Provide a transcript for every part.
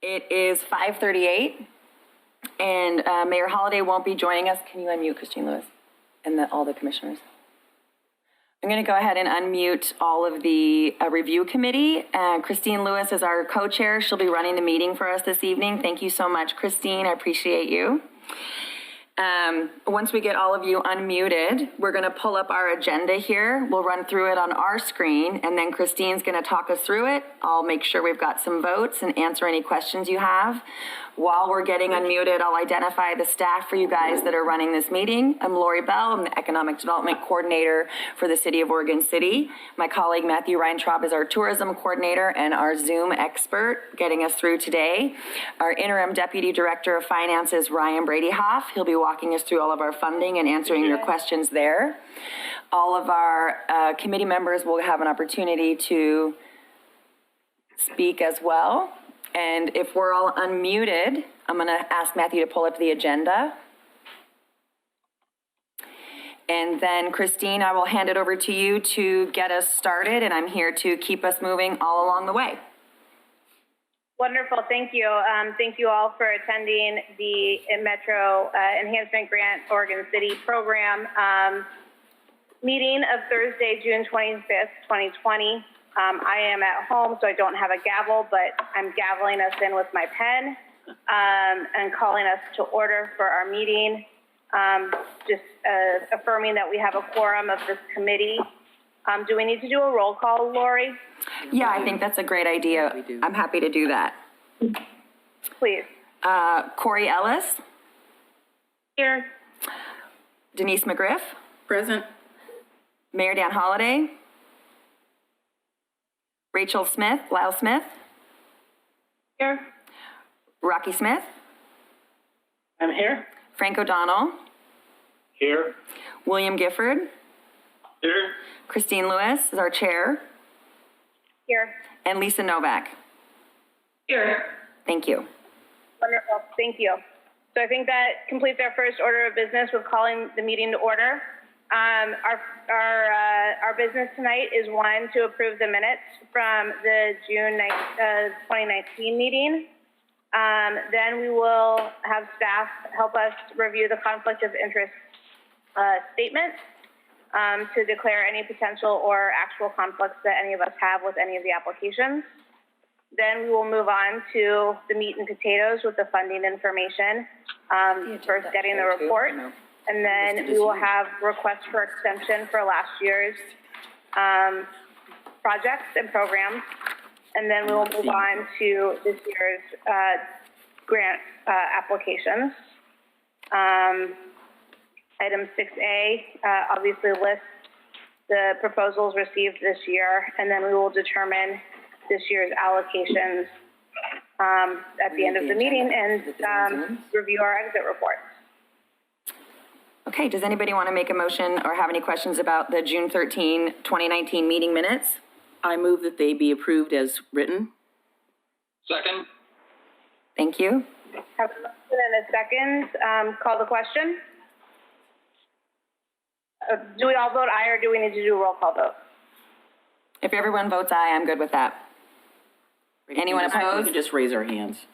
It is 5:38, and Mayor Holliday won't be joining us. Can you unmute Christine Lewis and all the commissioners? I'm going to go ahead and unmute all of the review committee. Christine Lewis is our co-chair. She'll be running the meeting for us this evening. Thank you so much, Christine. I appreciate you. Once we get all of you unmuted, we're going to pull up our agenda here. We'll run through it on our screen, and then Christine's going to talk us through it. I'll make sure we've got some votes and answer any questions you have. While we're getting unmuted, I'll identify the staff for you guys that are running this meeting. I'm Lori Bell. I'm the Economic Development Coordinator for the City of Oregon City. My colleague Matthew Reintraub is our Tourism Coordinator and our Zoom expert getting us through today. Our Interim Deputy Director of Finance is Ryan Bradyhoff. He'll be walking us through all of our funding and answering your questions there. All of our committee members will have an opportunity to speak as well. And if we're all unmuted, I'm going to ask Matthew to pull up the agenda. And then, Christine, I will hand it over to you to get us started, and I'm here to keep us moving all along the way. Wonderful. Thank you. Thank you all for attending the Metro Enhancement Grant Oregon City program meeting of Thursday, June 25th, 2020. I am at home, so I don't have a gavel, but I'm gaveling us in with my pen and calling us to order for our meeting, just affirming that we have a quorum of this committee. Do we need to do a roll call, Lori? Yeah, I think that's a great idea. I'm happy to do that. Please. Corey Ellis. Here. Denise McGriff. Present. Mayor Dan Holliday. Rachel Smith, Lyle Smith. Here. Rocky Smith. I'm here. Frank O'Donnell. Here. William Gifford. Here. Christine Lewis is our chair. Here. And Lisa Novak. Here. Thank you. Wonderful. Thank you. So I think that completes our first order of business with calling the meeting to order. Our business tonight is one, to approve the minutes from the June 2019 meeting. Then we will have staff help us review the conflict of interest statement to declare any potential or actual conflicts that any of us have with any of the applications. Then we will move on to the meat and potatoes with the funding information, first getting the report. And then we will have requests for extension for last year's projects and programs. And then we will move on to this year's grant applications. Item 6A obviously lists the proposals received this year, and then we will determine this year's allocations at the end of the meeting and review our exit reports. Okay, does anybody want to make a motion or have any questions about the June 13, 2019 meeting minutes? I move that they be approved as written. Second. Thank you. Have a motion in a second. Call the question. Do we all vote aye, or do we need to do a roll call vote? If everyone votes aye, I'm good with that. Anyone opposed? We can just raise our hands.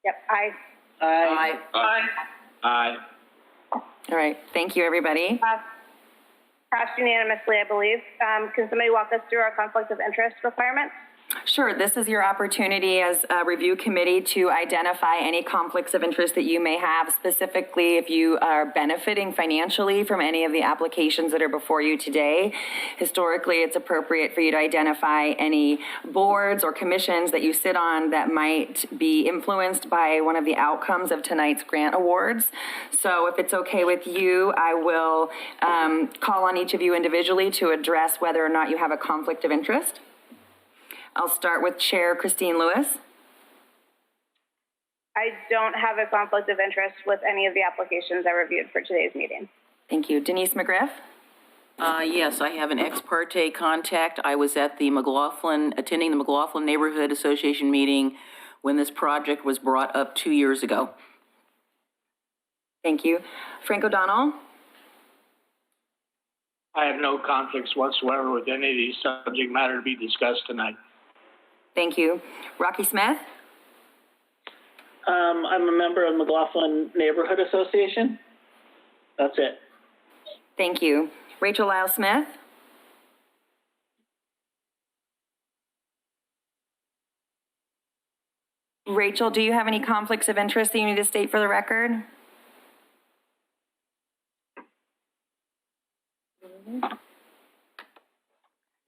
Yep, aye. Aye. Aye. Aye. All right, thank you, everybody. Passed unanimously, I believe. Can somebody walk us through our conflict of interest requirements? Sure, this is your opportunity as a review committee to identify any conflicts of interest that you may have, specifically if you are benefiting financially from any of the applications that are before you today. Historically, it's appropriate for you to identify any boards or commissions that you sit on that might be influenced by one of the outcomes of tonight's grant awards. So if it's okay with you, I will call on each of you individually to address whether or not you have a conflict of interest. I'll start with Chair Christine Lewis. I don't have a conflict of interest with any of the applications I reviewed for today's meeting. Thank you. Denise McGriff? Yes, I have an ex parte contact. I was at the attending the McLaughlin Neighborhood Association meeting when this project was brought up 2 years ago. Thank you. Frank O'Donnell? I have no conflicts whatsoever with any of these subject matter to be discussed tonight. Thank you. Rocky Smith? I'm a member of McLaughlin Neighborhood Association. That's it. Thank you. Rachel Lyle Smith? Rachel, do you have any conflicts of interest that you need to state for the record?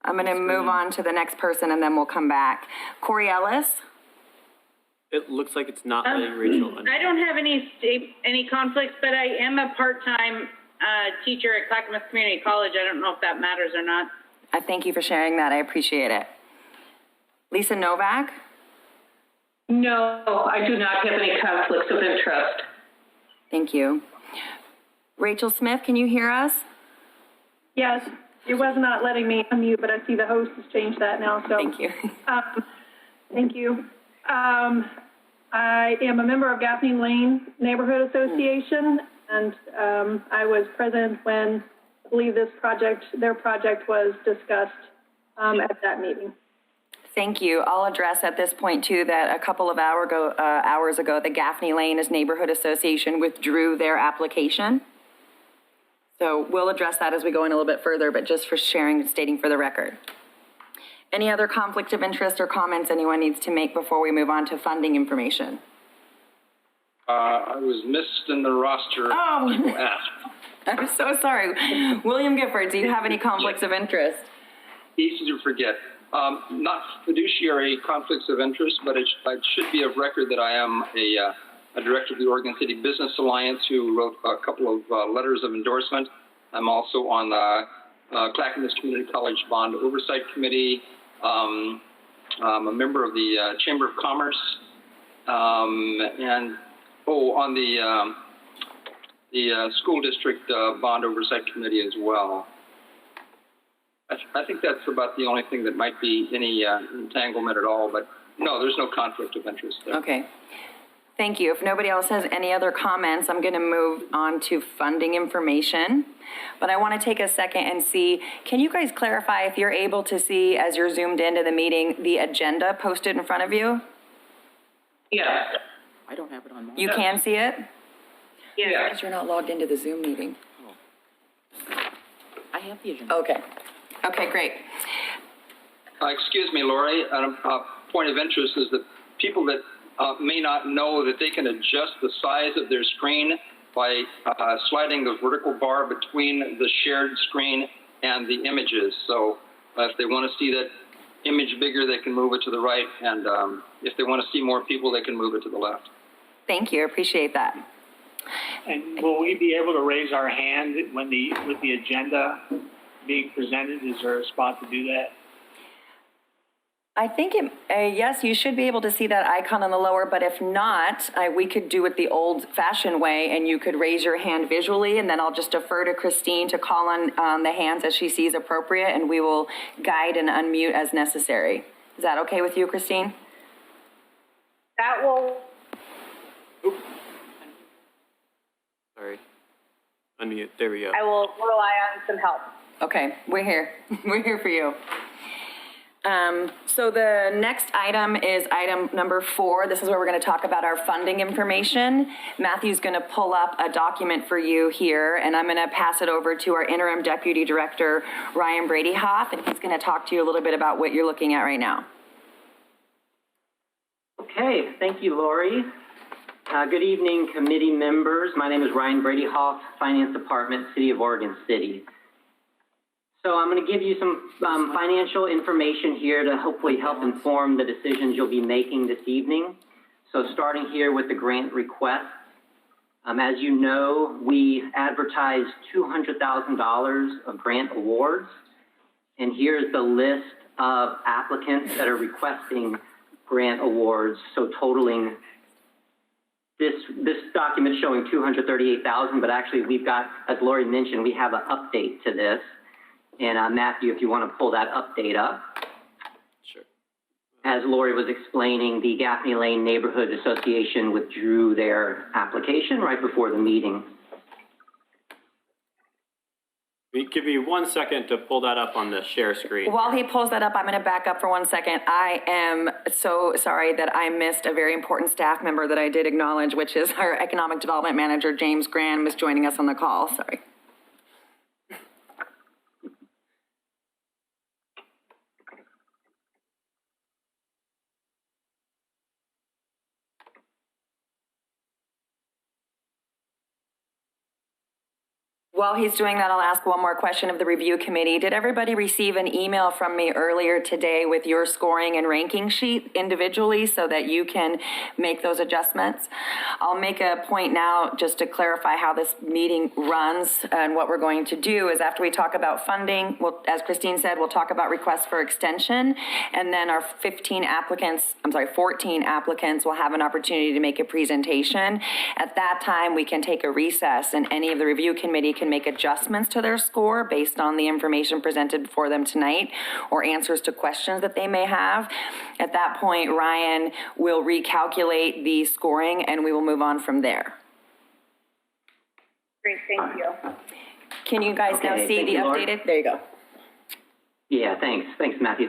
I'm going to move on to the next person and then we'll come back. Corey Ellis? It looks like it's not letting Rachel. I don't have any conflicts, but I am a part-time teacher at Clackamas Community College. I don't know if that matters or not. I thank you for sharing that. I appreciate it. Lisa Novak? No, I do not have any conflicts of interest. Thank you. Rachel Smith, can you hear us? Yes, it was not letting me unmute, but I see the host has changed that now, so. Thank you. Thank you. I am a member of Gaffney Lane Neighborhood Association, and I was present when I believe their project was discussed at that meeting. Thank you. I'll address at this point, too, that a couple of hours ago, the Gaffney Lane Neighborhood Association withdrew their application. So we'll address that as we go in a little bit further, but just for stating for the record. Any other conflict of interest or comments anyone needs to make before we move on to funding information? I was missed in the roster. Oh, I'm so sorry. William Gifford, do you have any conflicts of interest? Easy to forget. Not fiduciary conflicts of interest, but it should be of record that I am a director of the Oregon City Business Alliance who wrote a couple of letters of endorsement. I'm also on the Clackamas Community College Bond Oversight Committee. I'm a member of the Chamber of Commerce, and on the school district bond oversight committee as well. I think that's about the only thing that might be any entanglement at all, but no, there's no conflict of interest there. Okay. Thank you. If nobody else has any other comments, I'm going to move on to funding information. But I want to take a second and see, can you guys clarify if you're able to see, as you're zoomed into the meeting, the agenda posted in front of you? Yes. I don't have it on mine. You can see it? Yes. Because you're not logged into the Zoom meeting. I have the agenda. Okay. Okay, great. Excuse me, Lori. A point of interest is that people that may not know that they can adjust the size of their screen by sliding the vertical bar between the shared screen and the images. So if they want to see that image bigger, they can move it to the right. And if they want to see more people, they can move it to the left. Thank you. I appreciate that. And will we be able to raise our hand with the agenda being presented? Is there a spot to do that? I think, yes, you should be able to see that icon on the lower, but if not, we could do it the old-fashioned way, and you could raise your hand visually, and then I'll just defer to Christine to call on the hands as she sees appropriate, and we will guide and unmute as necessary. Is that okay with you, Christine? That will. Sorry. Unmute. There we go. I will rely on some help. Okay, we're here. We're here for you. So the next item is item number 4. This is where we're going to talk about our funding information. Matthew's going to pull up a document for you here, and I'm going to pass it over to our interim deputy director, Ryan Bradyhoff, and he's going to talk to you a little bit about what you're looking at right now. Okay, thank you, Lori. Good evening, committee members. My name is Ryan Bradyhoff, Finance Department, City of Oregon City. So I'm going to give you some financial information here to hopefully help inform the decisions you'll be making this evening. So starting here with the grant request. As you know, we advertised $200,000 of grant awards. And here's the list of applicants that are requesting grant awards. So totaling this document showing $238,000, but actually we've got, as Lori mentioned, we have an update to this. And Matthew, if you want to pull that update up. Sure. As Lori was explaining, the Gaffney Lane Neighborhood Association withdrew their application right before the meeting. Give me 1 second to pull that up on the share screen. While he pulls that up, I'm going to back up for 1 second. I am so sorry that I missed a very important staff member that I did acknowledge, which is our Economic Development Manager, James Graham, is joining us on the call. Sorry. While he's doing that, I'll ask one more question of the review committee. Did everybody receive an email from me earlier today with your scoring and ranking sheet individually so that you can make those adjustments? I'll make a point now just to clarify how this meeting runs, and what we're going to do is after we talk about funding, as Christine said, we'll talk about requests for extension, and then our 14 applicants will have an opportunity to make a presentation. At that time, we can take a recess, and any of the review committee can make adjustments to their score based on the information presented before them tonight or answers to questions that they may have. At that point, Ryan will recalculate the scoring and we will move on from there. Great, thank you. Can you guys now see the updated? There you go. Yeah, thanks. Thanks, Matthew.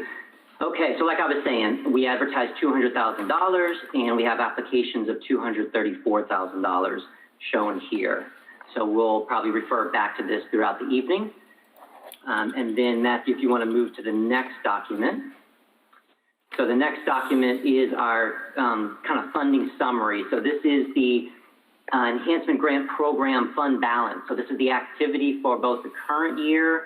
Okay, so like I was saying, we advertised $200,000 and we have applications of $234,000 shown here. So we'll probably refer back to this throughout the evening. And then Matthew, if you want to move to the next document. So the next document is our kind of funding summary. So this is the Enhancement Grant Program fund balance. So this is the activity for both the current year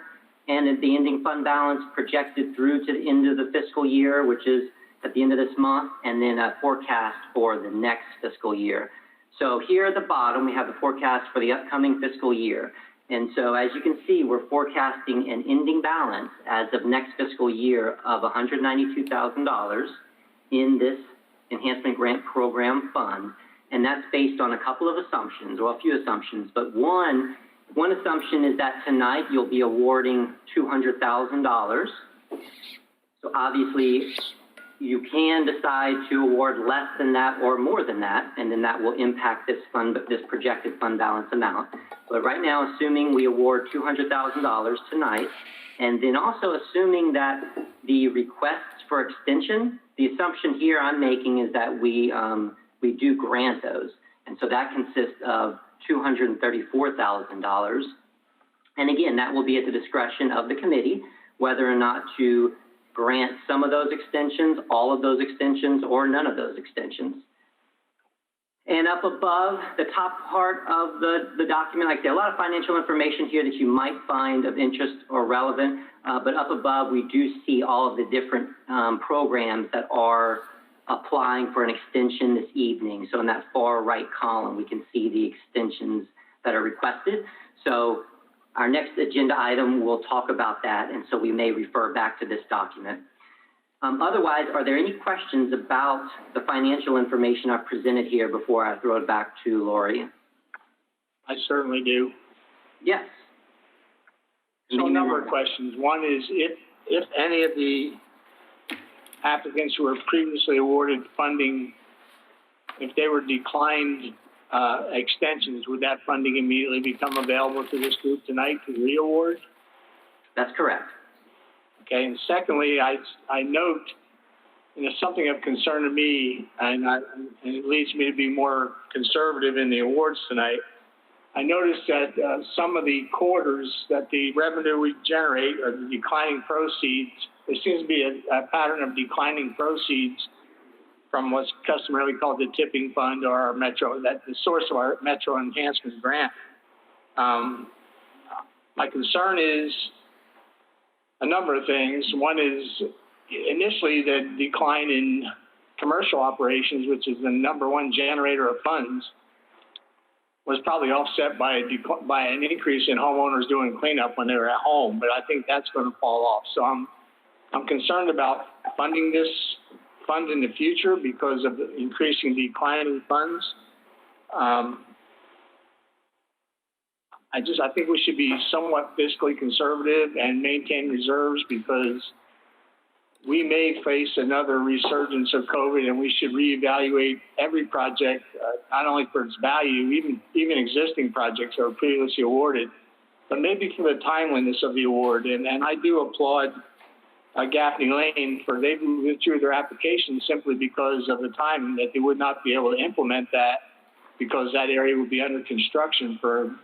and the ending fund balance projected through to the end of the fiscal year, which is at the end of this month, and then a forecast for the next fiscal year. So here at the bottom, we have the forecast for the upcoming fiscal year. And so as you can see, we're forecasting an ending balance as of next fiscal year of $192,000 in this Enhancement Grant Program Fund. And that's based on a couple of assumptions, or a few assumptions. But one assumption is that tonight you'll be awarding $200,000. So obviously, you can decide to award less than that or more than that, and then that will impact this projected fund balance amount. But right now, assuming we award $200,000 tonight, and then also assuming that the requests for extension, the assumption here I'm making is that we do grant those. And so that consists of $234,000. And again, that will be at the discretion of the committee, whether or not to grant some of those extensions, all of those extensions, or none of those extensions. And up above the top part of the document, like I say, a lot of financial information here that you might find of interest or relevant, but up above we do see all of the different programs that are applying for an extension this evening. So in that far right column, we can see the extensions that are requested. So our next agenda item will talk about that, and so we may refer back to this document. Otherwise, are there any questions about the financial information I've presented here before I throw it back to Lori? I certainly do. Yes. So a number of questions. One is if any of the applicants who were previously awarded funding, if they were declined extensions, would that funding immediately become available to this group tonight to re-award? That's correct. Okay, and secondly, I note, and it's something of concern to me, and it leads me to be more conservative in the awards tonight. I noticed that some of the quarters that the revenue we generate are the declining proceeds. There seems to be a pattern of declining proceeds from what's customarily called the tipping fund or our Metro, that's the source of our Metro Enhancement Grant. My concern is a number of things. One is initially the decline in commercial operations, which is the number one generator of funds, was probably offset by an increase in homeowners doing cleanup when they were at home, but I think that's going to fall off. So I'm concerned about funding this fund in the future because of the increasing declining funds. I think we should be somewhat fiscally conservative and maintain reserves because we may face another resurgence of COVID, and we should reevaluate every project, not only for its value, even existing projects that were previously awarded, but maybe for the timeliness of the award. And I do applaud Gaffney Lane for they withdrew their application simply because of the time that they would not be able to implement that because that area would be under construction for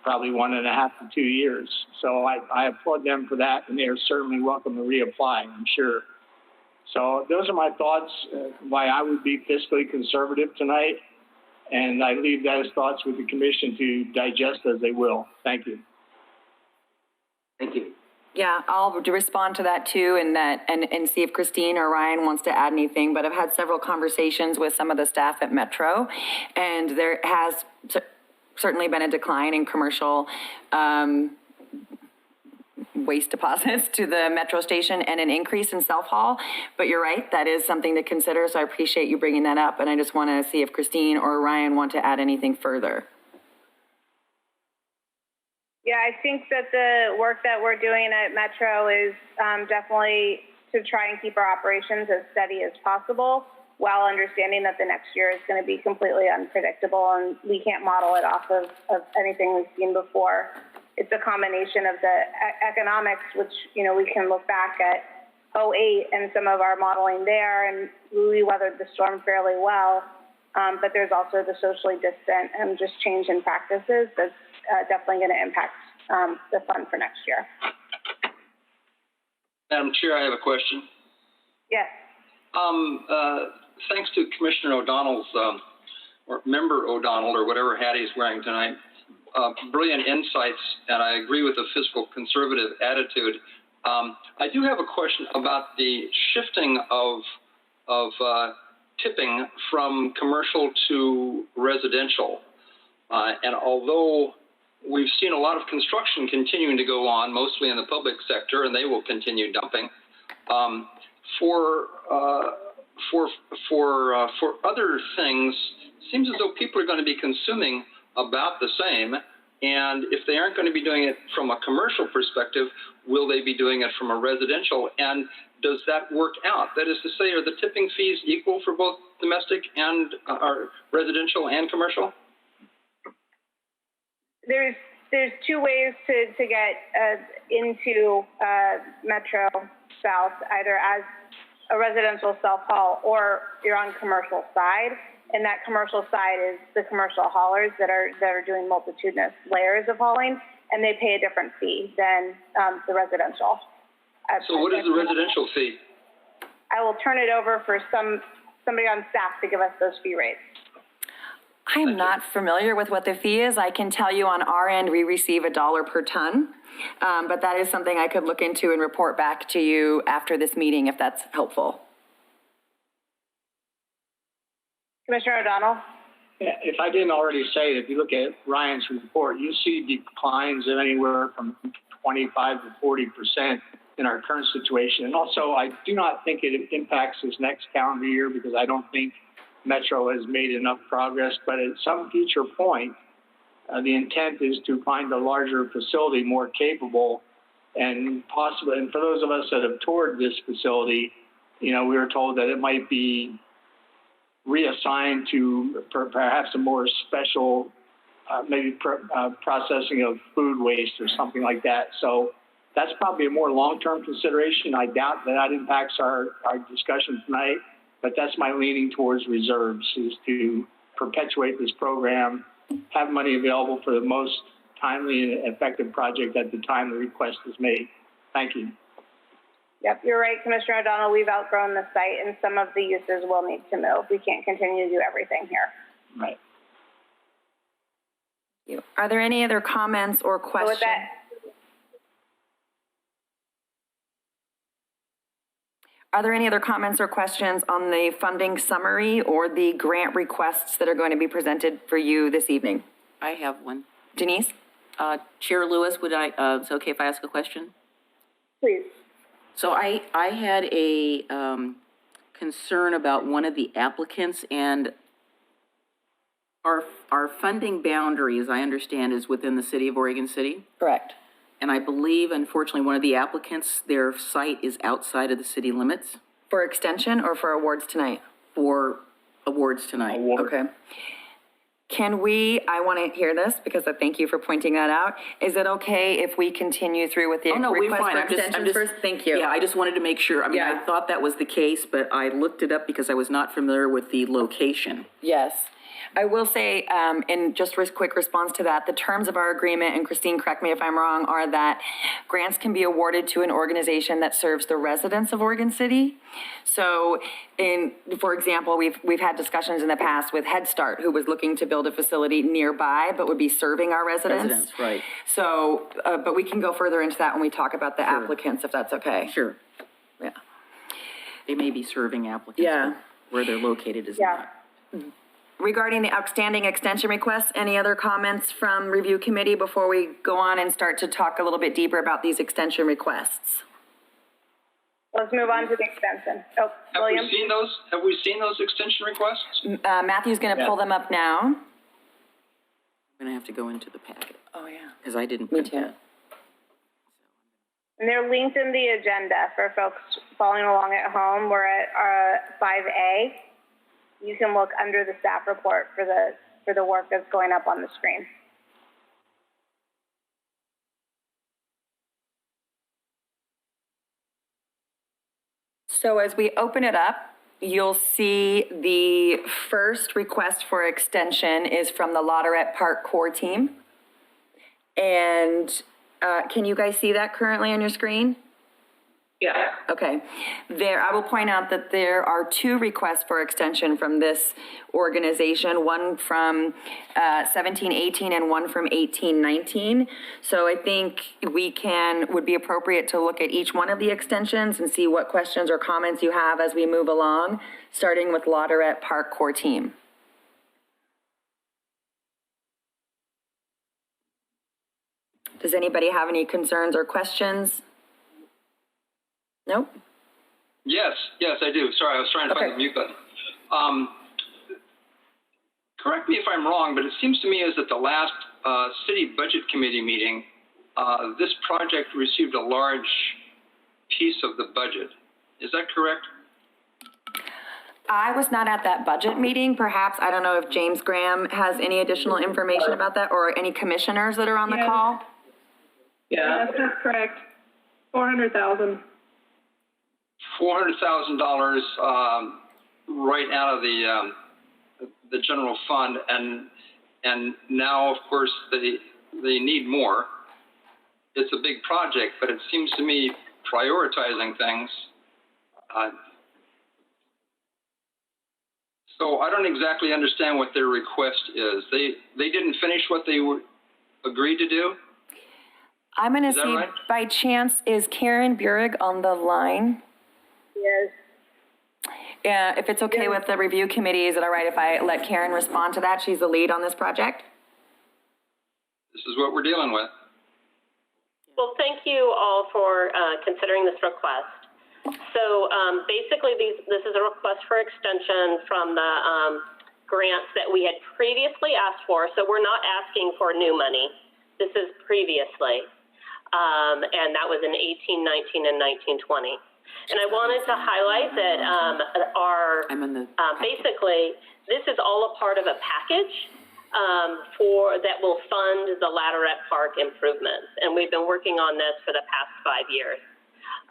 probably 1.5 to 2 years. So I applaud them for that, and they are certainly welcome to reapply, I'm sure. So those are my thoughts, why I would be fiscally conservative tonight, and I leave those thoughts with the commission to digest as they will. Thank you. Thank you. Yeah, I'll respond to that too, and see if Christine or Ryan wants to add anything. But I've had several conversations with some of the staff at Metro, and there has certainly been a decline in commercial waste deposits to the Metro station and an increase in self-haul. But you're right, that is something to consider, so I appreciate you bringing that up. And I just want to see if Christine or Ryan want to add anything further. Yeah, I think that the work that we're doing at Metro is definitely to try and keep our operations as steady as possible, while understanding that the next year is going to be completely unpredictable and we can't model it off of anything we've seen before. It's a combination of the economics, which, we can look back at 2008 and some of our modeling there, and we weathered the storm fairly well. But there's also the socially distant and just change in practices that's definitely going to impact the fund for next year. Madam Chair, I have a question. Yes. Thanks to Commissioner O'Donnell's, or Member O'Donnell, or whatever hat he's wearing tonight, brilliant insights, and I agree with the fiscal conservative attitude. I do have a question about the shifting of tipping from commercial to residential. And although we've seen a lot of construction continuing to go on, mostly in the public sector, and they will continue dumping, for other things, it seems as though people are going to be consuming about the same. And if they aren't going to be doing it from a commercial perspective, will they be doing it from a residential? And does that work out? That is to say, are the tipping fees equal for both domestic and residential and commercial? There's two ways to get into Metro South, either as a residential self-haul or you're on commercial side. And that commercial side is the commercial haulers that are doing multitudinous layers of hauling, and they pay a different fee than the residential. So what is the residential fee? I will turn it over for somebody on staff to give us those fee rates. I am not familiar with what the fee is. I can tell you on our end, we receive $1 per ton, but that is something I could look into and report back to you after this meeting if that's helpful. Commissioner O'Donnell? Yeah, if I didn't already say it, if you look at Ryan's report, you see declines of anywhere from 25 to 40% in our current situation. And also, I do not think it impacts this next calendar year because I don't think Metro has made enough progress. But at some future point, the intent is to find a larger facility more capable and possibly, and for those of us that have toured this facility, we were told that it might be reassigned to perhaps a more special, processing of food waste or something like that. So that's probably a more long-term consideration. I doubt that impacts our discussion tonight, but that's my leaning towards reserves, is to perpetuate this program, have money available for the most timely and effective project at the time the request is made. Thank you. Yep, you're right, Commissioner O'Donnell. We've outgrown the site, and some of the uses will need to move. We can't continue to do everything here. Right. Are there any other comments or questions? So with that, are there any other comments or questions on the funding summary or the grant requests that are going to be presented for you this evening? I have one. Denise? Chair Lewis, is it okay if I ask a question? please. So I had a concern about one of the applicants, and our funding boundary, as I understand, is within the city of Oregon City. Correct. And I believe, unfortunately, one of the applicants, their site is outside of the city limits. For extension or for awards tonight? For awards tonight. Okay. Can we, I want to hear this because I thank you for pointing that out. Is it okay if we continue through with the Oh, no, we're request fine. for I'm just- extensions first? Thank you. Yeah, I just wanted to make sure. I mean, I Yeah. thought that was the case, but I looked it up because I was not familiar with the location. Yes. I will say, in just quick response to that, the terms of our agreement, and Christine, correct me if I'm wrong, are that grants can be awarded to an organization that serves the residents of Oregon City. So for example, we've had discussions in the past with Head Start, who was looking to build a facility nearby, but would be serving our residents. Right. So, but we can go further into that when we talk about the applicants, if that's okay. Sure. Yeah. They may be serving applicants. Yeah. but Where they're located is not. Regarding the outstanding extension requests, any other comments from review committee before we go on and start to talk a little bit deeper about these extension requests? Let's move on to the extension. Oh, Have William? we seen those? Have we seen those extension requests? Matthew's going to pull them up now. I'm going to have to go into the packet. Oh, yeah. Because I didn't Me print too. that. And they're linked in the agenda for folks following along at home. We're at 5A. You can look under the staff report for the work that's going up on the screen. So as we open it up, you'll see the first request for extension is from the Lauderette Park Core Team. And can you guys see that currently on your screen? Yeah. Okay. I will point out that there are two requests for extension from this organization, one from 1718 and one from 1819. So I think would be appropriate to look at each one of the extensions and see what questions or comments you have as we move along, starting with Lauderette Park Core Team. Does anybody have any concerns or questions? Nope. Yes, I do. Sorry, I was trying to find the mute button. Correct me if I'm wrong, but it seems to me as at the last City Budget Committee meeting, this project received a large piece of the budget. Is that correct? I was not at that budget meeting. Perhaps, I don't know if James Graham has any additional information about that or any commissioners that are on the call. Yeah. Yes, that's correct. $400,000. $400,000 right out of the general fund, and now of course they need more. It's a big project, but it seems to me prioritizing things. So I don't exactly understand what their request is. They didn't finish what they agreed to do. I'm going to Is that see, right? by chance, is Karen Burig on the line? Yes. Yeah, if it's okay with the review committee, is it all right if I let Karen respond to that? She's the lead on this project. This is what we're dealing with. Well, thank you all for considering this request. So basically, this is a request for extension from the grants that we had previously asked for. So we're not asking for new money. This is previously, and that was in 1819 and 1920. And I wanted to highlight that basically, this is all a part of a package that will fund the Lauderette Park improvements. And we've been working on this for the past 5 years.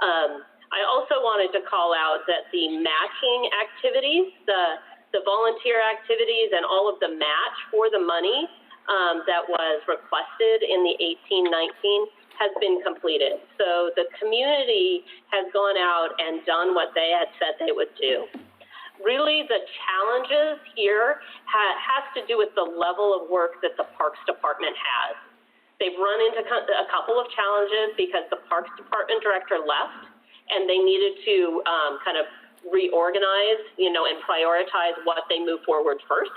I also wanted to call out that the matching activities, the volunteer activities and all of the match for the money that was requested in the 1819 has been completed. So the community has gone out and done what they had said they would do. Really, the challenges here has to do with the level of work that the Parks Department has. They've run into a couple of challenges because the Parks Department director left and they needed to kind of reorganize, and prioritize what they move forward first.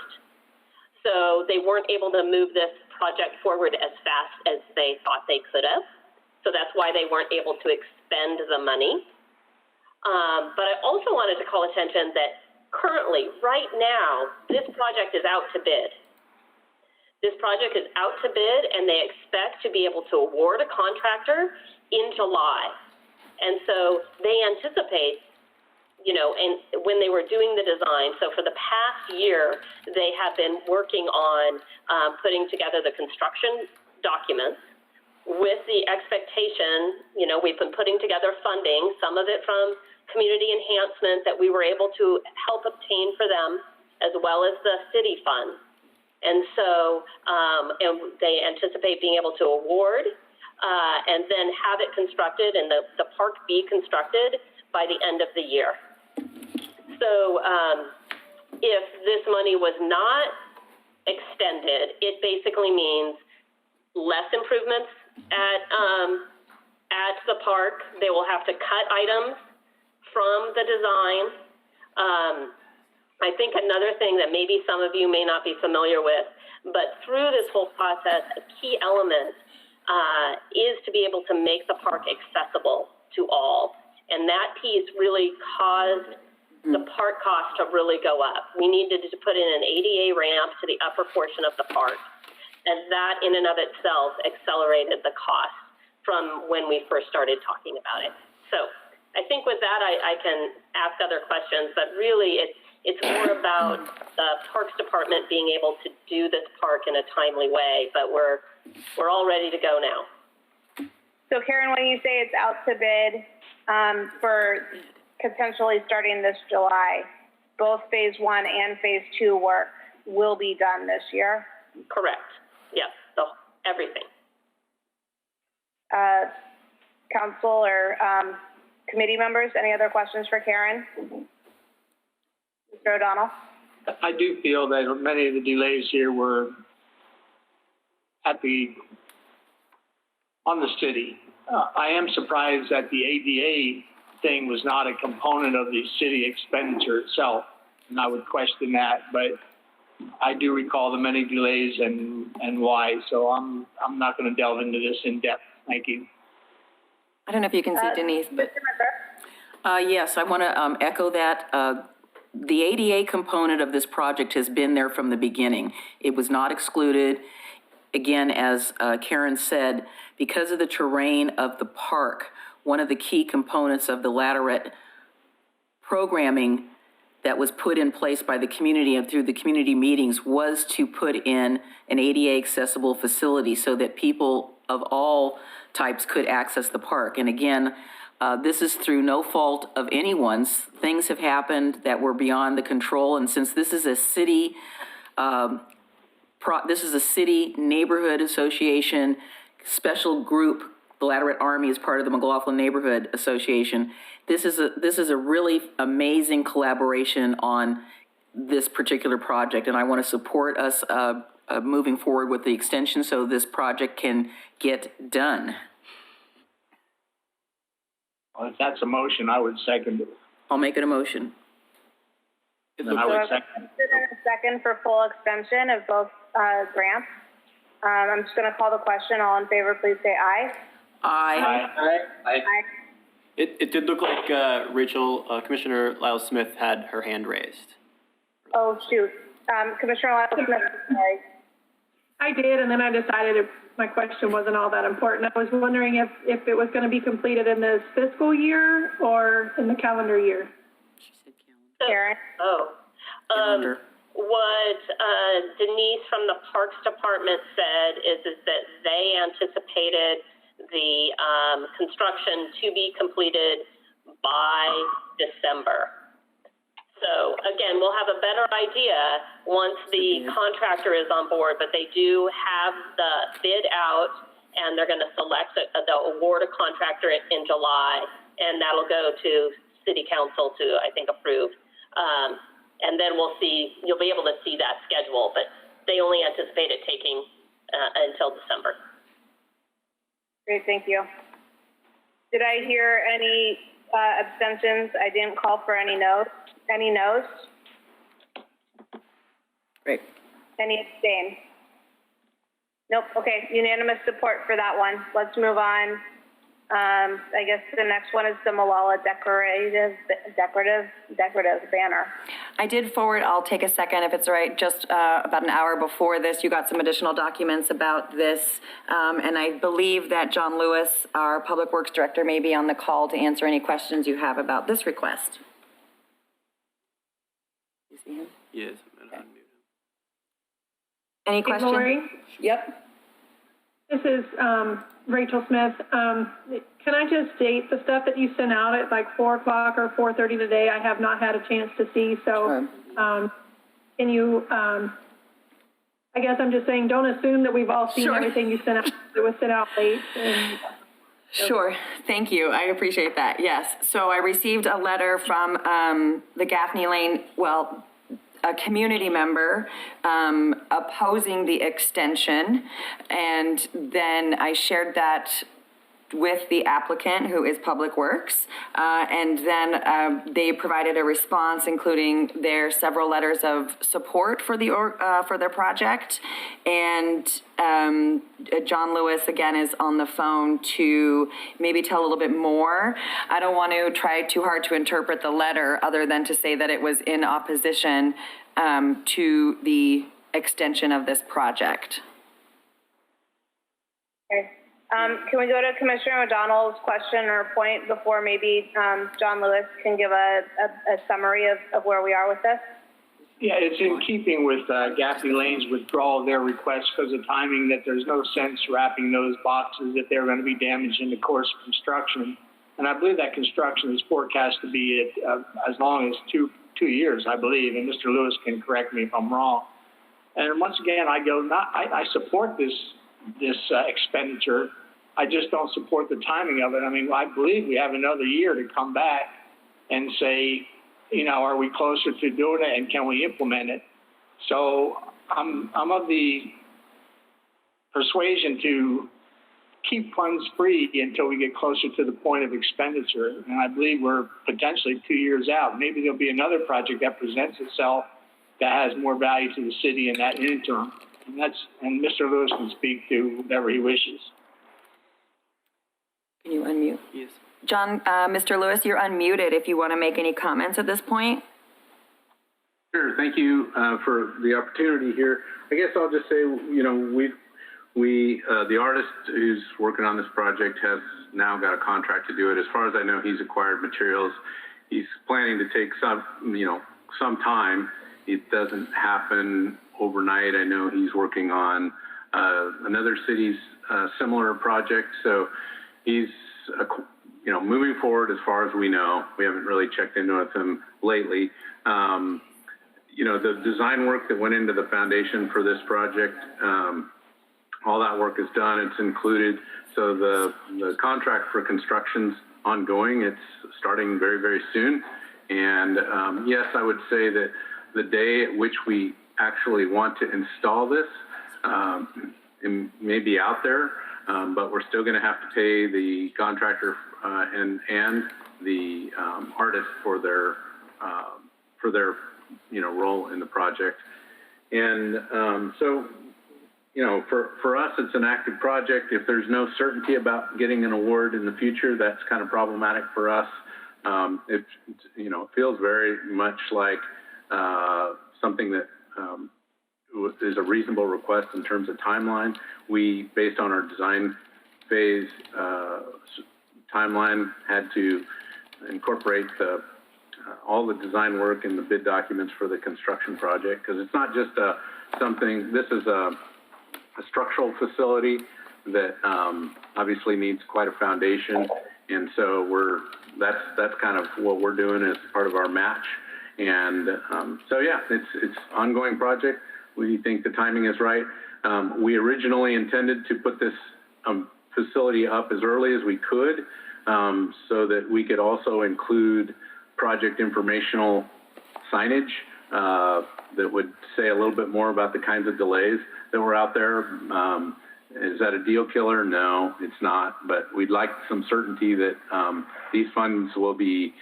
So they weren't able to move this project forward as fast as they thought they could have. So that's why they weren't able to expend the money. But I also wanted to call attention that currently, right now, this project is out to bid. This project is out to bid, and they expect to be able to award a contractor in July. And so they anticipate and when they were doing the design, so for the past year, they have been working on putting together the construction documents with the expectation, we've been putting together funding, some of it from community enhancement that we were able to help obtain for them, as well as the city fund. And so, and they anticipate being able to award and then have it constructed and the park be constructed by the end of the year. So if this money was not extended, it basically means less improvements at the park. They will have to cut items from the design. I think another thing that maybe some of you may not be familiar with, but through this whole process, a key element is to be able to make the park accessible to all. And that piece really caused the park cost to really go up. We needed to put in an ADA ramp to the upper portion of the park. And that in and of itself accelerated the cost from when we first started talking about it. So I think with that, I can ask other questions, but really it's more about the Parks Department being able to do this park in a timely way, but we're all ready to go now. So Karen, when you say it's out to bid for potentially starting this July, both phase 1 and phase 2 work will be done this year? Correct. Yes, everything. Council or committee members, any other questions for Karen? Mr. O'Donnell? I do feel that many of the delays here were on the city. I am surprised that the ADA thing was not a component of the city expenditure itself, and I would question that, but I do recall the many delays and why, so I'm not going to delve into this in depth. Thank you. I don't know if you can see Denise, but. Yes, I want to echo that. The ADA component of this project has been there from the beginning. It was not excluded. Again, as Karen said, because of the terrain of the park, one of the key components of the Laterette programming that was put in place by the community and through the community meetings was to put in an ADA accessible facility so that people of all types could access the park. And again, this is through no fault of anyone's. Things have happened that were beyond the control, and since this is a city, neighborhood association, special group, the Laterette Army is part of the McLaughlin Neighborhood Association. This is a really amazing collaboration on this particular project, and I want to support us moving forward with the extension so this project can get done. Well, if that's a motion, I would second it. I'll make it a motion. Then I would second. A second for full extension of both grants. I'm just going to call the question. All in favor, please say aye. Aye. Aye. Aye. It did look like Commissioner Lyle Smith had her hand raised. Oh, shoot. Commissioner Lyle Smith, sorry. I did, and then I decided my question wasn't all that important. I was wondering if it was going to be completed in this fiscal year or in the calendar year. She said calendar. Karen? Calendar. What Denise from the Parks Department said is that they anticipated the construction to be completed by December. So again, we'll have a better idea once the contractor is on board, but they do have the bid out and they're going to select they'll award a contractor in July, and that'll go to City Council to, I think, approve. And then you'll be able to see that schedule, but they only anticipate it taking until December. Great, thank you. Did I hear any abstentions? I didn't call for any no's. Any no's? Great. Any abstain? Nope, okay, unanimous support for that one. Let's move on. I guess the next one is the Malala decorative banner. I did forward, I'll take a second if it's all right, just about an hour before this, you got some additional documents about this. And I believe that John Lewis, our Public Works Director, may be on the call to answer any questions you have about this request. Yes. Any questions? Lori, Yep. this is Rachel Smith. Can I just state the stuff that you sent out at like 4 o'clock or 4:30 today? I have not had a chance to see, so can you, I guess I'm just saying, don't assume that we've all seen Sure. everything you sent out. It was sent out late. And, Sure, thank you, I appreciate that, yes. So I received a letter from the Gaffney Lane, well, a community member opposing the extension, and then I shared that with the applicant, who is Public Works, and then they provided a response, including their several letters of support for the for their project. And John Lewis again is on the phone to maybe tell a little bit more. I don't want to try too hard to interpret the letter, other than to say that it was in opposition to the extension of this project. Okay. Can we go to Commissioner O'Donnell's question or point before maybe John Lewis can give a summary of where we are with this? Yeah, it's in keeping with Gaffney Lane's withdrawal of their request because of timing, that there's no sense wrapping those boxes if they're going to be damaged in the course of construction. And I believe that construction is forecast to be as long as two years, I believe, and Mr. Lewis can correct me if I'm wrong. And once again, I support this expenditure. I just don't support the timing of it. I mean, I believe we have another year to come back and say, you know, are we closer to doing it and can we implement it? So I'm of the persuasion to keep funds free until we get closer to the point of expenditure. And I believe we're potentially 2 years out. Maybe there'll be another project that presents itself that has more value to the city in that interim. And Mr. Lewis can speak to whatever he wishes. Can you unmute? Yes. John, Mr. Lewis, you're unmuted if you want to make any comments at this point. Sure. Thank you for the opportunity here. I guess I'll just say, you know, the artist who's working on this project has now got a contract to do it. As far as I know, he's acquired materials. He's planning to take some time. It doesn't happen overnight. I know he's working on another city's similar project. So he's, moving forward as far as we know. We haven't really checked in with him lately. The design work that went into the foundation for this project, all that work is done. It's included. So the contract for construction's ongoing. It's starting very, very soon. And yes, I would say that the day at which we actually want to install this, it may be out there, but we're still going to have to pay the contractor and the artist for their role in the project. And for us, it's an active project. If there's no certainty about getting an award in the future, that's kind of problematic for us. It feels very much like something that is a reasonable request in terms of timeline. We, based on our design phase timeline, had to incorporate all the design work in the bid documents for the construction project, because it's not just this is a structural facility that obviously needs quite a foundation, and so that's kind of what we're doing as part of our match. And so yeah, it's ongoing project. We think the timing is right. We originally intended to put this facility up as early as we could, so that we could also include project informational signage that would say a little bit more about the kinds of delays that were out there. Is that a deal killer? No, it's not. But we'd like some certainty that these funds will be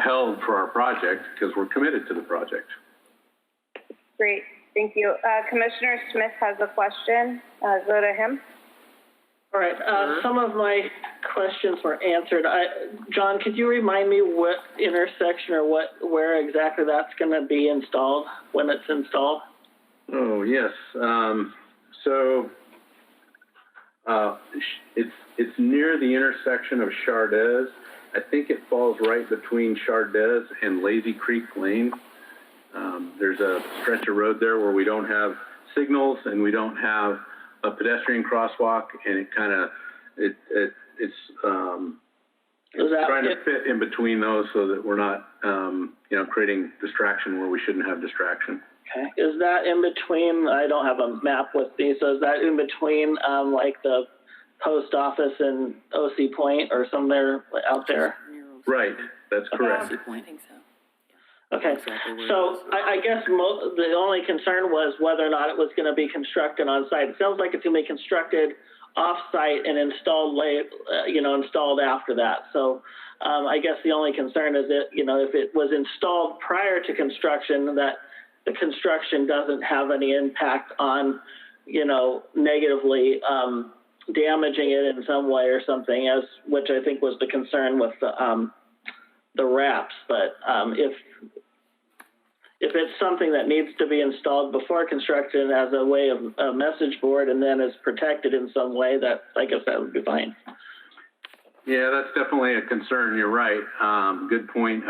held for our project, because we're committed to the project. Great, thank you. Commissioner Smith has a question. Go to him. All right, some of my questions were answered. John, could you remind me what intersection or where exactly that's going to be installed, when it's installed? Oh, yes. So it's near the intersection of Chardez. I think it falls right between Chardez and Lazy Creek Lane. there's a stretch of road there where we don't have signals and we don't have a pedestrian crosswalk, and it kind of, it's trying to fit in between those so that we're not, creating distraction where we shouldn't have distraction. Okay. Is that in between, I don't have a map with me, so is that in between, like the post office and OC Point or somewhere out there? Right, that's correct. I think so. Okay, so I guess the only concern was whether or not it was going to be constructed on site. It sounds like it's going to be constructed off-site and installed installed after that. So I guess the only concern is that, if it was installed prior to construction, that the construction doesn't have any impact on, negatively damaging it in some way or something, which I think was the concern with the wraps. But if it's something that needs to be installed before construction as a way of a message board and then is protected in some way, that I guess that would be fine. Yeah, that's definitely a concern. You're right. Good point.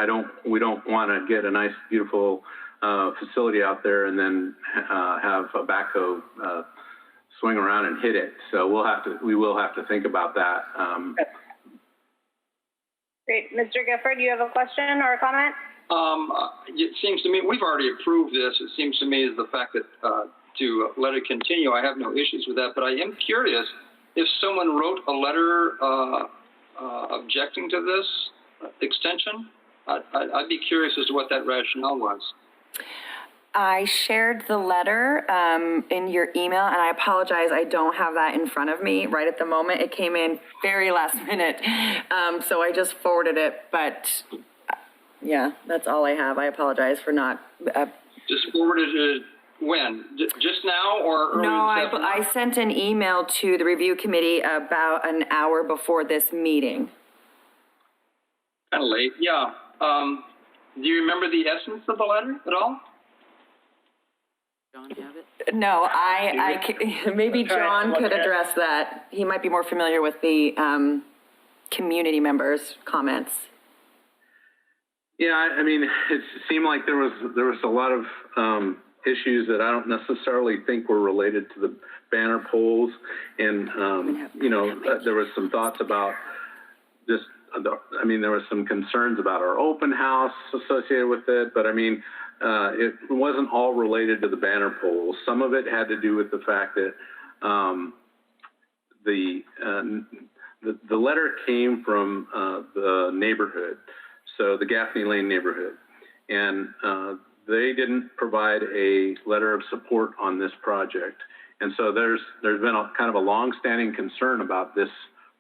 We don't want to get a nice, beautiful facility out there and then have a backhoe swing around and hit it. So we will have to think about that. Great. Mr. Gifford, do you have a question or a comment? It seems to me, we've already approved this. It seems to me is the fact that to let it continue, I have no issues with that. But I am curious if someone wrote a letter objecting to this extension. I'd be curious as to what that rationale was. I shared the letter in your email, and I apologize, I don't have that in front of me right at the moment. It came in very last minute, so I just forwarded it, but yeah, that's all I have. I apologize for not. Just forwarded it when? Just now or earlier? No, I sent an email to the review committee about an hour before this meeting. Kind of late, yeah. Do you remember the essence of the letter at all? John have it? No, maybe John could address that. He might be more familiar with the community members' comments. Yeah, I mean, it seemed like there was a lot of issues that I don't necessarily think were related to the banner poles, and there was some thoughts about just. There was some concerns about our open house associated with it, but it wasn't all related to the banner poles. Some of it had to do with the fact that the letter came from the neighborhood, so the Gaffney Lane neighborhood, and they didn't provide a letter of support on this project. And so there's been a kind of a long-standing concern about this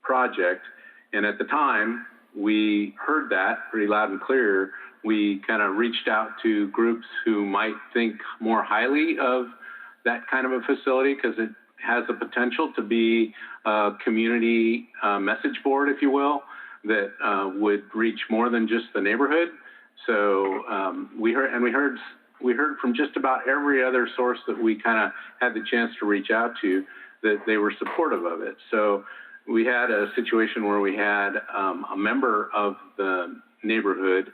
project. And at the time, we heard that pretty loud and clear. We kind of reached out to groups who might think more highly of that kind of a facility because it has the potential to be a community message board, if you will, that would reach more than just the neighborhood. So we heard from just about every other source that we kind of had the chance to reach out to that they were supportive of it. So we had a situation where we had a member of the neighborhood,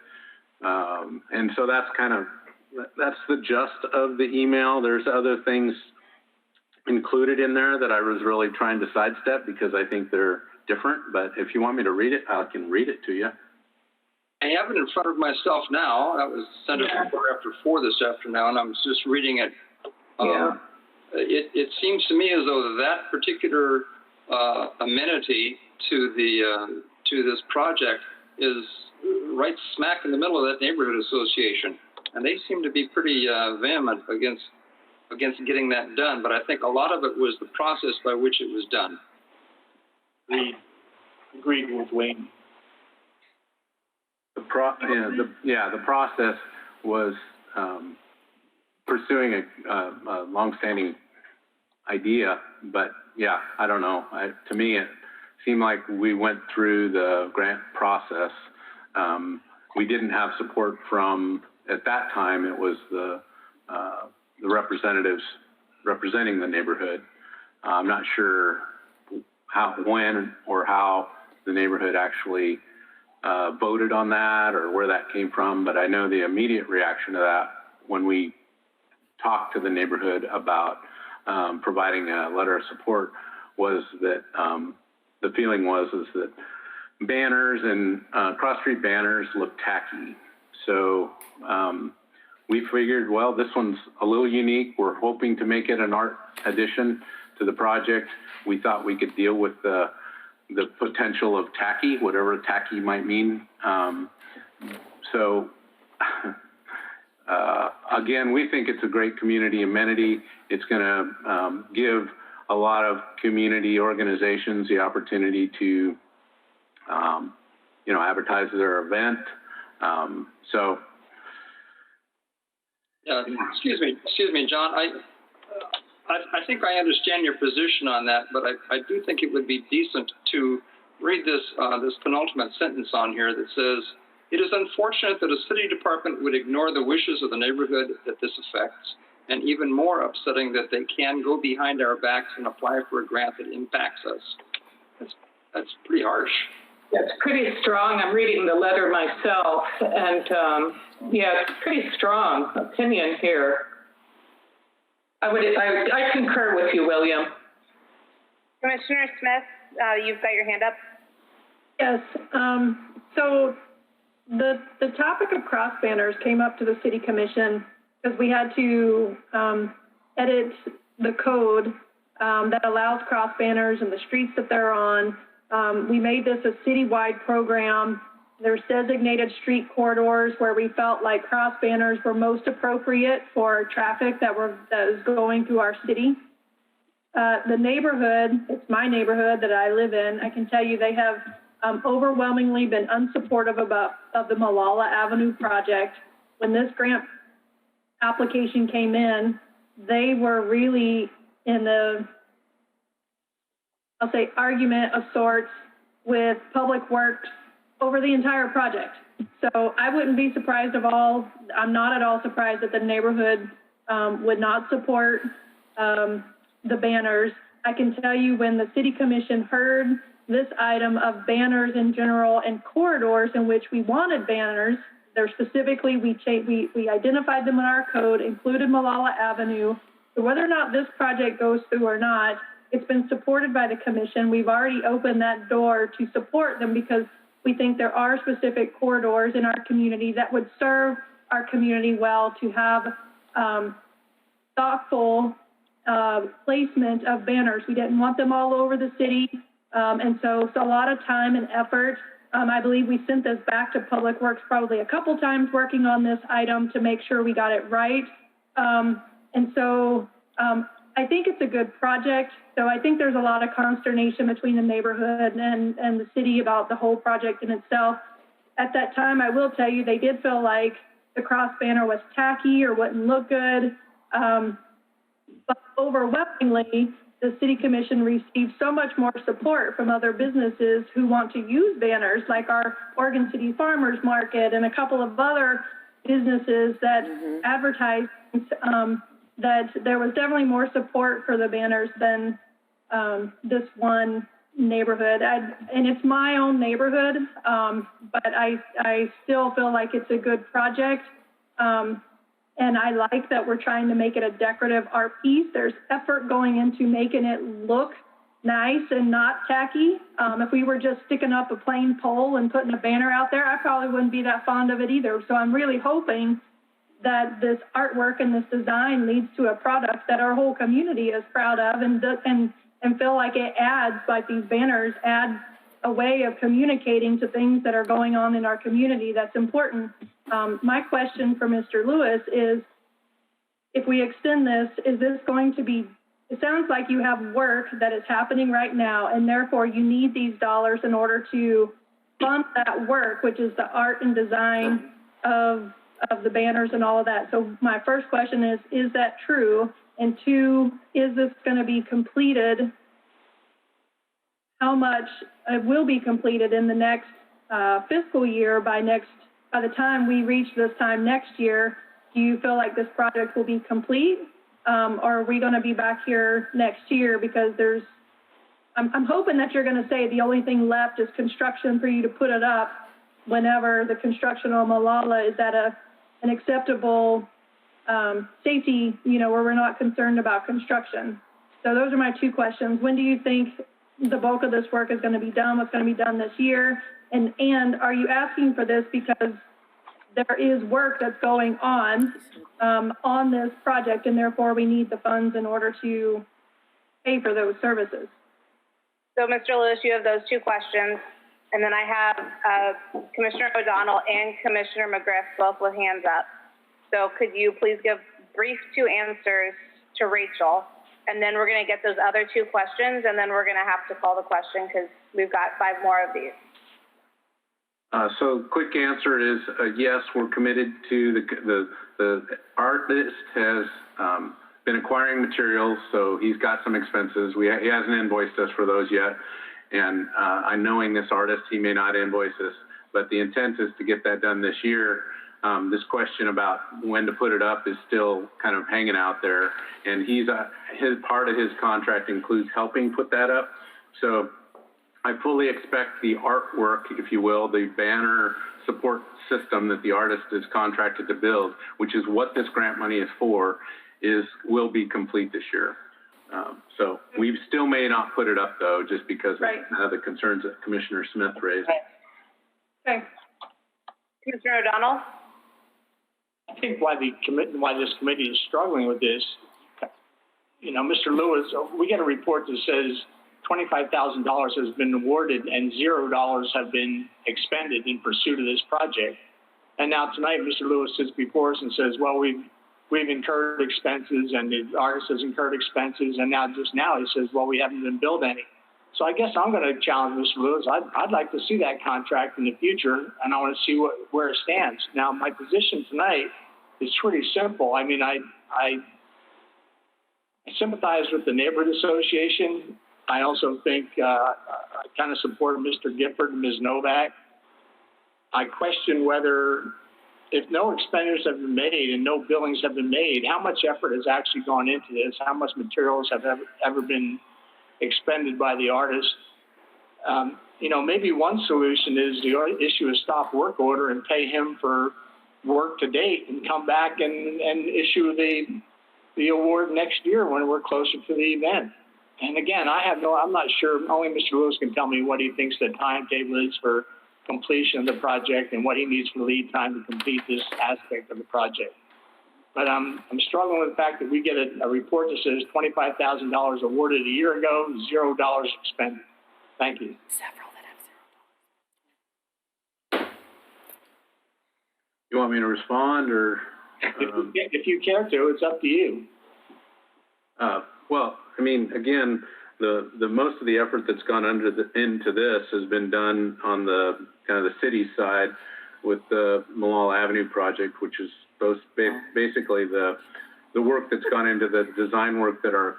and so that's the gist of the email. There's other things included in there that I was really trying to sidestep because I think they're different, but if you want me to read it, I can read it to you. I have it in front of myself now. That was sent after 4 this afternoon, and I'm just reading it. It seems to me as though that particular amenity to this project is right smack in the middle of that neighborhood association, and they seem to be pretty vehement against getting that done. But I think a lot of it was the process by which it was done. Agreed with Wayne. The process was pursuing a long-standing idea, but yeah, I don't know. To me, it seemed like we went through the grant process. We didn't have support from, at that time, it was the representatives representing the neighborhood. I'm not sure when or how the neighborhood actually voted on that or where that came from, but I know the immediate reaction to that when we talked to the neighborhood about providing a letter of support was that the feeling is that banners and cross-street banners look tacky. So we figured, well, this one's a little unique. We're hoping to make it an art addition to the project. We thought we could deal with the potential of tacky, whatever tacky might mean. Again, we think it's a great community amenity. It's going to give a lot of community organizations the opportunity to, advertise their event. Excuse me, John. I think I understand your position on that, but I do think it would be decent to read this penultimate sentence on here that says, "It is unfortunate that a city department would ignore the wishes of the neighborhood that this affects, and even more upsetting that they can go behind our backs and apply for a grant that impacts us." That's pretty harsh. That's pretty strong. I'm reading the letter myself, and it's pretty strong opinion here. I concur with you, William. Commissioner Smith, you've got your hand up. Yes. So the topic of cross banners came up to the City Commission because we had to edit the code that allows cross banners and the streets that they're on. We made this a citywide program. There's designated street corridors where we felt like cross banners were most appropriate for traffic that is going through our city. The neighborhood, it's my neighborhood that I live in, I can tell you they have overwhelmingly been unsupportive of the Malala Avenue project. When this grant application came in, they were really in the, I'll say, argument of sorts with Public Works over the entire project. So I wouldn't be surprised I'm not at all surprised that the neighborhood would not support the banners. I can tell you when the City Commission heard this item of banners in general and corridors in which we wanted banners, there specifically, we identified them in our code, included Malala Avenue. So whether or not this project goes through or not, it's been supported by the commission. We've already opened that door to support them because we think there are specific corridors in our community that would serve our community well to have thoughtful placement of banners. We didn't want them all over the city. And so it's a lot of time and effort. I believe we sent this back to Public Works probably a couple times working on this item to make sure we got it right. I think it's a good project. So I think there's a lot of consternation between the neighborhood and the city about the whole project in itself. At that time, I will tell you, they did feel like the cross banner was tacky or wouldn't look good. But overwhelmingly, the City Commission received so much more support from other businesses who want to use banners, like our Oregon City Farmers Market and a couple of other businesses that advertise, that there was definitely more support for the banners than this one neighborhood. And it's my own neighborhood, but I still feel like it's a good project. And I like that we're trying to make it a decorative art piece. There's effort going into making it look nice and not tacky. If we were just sticking up a plain pole and putting a banner out there, I probably wouldn't be that fond of it either. So I'm really hoping that this artwork and this design leads to a product that our whole community is proud of and feel like it adds, like these banners add a way of communicating to things that are going on in our community that's important. My question for Mr. Lewis is, if we extend this, is this going to be, it sounds like you have work that is happening right now, and therefore you need these dollars in order to fund that work, which is the art and design of the banners and all of that. So my first question is that true? And two, is this going to be completed? How much will be completed in the next fiscal year by the time we reach this time next year? Do you feel like this project will be complete? Or are we going to be back here next year? Because I'm hoping that you're going to say the only thing left is construction for you to put it up whenever the construction on Malala is at an acceptable safety, where we're not concerned about construction. So those are my two questions. When do you think the bulk of this work is going to be done? What's going to be done this year? And are you asking for this because there is work that's going on this project, and therefore we need the funds in order to pay for those services? So, Mr. Lewis, you have those two questions. And then I have Commissioner O'Donnell and Commissioner McGriff both with hands up. So could you please give brief two answers to Rachel? And then we're going to get those other two questions, and then we're going to have to call the question because we've got 5 more of these. So quick answer is yes, we're committed to the artist has been acquiring materials, so he's got some expenses. He hasn't invoiced us for those yet. And knowing this artist, he may not invoice us, but the intent is to get that done this year. This question about when to put it up is still kind of hanging out there. And his part of his contract includes helping put that up. So I fully expect the artwork, if you will, the banner support system that the artist is contracted to build, which is what this grant money is for, will be complete this year. So we still may not put it up, though, just because of the concerns that Commissioner Smith raised. Okay. Commissioner O'Donnell? I think why this committee is struggling with this, Mr. Lewis, we get a report that says $25,000 has been awarded and $0 have been expended in pursuit of this project. And now tonight, Mr. Lewis sits before us and says, well, we've incurred expenses and the artist has incurred expenses, and now he says, well, we haven't been billed any. So I guess I'm going to challenge Mr. Lewis. I'd like to see that contract in the future, and I want to see where it stands. Now, my position tonight is pretty simple. I mean, I sympathize with the neighborhood association. I also think I kind of support Mr. Gifford and Ms. Novak. I question whether, if no expenditures have been made and no billings have been made, how much effort has actually gone into this? How much materials have ever been expended by the artist? Maybe one solution is to issue a stop work order and pay him for work to date and come back and issue the award next year when we're closer to the event. And again, I'm not sure, only Mr. Lewis can tell me what he thinks the timetable is for completion of the project and what he needs for lead time to complete this aspect of the project. But I'm struggling with the fact that we get a report that says $25,000 awarded a year ago, $0 expended. Thank you. Several that have $0. You want me to respond, or? If you care to, it's up to you. Well, I mean, again, the most of the effort that's gone into this has been done on the kind of the city side with the Malala Avenue project, which is basically the work that's gone into the design work that our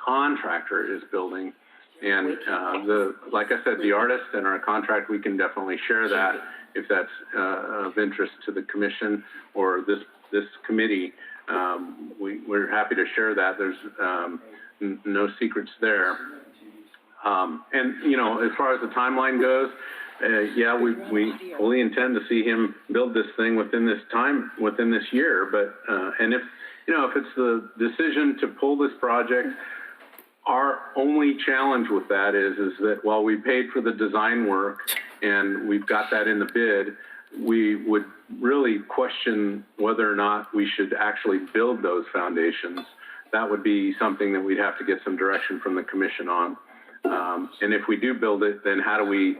contractor is building. And like I said, the artist and our contract, we can definitely share that if that's of interest to the commission or this committee. We're happy to share that. There's no secrets there. And as far as the timeline goes, we fully intend to see him build this thing within this year. But and if it's the decision to pull this project, our only challenge with that is that while we paid for the design work and we've got that in the bid, we would really question whether or not we should actually build those foundations. That would be something that we'd have to get some direction from the commission on. And if we do build it, then how do we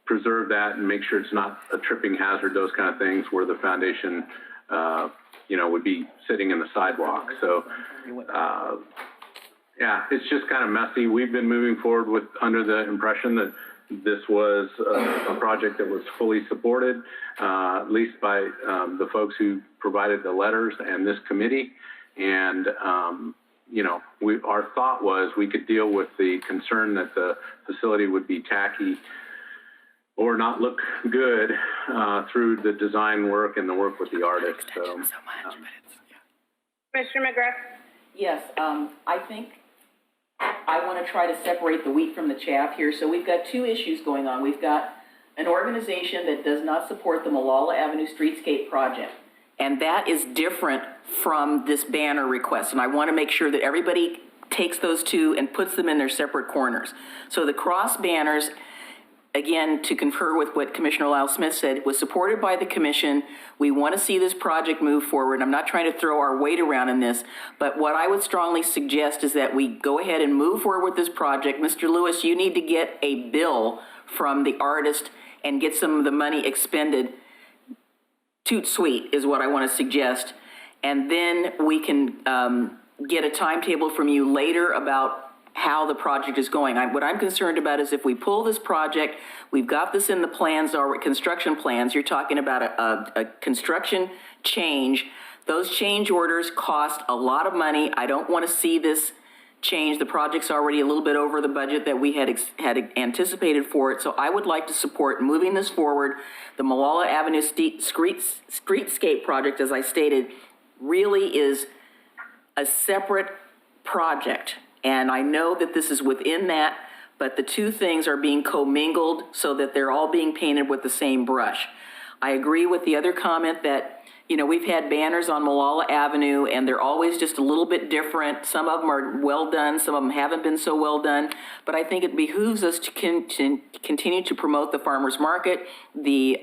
preserve that and make sure it's not a tripping hazard, those kind of things, where the foundation, would be sitting in the sidewalk. So, it's just kind of messy. We've been moving forward under the impression that this was a project that was fully supported, at least by the folks who provided the letters and this committee. And, our thought was we could deal with the concern that the facility would be tacky or not look good through the design work and the work with the artist. So, Commissioner McGriff? Yes, I think I want to try to separate the wheat from the chaff here. So we've got two issues going on. We've got an organization that does not support the Malala Avenue Streetscape project. And that is different from this banner request. And I want to make sure that everybody takes those two and puts them in their separate corners. So the cross banners, again, to confer with what Commissioner Lyle Smith said, was supported by the commission. We want to see this project move forward. I'm not trying to throw our weight around in this, but what I would strongly suggest is that we go ahead and move forward with this project. Mr. Lewis, you need to get a bill from the artist and get some of the money expended. Toot sweet is what I want to suggest. And then we can get a timetable from you later about how the project is going. What I'm concerned about is if we pull this project, we've got this in the plans, our construction plans, you're talking about a construction change. Those change orders cost a lot of money. I don't want to see this change. The project's already a little bit over the budget that we had anticipated for it. So I would like to support moving this forward. The Malala Avenue Streetscape project, as I stated, really is a separate project. And I know that this is within that, but the two things are being commingled so that they're all being painted with the same brush. I agree with the other comment that, you know, we've had banners on Malala Avenue and they're always just a little bit different. Some of them are well done, some of them haven't been so well done, but I think it behooves us to continue to promote the farmers market. The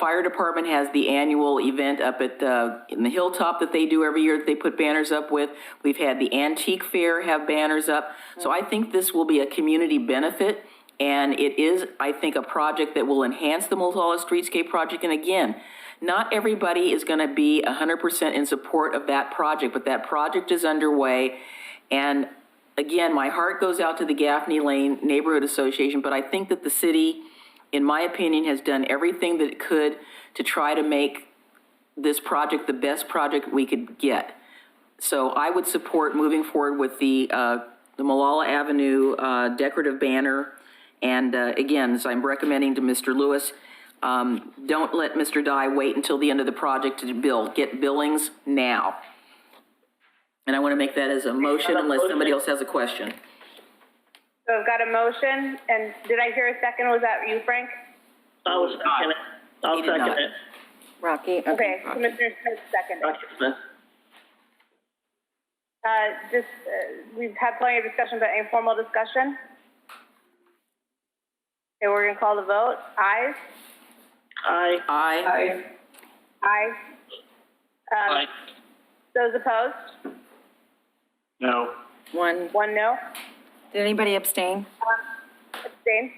fire department has the annual event up at in the Hilltop that they do every year that they put banners up with. We've had the antique fair have banners up. So I think this will be a community benefit, and it is, I think, a project that will enhance the Malala Streetscape project. And again, not everybody is going to be 100% in support of that project, but that project is underway. And again, my heart goes out to the Gaffney Lane Neighborhood Association, but I think that the city, in my opinion, has done everything that it could to try to make this project the best project we could get. So I would support moving forward with the Malala Avenue decorative banner. And again, as I'm recommending to Mr. Lewis, don't let Mr. Dye wait until the end of the project to bill. Get billings now. And I want to make that as a motion unless somebody else has a question. So I've got a motion, and did I hear a second? Was that you, Frank? I'll second it. I'll second it. Rocky? Okay, Commissioner Smith seconded. Dr. Smith. We've had plenty of discussion, but informal discussion. Okay, we're gonna call the vote. Ayes? Aye. Aye. Aye. Aye. Those opposed? No. One. One no. Did anybody abstain? Abstain?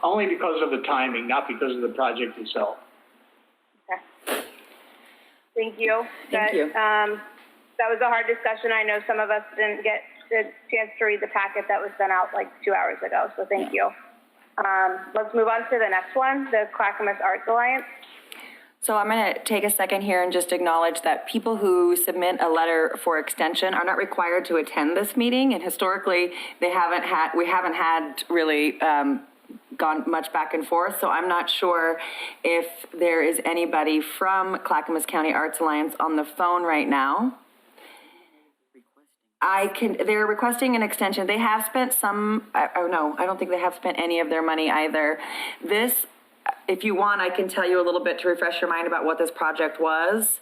Only because of the timing, not because of the project itself. Okay. Thank you. Thank you. That was a hard discussion. I know some of us didn't get the chance to read the packet that was sent out like 2 hours ago, so thank you. Let's move on to the next one, the Clackamas Arts Alliance. So I'm going to take a second here and just acknowledge that people who submit a letter for extension are not required to attend this meeting, and historically we haven't had really gone much back and forth. So I'm not sure if there is anybody from Clackamas County Arts Alliance on the phone right now. They're requesting an extension. They have spent some, no, I don't think they have spent any of their money either. This, if you want, I can tell you a little bit to refresh your mind about what this project was.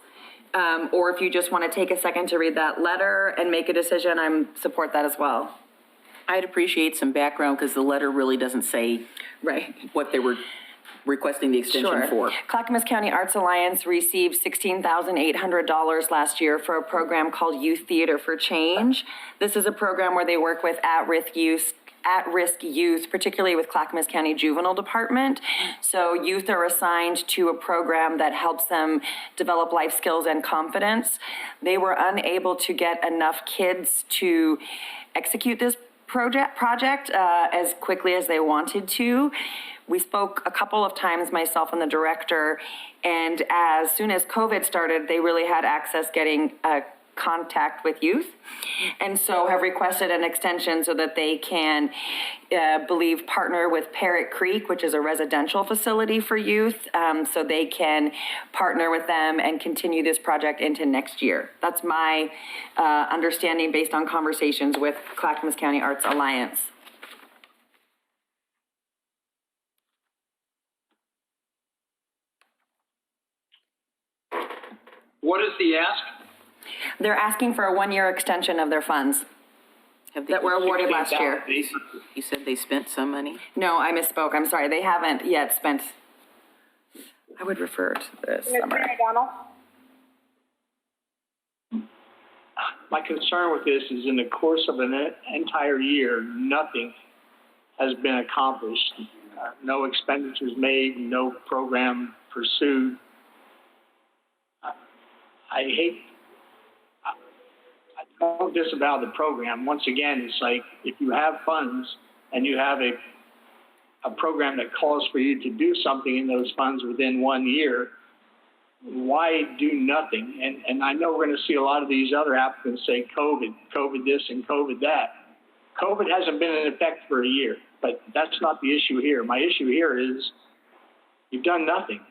Or if you just want to take a second to read that letter and make a decision, I support that as well. I'd appreciate some background because the letter really doesn't say what they were requesting the extension for. Clackamas County Arts Alliance received $16,800 last year for a program called Youth Theater for Change. This is a program where they work with at-risk youth, particularly with Clackamas County Juvenile Department. So youth are assigned to a program that helps them develop life skills and confidence. They were unable to get enough kids to execute this project as quickly as they wanted to. We spoke a couple of times, myself and the director, and as soon as COVID started, they really had access getting contact with youth, and so have requested an extension so that they can, partner with Parrot Creek, which is a residential facility for youth, so they can partner with them and continue this project into next year. That's my understanding based on conversations with Clackamas County Arts Alliance. What is the ask? They're asking for a one-year extension of their funds that were awarded last year. You said they spent some money? No, I misspoke. I'm sorry. They haven't yet spent. I would refer to this Commissioner summary. O'Donnell? My concern with this is in the course of an entire year, nothing has been accomplished. No expenditures made, no program pursued. I don't disavow the program. Once again, it's like if you have funds and you have a program that calls for you to do something in those funds within 1 year, why do nothing? And I know we're going to see a lot of these other applicants say COVID this and COVID that. COVID hasn't been in effect for a year, but that's not the issue here. My issue here is you've done nothing,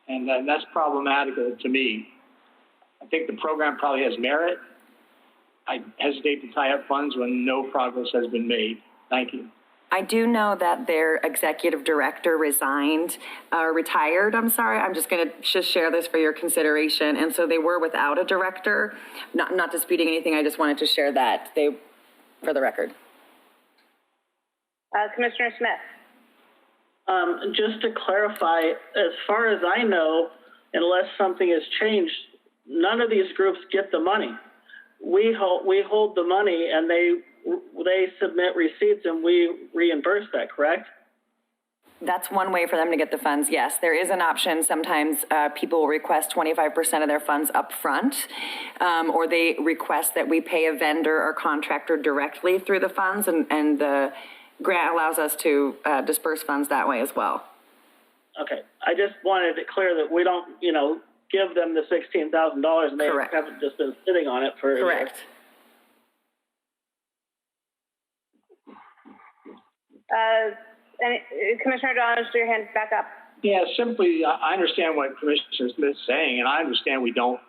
and that's problematic to me. I think the program probably has merit. I hesitate to tie up funds when no progress has been made. Thank you. I do know that their executive director retired. I'm sorry. I'm just going to share this for your consideration. And so they were without a director. Not disputing anything. I just wanted to share that for the record. Commissioner Smith? Just to clarify, as far as I know, unless something has changed, none of these groups get the money. We hold the money, and they submit receipts, and we reimburse that, correct? That's one way for them to get the funds, yes. There is an option. Sometimes people will request 25% of their funds up front, or they request that we pay a vendor or contractor directly through the funds, and the grant allows us to disperse funds that way as well. Okay. I just wanted it clear that we don't, give them the $16,000 and they Correct. haven't just been sitting on it for a year. Correct. Commissioner O'Donnell, just your hand back up. Yeah, simply, I understand what Commissioner Smith's saying, and I understand we don't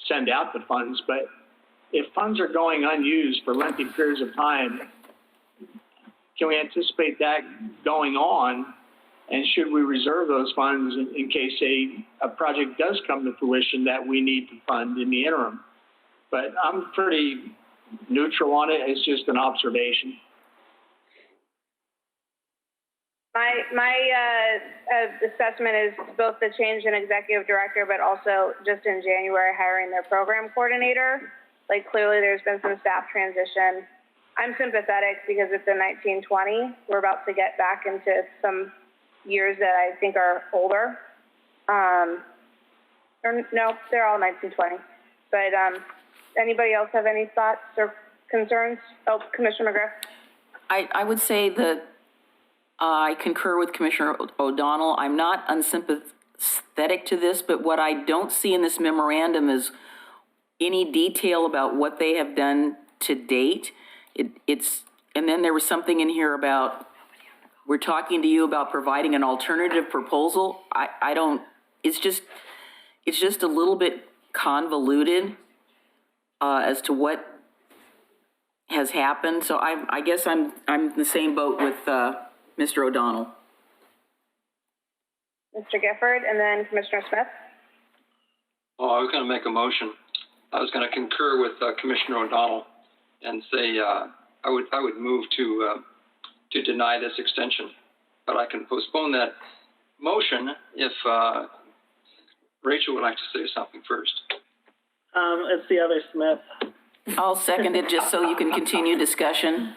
send out the funds, but if funds are going unused for lengthy periods of time, can we anticipate that going on? And should we reserve those funds in case a project does come to fruition that we need to fund in the interim? But I'm pretty neutral on it. It's just an observation. My assessment is both the change in executive director, but also just in January hiring their program coordinator. Like clearly there's been some staff transition. I'm sympathetic because it's a 1920. We're about to get back into some years that I think are older. No, they're all 1920. But anybody else have any thoughts or concerns? Oh, Commissioner McGriff. I would say that I concur with Commissioner O'Donnell. I'm not unsympathetic to this, but what I don't see in this memorandum is any detail about what they have done to date. And then there was something in here about, we're talking to you about providing an alternative proposal. I don't, it's just a little bit convoluted as to what has happened. So I guess I'm in the same boat with Mr. O'Donnell. Mr. Gifford, and then Commissioner Smith. Oh, I was going to make a motion. I was going to concur with Commissioner O'Donnell and say I would move to deny this extension, but I can postpone that motion if Rachel would like to say something first. It's the other Smith. I'll second it just so you can continue discussion.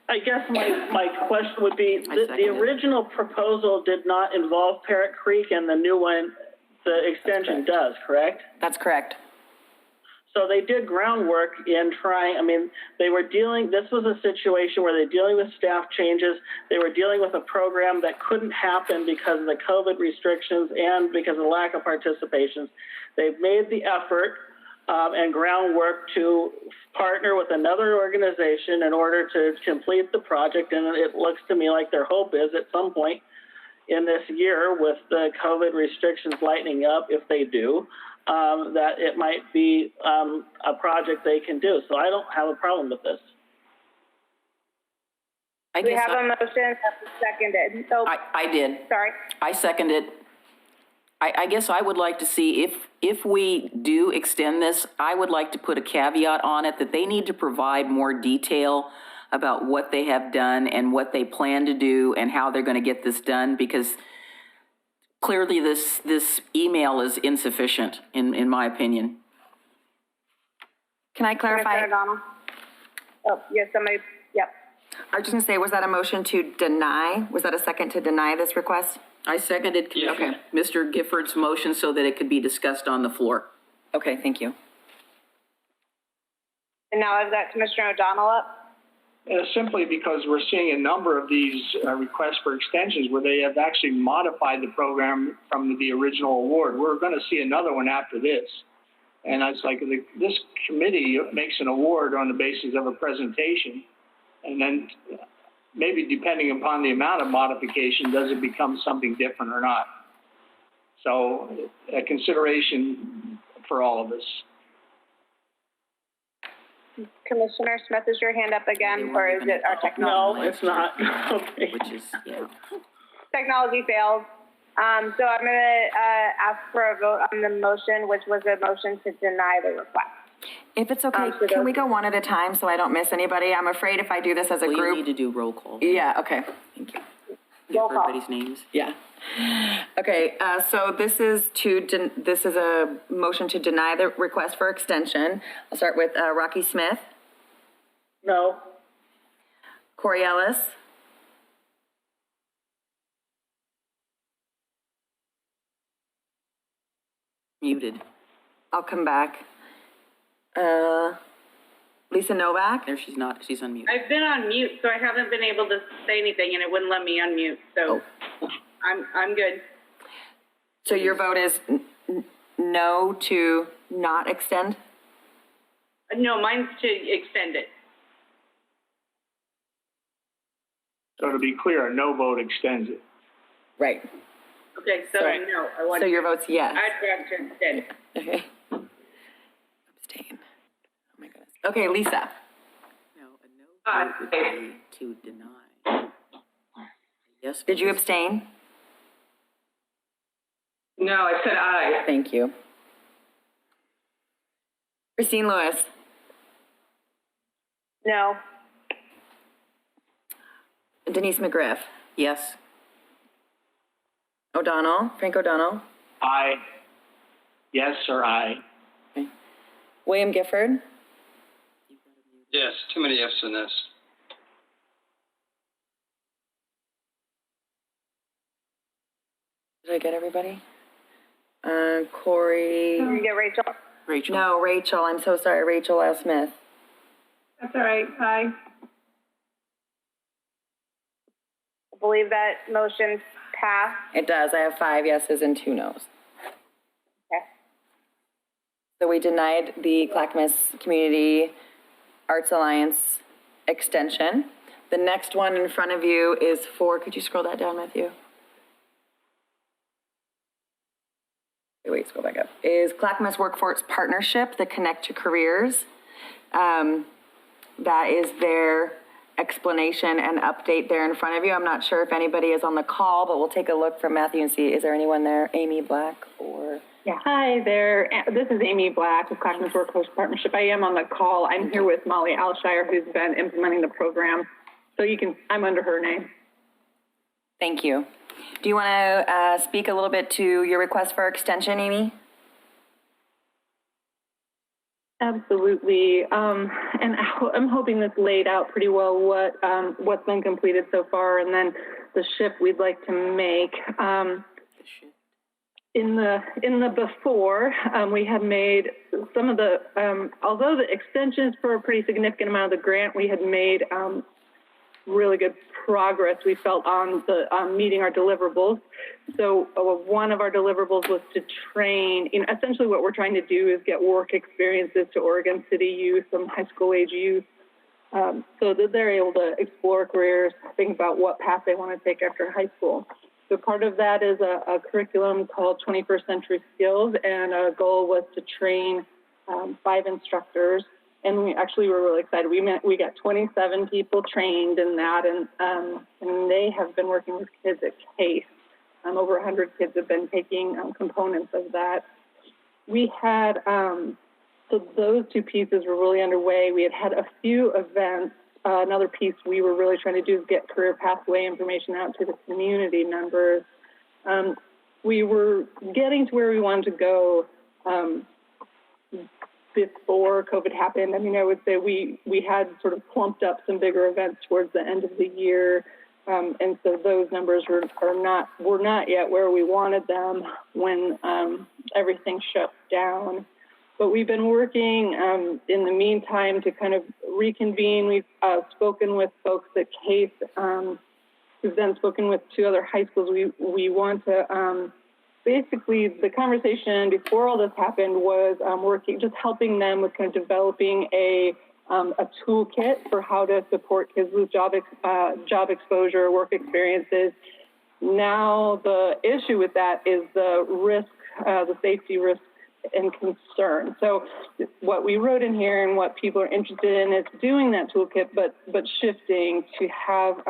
I guess my question would be, the original proposal did not involve Parrot Creek, and the new one, the extension does, correct? That's correct. So they did groundwork in trying, this was a situation where they're dealing with staff changes. They were dealing with a program that couldn't happen because of the COVID restrictions and because of the lack of participation. They've made the effort and groundwork to partner with another organization in order to complete the project. And it looks to me like their hope is at some point in this year, with the COVID restrictions lightening up, if they do, that it might be a project they can do. So I don't have a problem with this. We have a motion that's seconded. So I did. Sorry. I seconded. I guess I would like to see if we do extend this, I would like to put a caveat on it that they need to provide more detail about what they have done and what they plan to do and how they're going to get this done, because clearly this email is insufficient in my opinion. Can I clarify? Commissioner O'Donnell? Oh, yes, somebody, yep. I was just gonna say, was that a motion to deny? Was that a second to deny this request? I seconded Commissioner Mr. Gifford's motion so that it could be discussed on the floor. Okay, thank you. And now I've got Commissioner O'Donnell up. Simply because we're seeing a number of these requests for extensions where they have actually modified the program from the original award. We're going to see another one after this. And it's like this committee makes an award on the basis of a presentation. And then maybe depending upon the amount of modification, does it become something different or not? So a consideration for all of us. Commissioner Smith, is your hand up again, or is it our technology? No, it's not. Okay. Which is, yeah. Technology failed. So I'm going to ask for a vote on the motion, which was a motion to deny the request. If it's okay, can we go one at a time so I don't miss anybody? I'm afraid if I do this as a Well, group. you need to do roll call. Yeah, okay, thank you. Roll call. Everybody's names. Yeah. Okay, so this is a motion to deny the request for extension. I'll start with Rocky Smith, No. Corey Ellis, Muted. I'll come back. Lisa Novak, There, she's not. She's unmuted. I've been on mute, so I haven't been able to say anything, and it wouldn't let me unmute, so I'm good. so your vote is no to not extend? No, mine's to extend it. So to be clear, a no vote extends it. Right. Okay, so Sorry. no, I want So your vote's yes. I'd rather extend it. Okay. Abstain. Oh my goodness. Okay, Lisa. No, a no vote would be to deny. Yes. Did you abstain? No, I said aye. Thank you. Christine Lewis. No. Denise McGriff. Yes. O'Donnell. Frank O'Donnell. Aye. Yes or aye? William Gifford. Yes, too many F's in this. Did I get everybody? Corey. Did you get Rachel? Rachel. No, Rachel. I'm so sorry. Rachel L. Smith. That's all right. Aye. I believe that motion passed. It does. I have 5 yeses and 2 nos. Okay. So we denied the Clackamas Community Arts Alliance extension. The next one in front of you is for, could you scroll that down, Matthew? Wait, scroll back up. Is Clackamas Workforce Partnership, the Connect to Careers. That is their explanation and update there in front of you. I'm not sure if anybody is on the call, but we'll take a look from Matthew and see, is there anyone there? Amy Black or? Yeah. Hi there. This is Amy Black with Clackamas Workforce Partnership. I am on the call. I'm here with Molly Alshire, who's been implementing the program. So I'm under her name. Thank you. Do you want to speak a little bit to your request for extension, Amy? Absolutely. And I'm hoping this laid out pretty well what's been completed so far, and then the shift we'd like to make. In the before, we had made some of the, although the extensions for a pretty significant amount of the grant, we had made really good progress, we felt, on meeting our deliverables. So one of our deliverables was to train, essentially what we're trying to do is get work experiences to Oregon City youth, some high school age youth, so that they're able to explore careers, think about what path they want to take after high school. So part of that is a curriculum called 21st Century Skills, and our goal was to train 5 instructors. And we actually were really excited. We got 27 people trained in that, and they have been working with kids at CASE. Over 100 kids have been taking components of that. We had, so those two pieces were really underway. We had a few events. Another piece we were really trying to do is get career pathway information out to the community members. We were getting to where we wanted to go before COVID happened. I mean, I would say we had sort of plumped up some bigger events towards the end of the year. And so those numbers were not yet where we wanted them when everything shut down. But we've been working in the meantime to kind of reconvene. We've spoken with folks at CASE. We've then spoken with 2 other high schools. We want to, basically the conversation before all this happened was just helping them with kind of developing a toolkit for how to support kids with job exposure, work experiences. Now the issue with that is the risk, the safety risk and concern. So what we wrote in here and what people are interested in is doing that toolkit, but shifting to have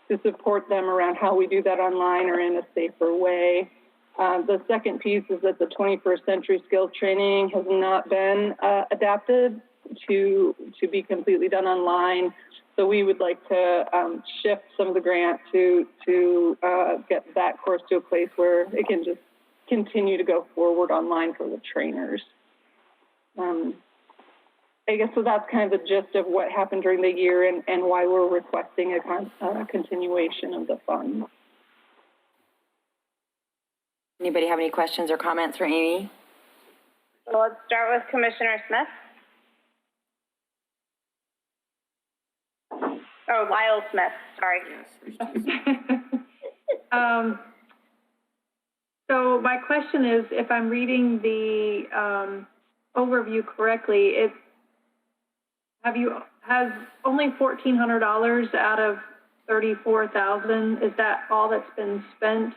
to support them around how we do that online or in a safer way. The second piece is that the 21st century skills training has not been adapted to be completely done online. So we would like to shift some of the grant to get that course to a place where it can just continue to go forward online for the trainers. I guess so that's kind of the gist of what happened during the year and why we're requesting a continuation of the funds. Anybody have any questions or comments for Amy? So let's start with Commissioner Smith. Oh, Lyle Smith, sorry. So my question is, if I'm reading the overview correctly, has only $1,400 out of $34,000? Is that all that's been spent?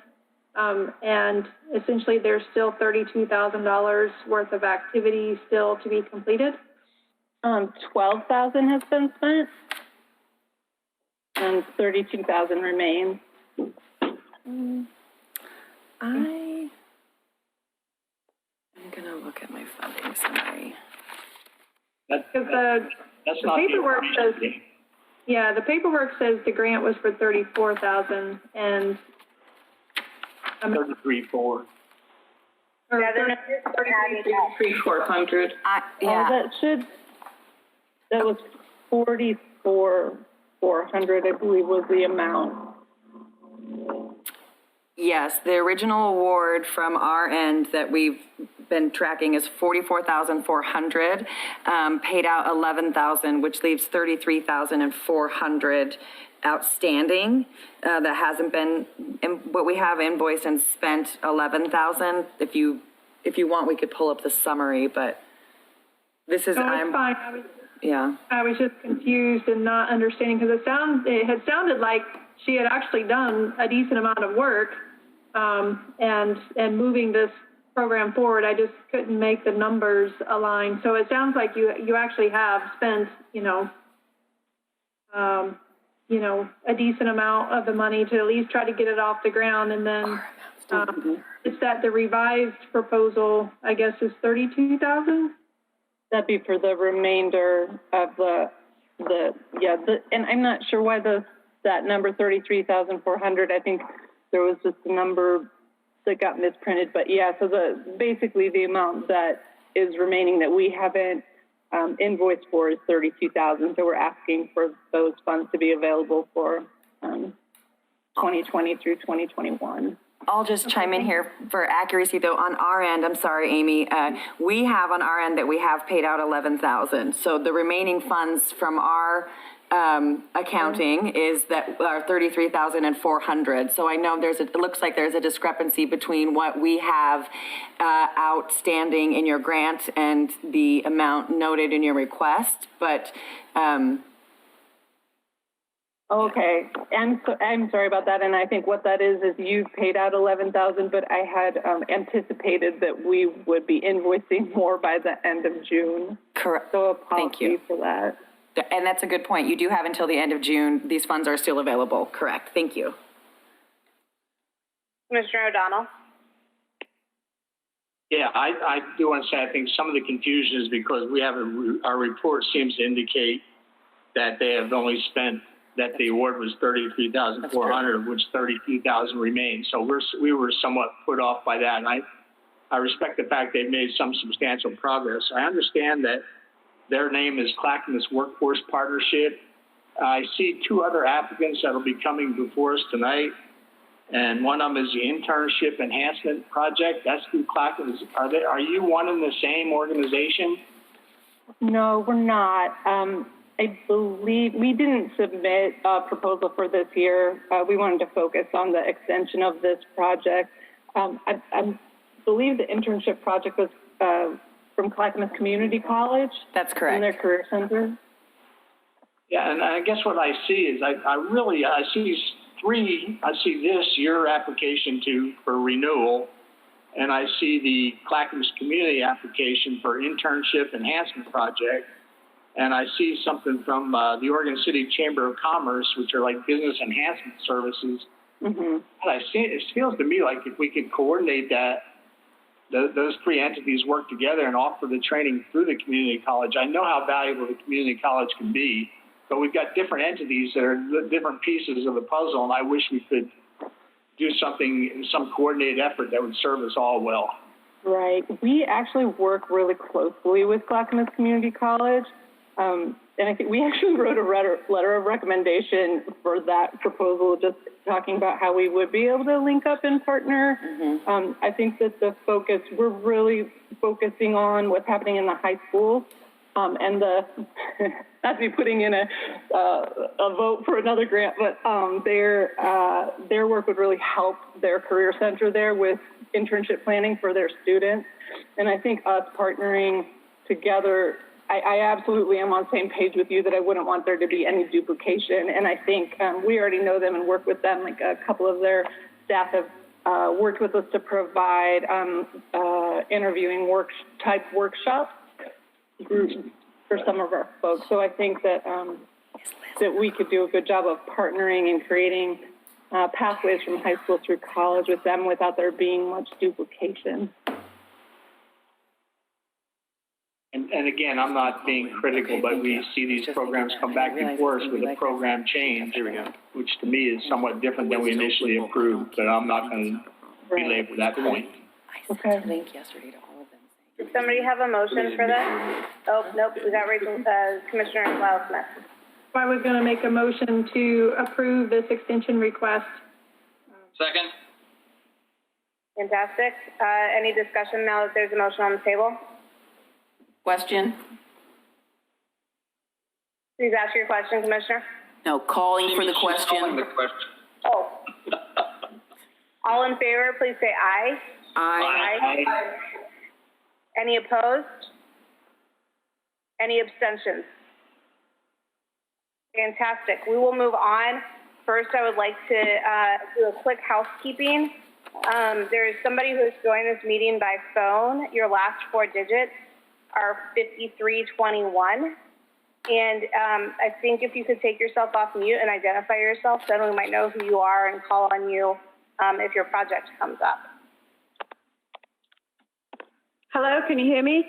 And essentially, there's still $32,000 worth of activity still to be completed. $12,000 has been spent, and $32,000 remains. I'm gonna look at my funding summary. That's The not paperwork the says, yeah, the paperwork says the grant was for $34,000 and 33,400. Yeah, the numbers are adding up. 3,400. Yeah. That was 44,400, I believe, was the amount. Yes, the original award from our end that we've been tracking is $44,400, paid out $11,000, which leaves $33,400 outstanding. That hasn't been, what we have invoiced and spent $11,000. If you want, we could pull up the summary, but this is, no, it's fine. I was just confused and not understanding because it had sounded like she had actually done a decent amount of work and moving this program forward. I just couldn't make the numbers align. So it sounds like you actually have spent, a decent amount of the money to at least try to get it off the ground. And then it's that the revised proposal, I guess, is $32,000. That'd be for the remainder of and I'm not sure why that number 33,400. I think there was just a number that got misprinted, but yeah. So basically the amount that is remaining that we haven't invoiced for is 32,000. So we're asking for those funds to be available for 2020 through 2021. I'll just chime in here for accuracy, though. On our end, I'm sorry, Amy, we have on our end that we have paid out $11,000. So the remaining funds from our accounting is that are $33,400. So I know it looks like there's a discrepancy between what we have outstanding in your grant and the amount noted in your request, but. Okay, I'm sorry about that, and I think what that is you paid out $11,000, but I had anticipated that we would be invoicing more by the end of June. Correct. So apologies Thank you for that. And that's a good point. You do have until the end of June. These funds are still available. Correct. Thank you. Commissioner O'Donnell? Yeah, I do want to say, I think some of the confusion is because we have our report seems to indicate that they have only spent, that the award was $33,400, of which $32,000 remains. So we were somewhat put off by that. And I respect the fact they've made some substantial progress. I understand that their name is Clackamas Workforce Partnership. I see two other applicants that will be coming before us tonight. And one of them is the Internship Enhancement Project. That's through Clackamas. Are you one and the same organization? No, we're not. I believe we didn't submit a proposal for this year. We wanted to focus on the extension of this project. I believe the internship project was from Clackamas Community College. That's correct. In their career center. Yeah, and I guess what I see is I see this, your application for renewal, and I see the Clackamas Community application for Internship Enhancement Project, and I see something from the Oregon City Chamber of Commerce, which are like business enhancement services. Mm-hmm. And it feels to me like if we could coordinate that, those three entities work together and offer the training through the community college. I know how valuable the community college can be, but we've got different entities that are different pieces of the puzzle, and I wish we could do something, some coordinated effort that would serve us all well. Right. We actually work really closely with Clackamas Community College, and I think we actually wrote a letter of recommendation for that proposal, just talking about how we would be able to link up and partner. Mm-hmm. I think that the focus, we're really focusing on what's happening in the high school, and not to be putting in a vote for another grant, but their work would really help their career center there with internship planning for their students. And I think us partnering together, I absolutely am on the same page with you that I wouldn't want there to be any duplication. And I think we already know them and work with them. Like a couple of their staff have worked with us to provide interviewing type workshops for some of our folks. So I think that that we could do a good job of partnering and creating pathways from high school through college with them without there being much duplication. And again, I'm not being critical, but we see these programs come back before us with a program change, which to me is somewhat different than we initially approved, but I'm not going to belabor that point. Okay. Does somebody have a motion for this? Oh, nope, we got Commissioner Lyle Smith. I was going to make a motion to approve this extension request. Second. Fantastic. Any discussion now that there's a motion on the table? Question? Please ask your question, Commissioner. No, calling for the question. Calling the question. Oh. All in favor, please say aye. Aye. Aye. Any opposed? Any abstentions? Fantastic. We will move on. First, I would like to do a quick housekeeping. There is somebody who has joined this meeting by phone. Your last four digits are 5321. And I think if you could take yourself off mute and identify yourself, then we might know who you are and call on you if your project comes up. Hello, can you hear me?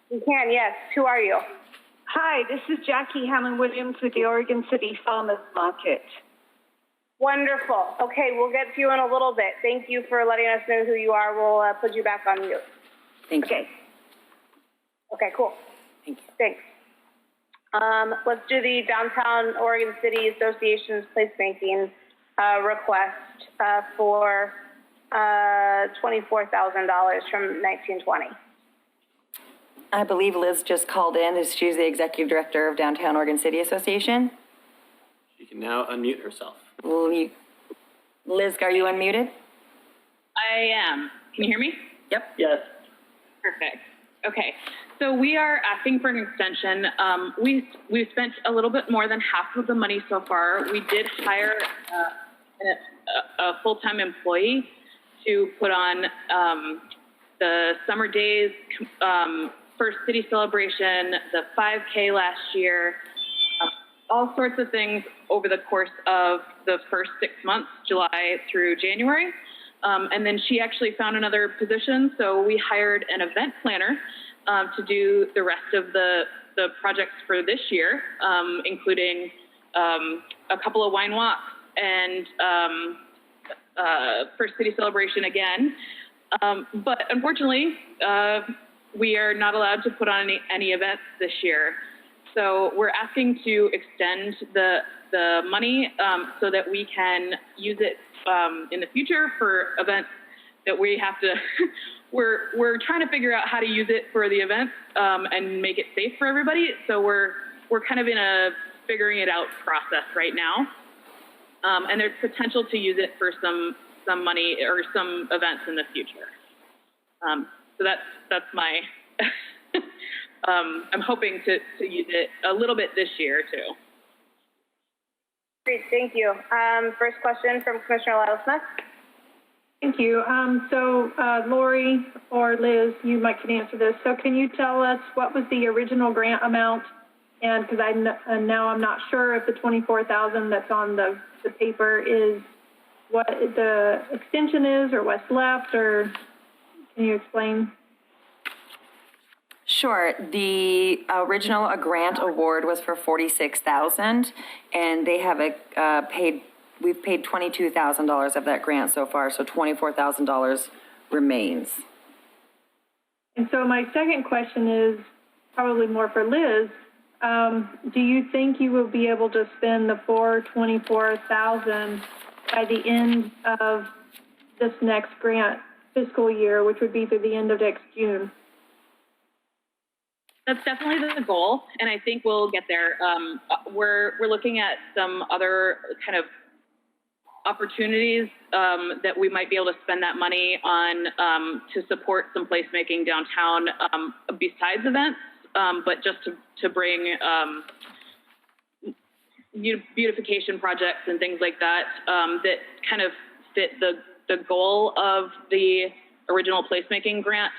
You can, yes. Who are you? Hi, this is Jackie Hammond-Williams with the Oregon City Farmers Market. Wonderful. Okay, we'll get to you in a little bit. Thank you for letting us know who you are. We'll put you back on mute. Thank you. Okay, cool. Thank you. Thanks. Let's do the Downtown Oregon City Association's placemaking request for $24,000 from 1920. I believe Liz just called in. She's the executive director of Downtown Oregon City Association. She can now unmute herself. Liz, are you unmuted? I am. Can you hear me? Yep. Yes. Perfect. Okay. So we are asking for an extension. We've spent a little bit more than half of the money so far. We did hire a full-time employee to put on the summer days, first city celebration, the 5K last year, all sorts of things over the course of the first 6 months, July through January. And then she actually found another position, so we hired an event planner to do the rest of the projects for this year, including a couple of wine walks and First City Celebration again. But unfortunately, we are not allowed to put on any events this year. So we're asking to extend the money so that we can use it in the future for events that we have to, we're trying to figure out how to use it for the events and make it safe for everybody. So we're kind of in a figuring it out process right now. And there's potential to use it for some money or some events in the future. So that's my, I'm hoping to use it a little bit this year too. Great, thank you. First question from Commissioner Lyle-Smith. Thank you. Lori or Liz, you might can answer this. So can you tell us what was the original grant amount? And because now I'm not sure if the $24,000 that's on the paper is what the extension is or what's left, or can you explain? Sure. The original grant award was for $46,000, and they have we've paid $22,000 of that grant so far, so $24,000 remains. And so my second question is probably more for Liz. Do you think you will be able to spend the $424,000 by the end of this next grant fiscal year, which would be through the end of next June? That's definitely the goal, and I think we'll get there. We're looking at some other kind of opportunities that we might be able to spend that money on to support some placemaking downtown besides events, but just to bring beautification projects and things like that that kind of fit the goal of the original placemaking grant,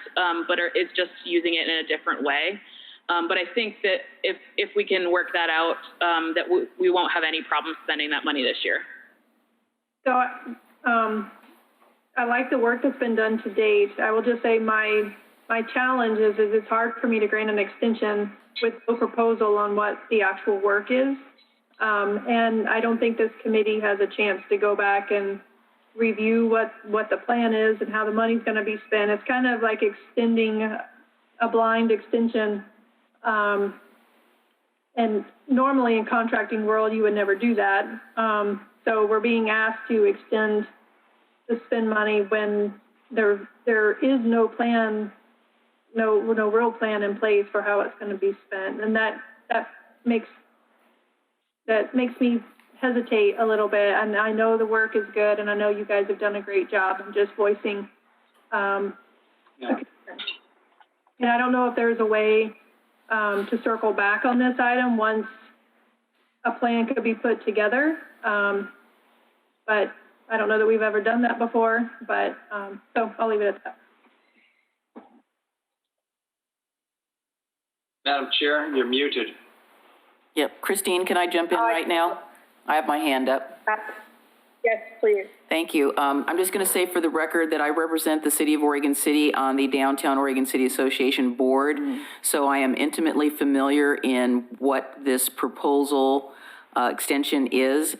but it's just using it in a different way. But I think that if we can work that out, that we won't have any problem spending that money this year. So I like the work that's been done to date. I will just say my challenge is it's hard for me to grant an extension with no proposal on what the actual work is. And I don't think this committee has a chance to go back and review what the plan is and how the money's going to be spent. It's kind of like extending a blind extension. And normally in contracting world, you would never do that. So we're being asked to spend money when there is no plan, no real plan in place for how it's going to be spent. And that makes me hesitate a little bit. And I know the work is good, and I know you guys have done a great job. I'm just voicing. And I don't know if there's a way to circle back on this item once a plan could be put together. But I don't know that we've ever done that before, but so I'll leave it at that. Madam Chair, you're muted. Yep. Christine, can I jump in right now? I have my hand up. Yes, please. Thank you. I'm just going to say for the record that I represent the City of Oregon City on the Downtown Oregon City Association Board. So I am intimately familiar in what this proposal extension is.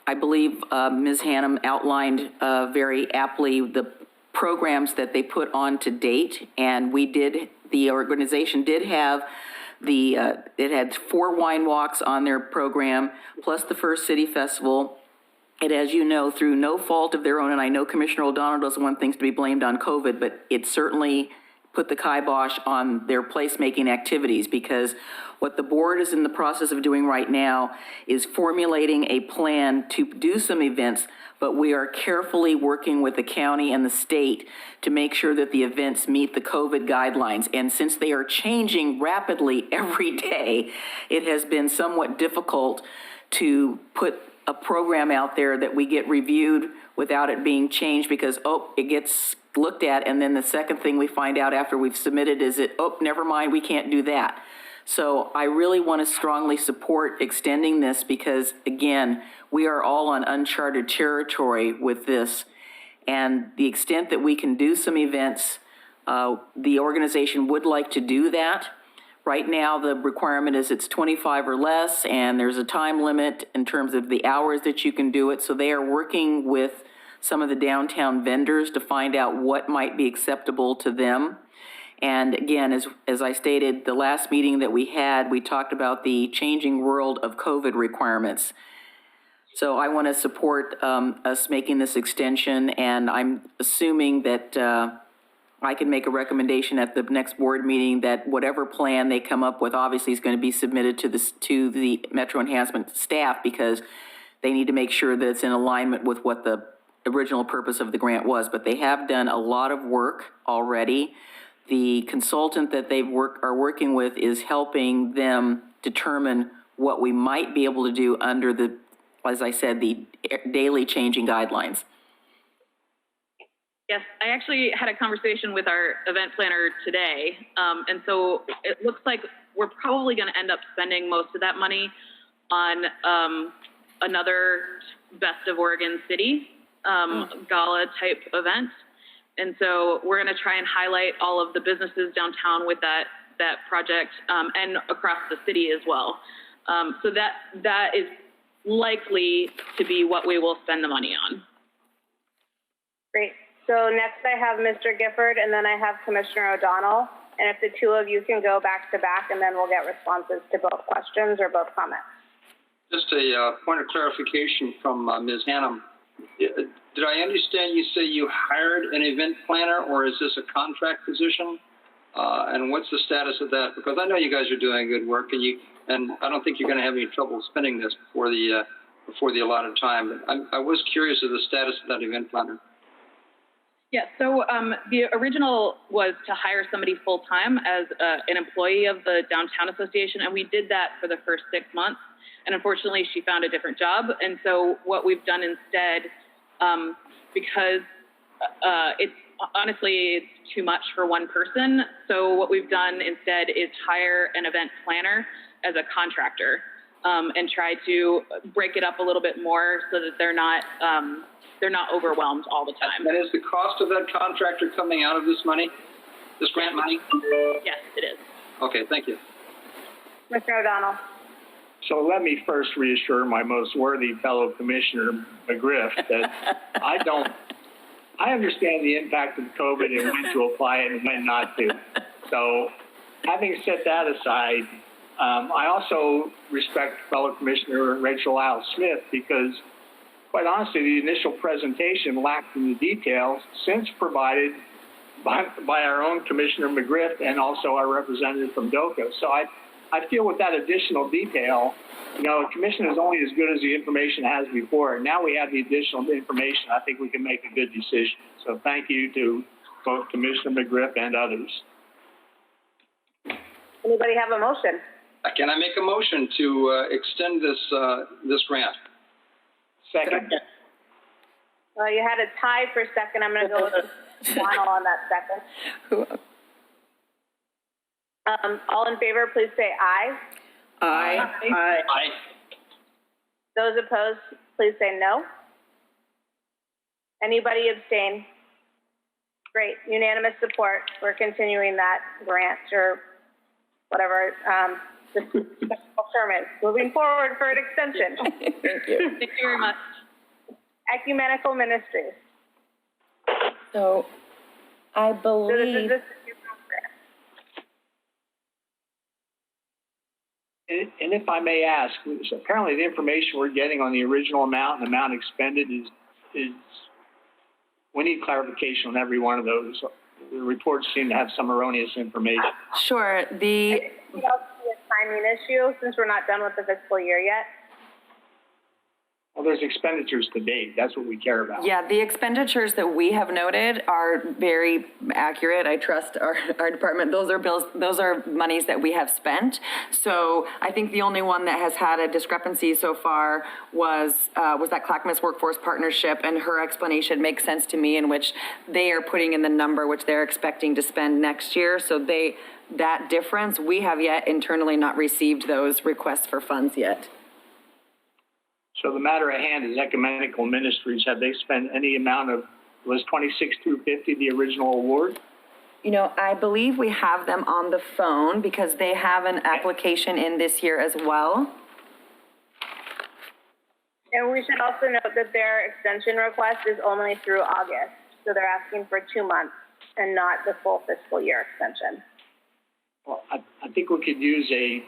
I believe Ms. Hannum outlined very aptly the programs that they put on to date, and the organization did have it had 4 wine walks on their program, plus the First City Festival. And as you know, through no fault of their own, and I know Commissioner O'Donnell doesn't want things to be blamed on COVID, but it certainly put the kibosh on their placemaking activities, because what the board is in the process of doing right now is formulating a plan to do some events, but we are carefully working with the county and the state to make sure that the events meet the COVID guidelines. And since they are changing rapidly every day, it has been somewhat difficult to put a program out there that we get reviewed without it being changed, because, it gets looked at, and then the second thing we find out after we've submitted is never mind, we can't do that. So I really want to strongly support extending this, because, again, we are all on uncharted territory with this. And the extent that we can do some events, the organization would like to do that. Right now, the requirement is it's 25 or less, and there's a time limit in terms of the hours that you can do it. So they are working with some of the downtown vendors to find out what might be acceptable to them. And again, as I stated, the last meeting that we had, we talked about the changing world of COVID requirements. So I want to support us making this extension, and I'm assuming that I can make a recommendation at the next board meeting that whatever plan they come up with obviously is going to be submitted to the Metro Enhancement staff, because they need to make sure that it's in alignment with what the original purpose of the grant was. But they have done a lot of work already. The consultant that they are working with is helping them determine what we might be able to do under the, as I said, the daily changing guidelines. Yes, I actually had a conversation with our event planner today, and so it looks like we're probably going to end up spending most of that money on another Best of Oregon City gala type event. And so we're going to try and highlight all of the businesses downtown with that project and across the city as well. So that is likely to be what we will spend the money on. Great. So next I have Mr. Gifford, and then I have Commissioner O'Donnell. And if the two of you can go back to back, and then we'll get responses to both questions or both comments. Just a point of clarification from Ms. Hannum. Did I understand you say you hired an event planner, or is this a contract position? And what's the status of that? Because I know you guys are doing good work, and I don't think you're going to have any trouble spending this before the allotted time. But I was curious of the status of that event planner. Yeah, so the original was to hire somebody full-time as an employee of the Downtown Association, and we did that for the first 6 months. And unfortunately, she found a different job. And so what we've done instead, because it's too much for one person. So what we've done instead is hire an event planner as a contractor and try to break it up a little bit more so that they're not overwhelmed all the time. And is the cost of that contractor coming out of this money, this grant money? Yes, it is. Okay, thank you. Mr. O'Donnell. So let me first reassure my most worthy fellow Commissioner McGriff that I understand the impact of COVID and when to apply it and when not to. So having set that aside, I also respect fellow Commissioner Rachel Lyles Smith, because quite honestly, the initial presentation lacked in the details since provided by our own Commissioner McGriff and also our representative from DOCA. So I feel with that additional detail, a commission is only as good as the information it has before. And now we have the additional information. I think we can make a good decision. So thank you to both Commissioner McGriff and others. Anybody have a motion? Can I make a motion to extend this grant? Second. Well, you had a tie for second. I'm going to go with Donald on that second. All in favor, please say aye. Aye. Aye. Aye. Those opposed, please say no. Anybody abstain? Great, unanimous support. We're continuing that grant or whatever the term is. Moving forward for an extension. Thank you. Thank you very much. Ecumenical Ministries. So I believe. So this is grant. And if I may ask, apparently the information we're getting on the original amount and amount expended is we need clarification on every one of those. The reports seem to have some erroneous information. Sure. I think it's a timing issue since we're not done with the fiscal year yet. Well, there's expenditures to date. That's what we care about. Yeah, the expenditures that we have noted are very accurate. I trust our department. Those are bills, those are monies that we have spent. So I think the only one that has had a discrepancy so far was that Clackamas Workforce Partnership, and her explanation makes sense to me, in which they are putting in the number which they're expecting to spend next year. So that difference, we have yet internally not received those requests for funds yet. So the matter at hand is Ecumenical Ministries. Have they spent any amount of Was 26,250 the original award? You know, I believe we have them on the phone because they have an application in this year as well. And we should also note that their extension request is only through August. So they're asking for 2 months and not the full fiscal year extension. Well, I think we could use a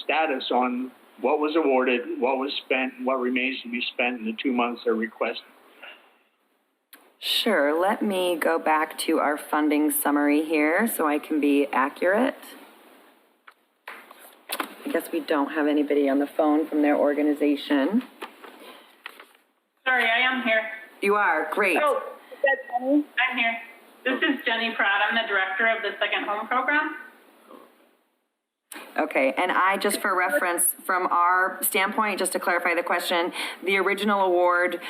status on what was awarded, what was spent, and what remains to be spent in the 2 months they're requesting. Sure, let me go back to our funding summary here so I can be accurate. I guess we don't have anybody on the phone from their organization. Sorry, I am here. You are, great. Oh, is that Jenny? I'm here. This is Jenny Pratt. I'm the director of the Second Home Program. Okay, and I, just for reference, from our standpoint, just to clarify the question, the original award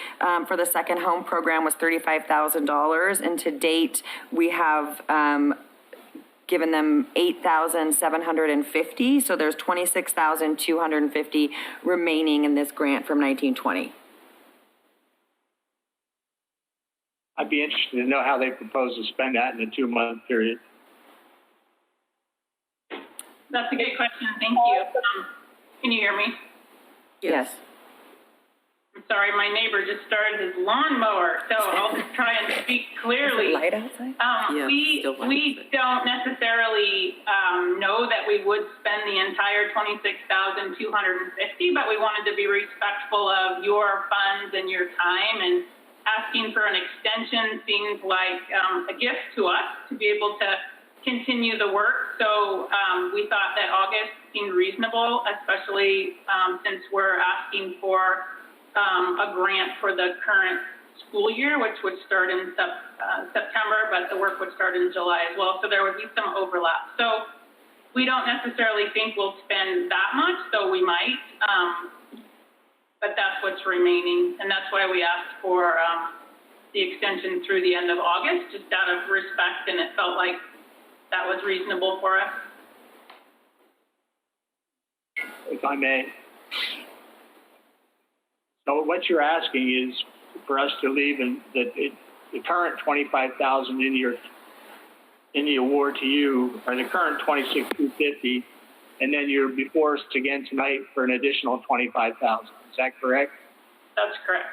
for the Second Home Program was $35,000, and to date, we have given them $8,750, so there's $26,250 remaining in this grant from 1920. I'd be interested to know how they propose to spend that in a 2 month period. That's a good question. Thank you. Can you hear me? Yes. I'm sorry, my neighbor just started his lawnmower, so I'll just try and speak clearly. Is it light outside? We don't necessarily know that we would spend the entire $26,250, but we wanted to be respectful of your funds and your time, and asking for an extension seems like a gift to us to be able to continue the work. So we thought that August seemed reasonable, especially since we're asking for a grant for the current school year, which would start in September, but the work would start in July as well. So there would be some overlap. So we don't necessarily think we'll spend that much, though we might, but that's what's remaining. And that's why we asked for the extension through the end of August, just out of respect, and it felt like that was reasonable for us. If I may. So what you're asking is for us to leave the current $25,000 in the award to you, or the current $26,250, and then you're before us again tonight for an additional $25,000. Is that correct? That's correct.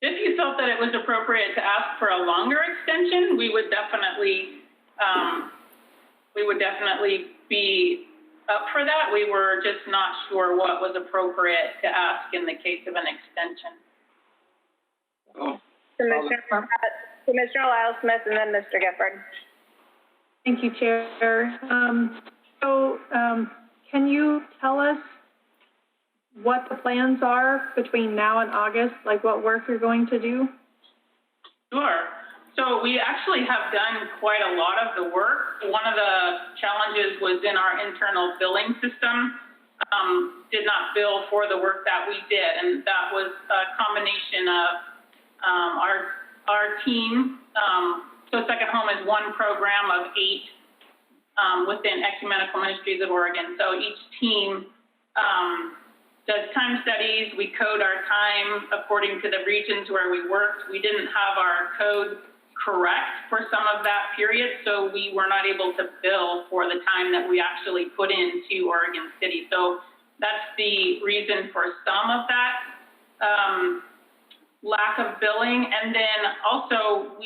If you felt that it was appropriate to ask for a longer extension, we would definitely be up for that. We were just not sure what was appropriate to ask in the case of an extension. Commissioner Lyle Smith and then Mr. Gifford. Thank you, Chair. Can you tell us what the plans are between now and August, like what work you're going to do? Sure. So we actually have done quite a lot of the work. One of the challenges was in our internal billing system, did not bill for the work that we did. And that was a combination of our team. So Second Home is one program of 8 within Ecumenical Ministries of Oregon. So each team does time studies. We code our time according to the regions where we worked. We didn't have our code correct for some of that period, so we were not able to bill for the time that we actually put into Oregon City. So that's the reason for some of that lack of billing. And then also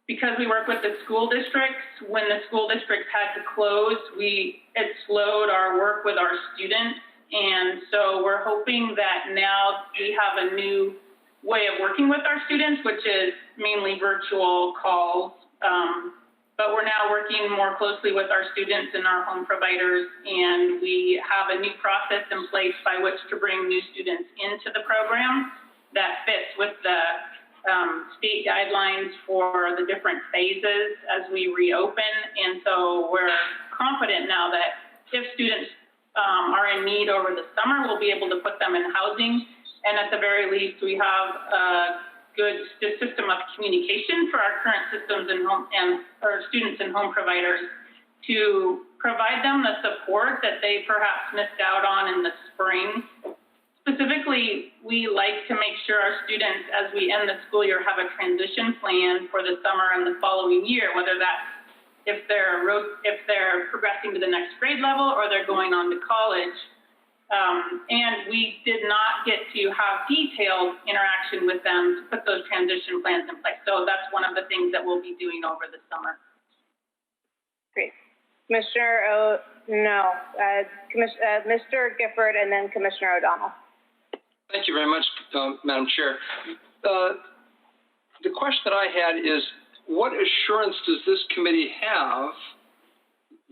because we work with the school districts, when the school districts had to close, it slowed our work with our students. And so we're hoping that now we have a new way of working with our students, which is mainly virtual calls. But we're now working more closely with our students and our home providers, and we have a new process in place by which to bring new students into the program that fits with the state guidelines for the different phases as we reopen. And so we're confident now that if students are in need over the summer, we'll be able to put them in housing. And at the very least, we have a good system of communication for our current systems and our students and home providers to provide them the support that they perhaps missed out on in the spring. Specifically, we like to make sure our students, as we end the school year, have a transition plan for the summer and the following year, whether that's if they're progressing to the next grade level or they're going on to college. And we did not get to have detailed interaction with them to put those transition plans in place. So that's one of the things that we'll be doing over the summer. Great. Mr. Gifford and then Commissioner O'Donnell. Thank you very much, Madam Chair. The question that I had is, what assurance does this committee have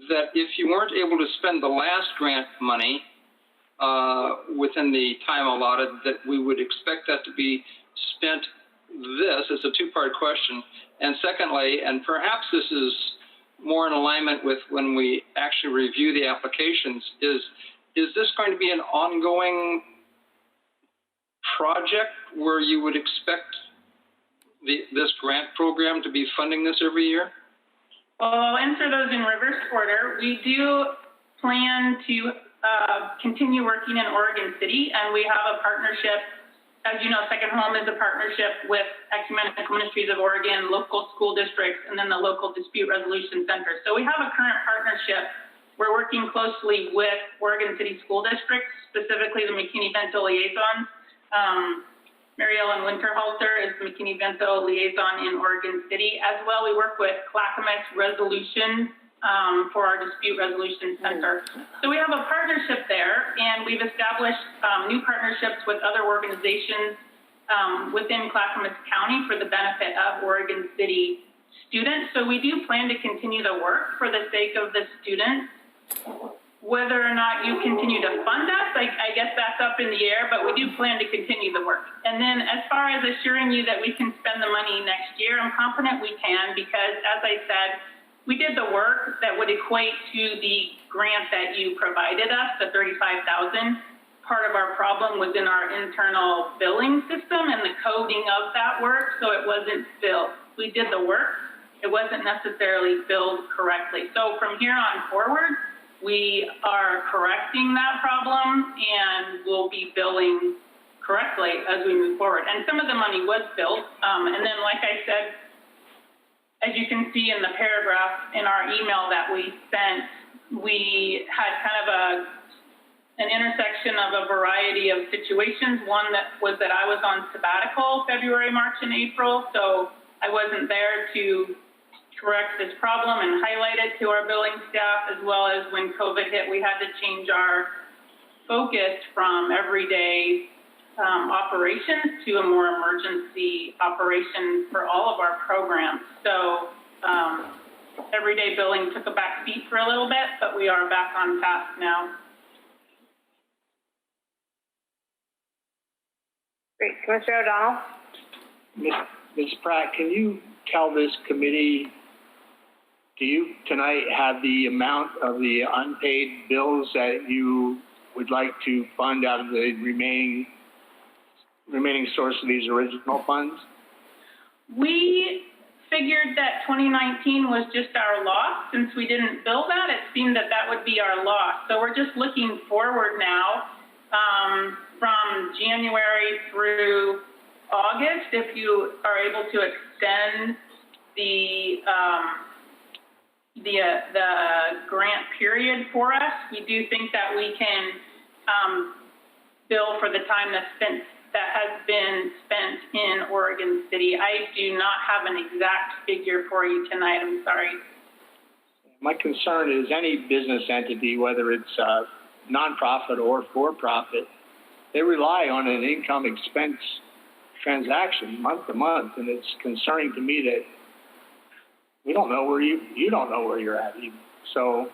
that if you weren't able to spend the last grant money within the time allotted, that we would expect that to be spent? This is a two-part question. And secondly, and perhaps this is more in alignment with when we actually review the applications, is this going to be an ongoing project where you would expect this grant program to be funding this every year? Well, I'll answer those in reverse order. We do plan to continue working in Oregon City, and we have a partnership. As you know, Second Home is a partnership with Ecumenical Ministries of Oregon, local school districts, and then the local dispute resolution center. So we have a current partnership. We're working closely with Oregon City school districts, specifically the McKinney-Vento liaisons. Mary Ellen Winterhalter is the McKinney-Vento liaison in Oregon City. As well, we work with Clackamas Resolution for our dispute resolution center. So we have a partnership there, and we've established new partnerships with other organizations within Clackamas County for the benefit of Oregon City students. So we do plan to continue the work for the sake of the students. Whether or not you continue to fund us, I guess that's up in the air, but we do plan to continue the work. And then as far as assuring you that we can spend the money next year, I'm confident we can, because as I said, we did the work that would equate to the grant that you provided us, the $35,000. Part of our problem was in our internal billing system and the coding of that work, so it wasn't billed. We did the work, it wasn't necessarily billed correctly. So from here on forward, we are correcting that problem and we'll be billing correctly as we move forward. And some of the money was billed. And then, like I said, as you can see in the paragraph in our email that we sent, we had kind of an intersection of a variety of situations. One that was that I was on sabbatical February, March, and April. So I wasn't there to correct this problem and highlight it to our billing staff, as well as when COVID hit, we had to change our focus from everyday operations to a more emergency operation for all of our programs. So everyday billing took a back seat for a little bit, but we are back on task now. Great. Commissioner O'Donnell? Ms. Pratt, can you tell this committee, do you tonight have the amount of the unpaid bills that you would like to fund out of the remaining source of these original funds? We figured that 2019 was just our loss. Since we didn't bill that, it seemed that that would be our loss. So we're just looking forward now from January through August. If you are able to extend the grant period for us, we do think that we can bill for the time that has been spent in Oregon City. I do not have an exact figure for you tonight. I'm sorry. My concern is any business entity, whether it's nonprofit or for-profit, they rely on an income expense transaction month to month, and it's concerning to me that we don't know where you don't know where you're at even. So.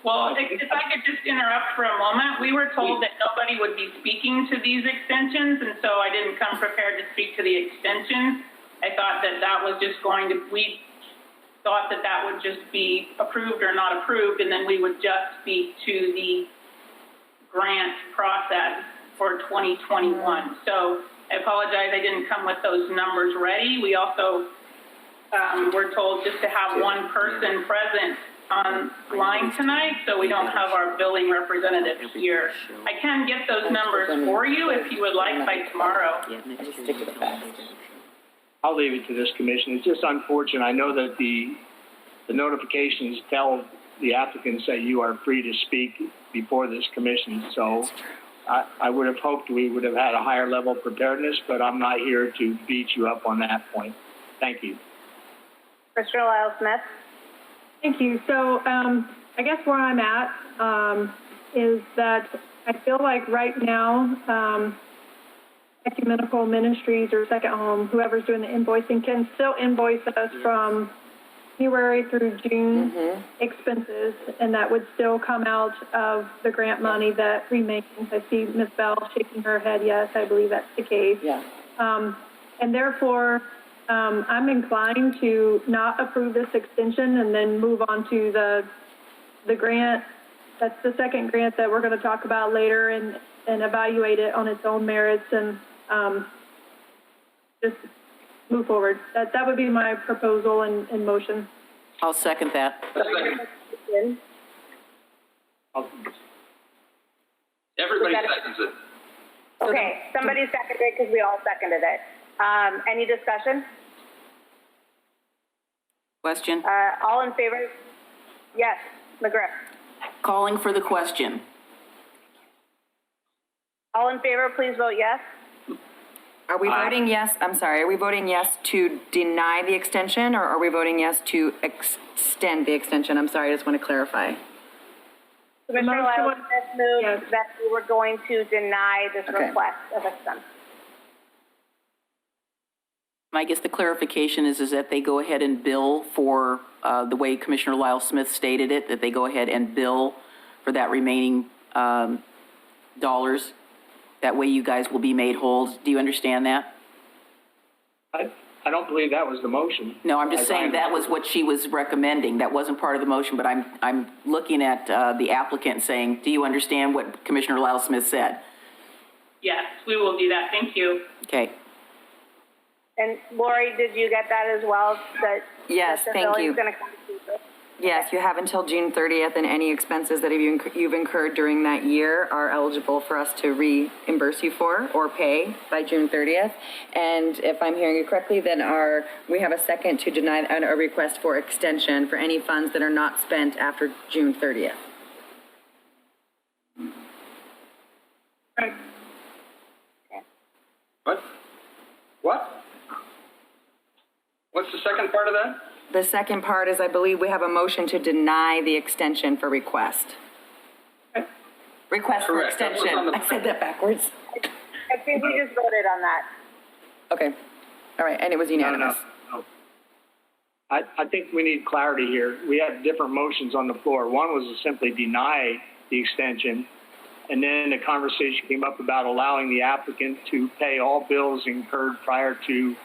Well, if I could just interrupt for a moment, we were told that nobody would be speaking to these extensions, and so I didn't come prepared to speak to the extensions. I thought that was just we thought that would just be approved or not approved, and then we would just speak to the grant process for 2021. So I apologize, I didn't come with those numbers ready. We also were told just to have one person present line tonight, so we don't have our billing representative here. I can get those numbers for you if you would like by tomorrow. I'll leave it to this commission. It's just unfortunate. I know that the notifications tell the applicants that you are free to speak before this commission. So I would have hoped we would have had a higher level of preparedness, but I'm not here to beat you up on that point. Thank you. Commissioner Lyle Smith. Thank you. So I guess where I'm at is that I feel like right now, Ecumenical Ministries or Second Home, whoever's doing the invoicing, can still invoice us from January through June expenses, and that would still come out of the grant money that remains. I see Ms. Bell shaking her head. Yes, I believe that's the case. Yeah. And therefore, I'm inclined to not approve this extension and then move on to the grant. That's the second grant that we're going to talk about later and evaluate it on its own merits and just move forward. That would be my proposal and motion. I'll second that. Everybody seconds it. Okay, somebody seconded it because we all seconded it. Any discussion? Question? All in favor? Yes, McGriff. Calling for the question. All in favor, please vote yes. Are we voting yes? I'm sorry. Are we voting yes to deny the extension, or are we voting yes to extend the extension? I'm sorry. I just want to clarify. Commissioner Lyle Smith moved that we were going to deny this request of extension. I guess the clarification is that they go ahead and bill for the way Commissioner Lyle Smith stated it, that they go ahead and bill for that remaining dollars. That way you guys will be made whole. Do you understand that? I don't believe that was the motion. No, I'm just saying that was what she was recommending. That wasn't part of the motion, but I'm looking at the applicant saying, do you understand what Commissioner Lyle Smith said? Yes, we will do that. Thank you. Okay. And Lori, did you get that as well? Yes, thank you. Gonna come to this? Yes, you have until June 30th, and any expenses that you've incurred during that year are eligible for us to reimburse you for or pay by June 30th. And if I'm hearing you correctly, then we have a second to deny a request for extension for any funds that are not spent after June 30th. Right. What? What's the second part of that? The second part is, I believe we have a motion to deny the extension for request. Request for extension. I said that backwards. I think we just voted on that. Okay. All right, and it was unanimous. No. I think we need clarity here. We have different motions on the floor. One was to simply deny the extension, and then a conversation came up about allowing the applicant to pay all bills incurred prior to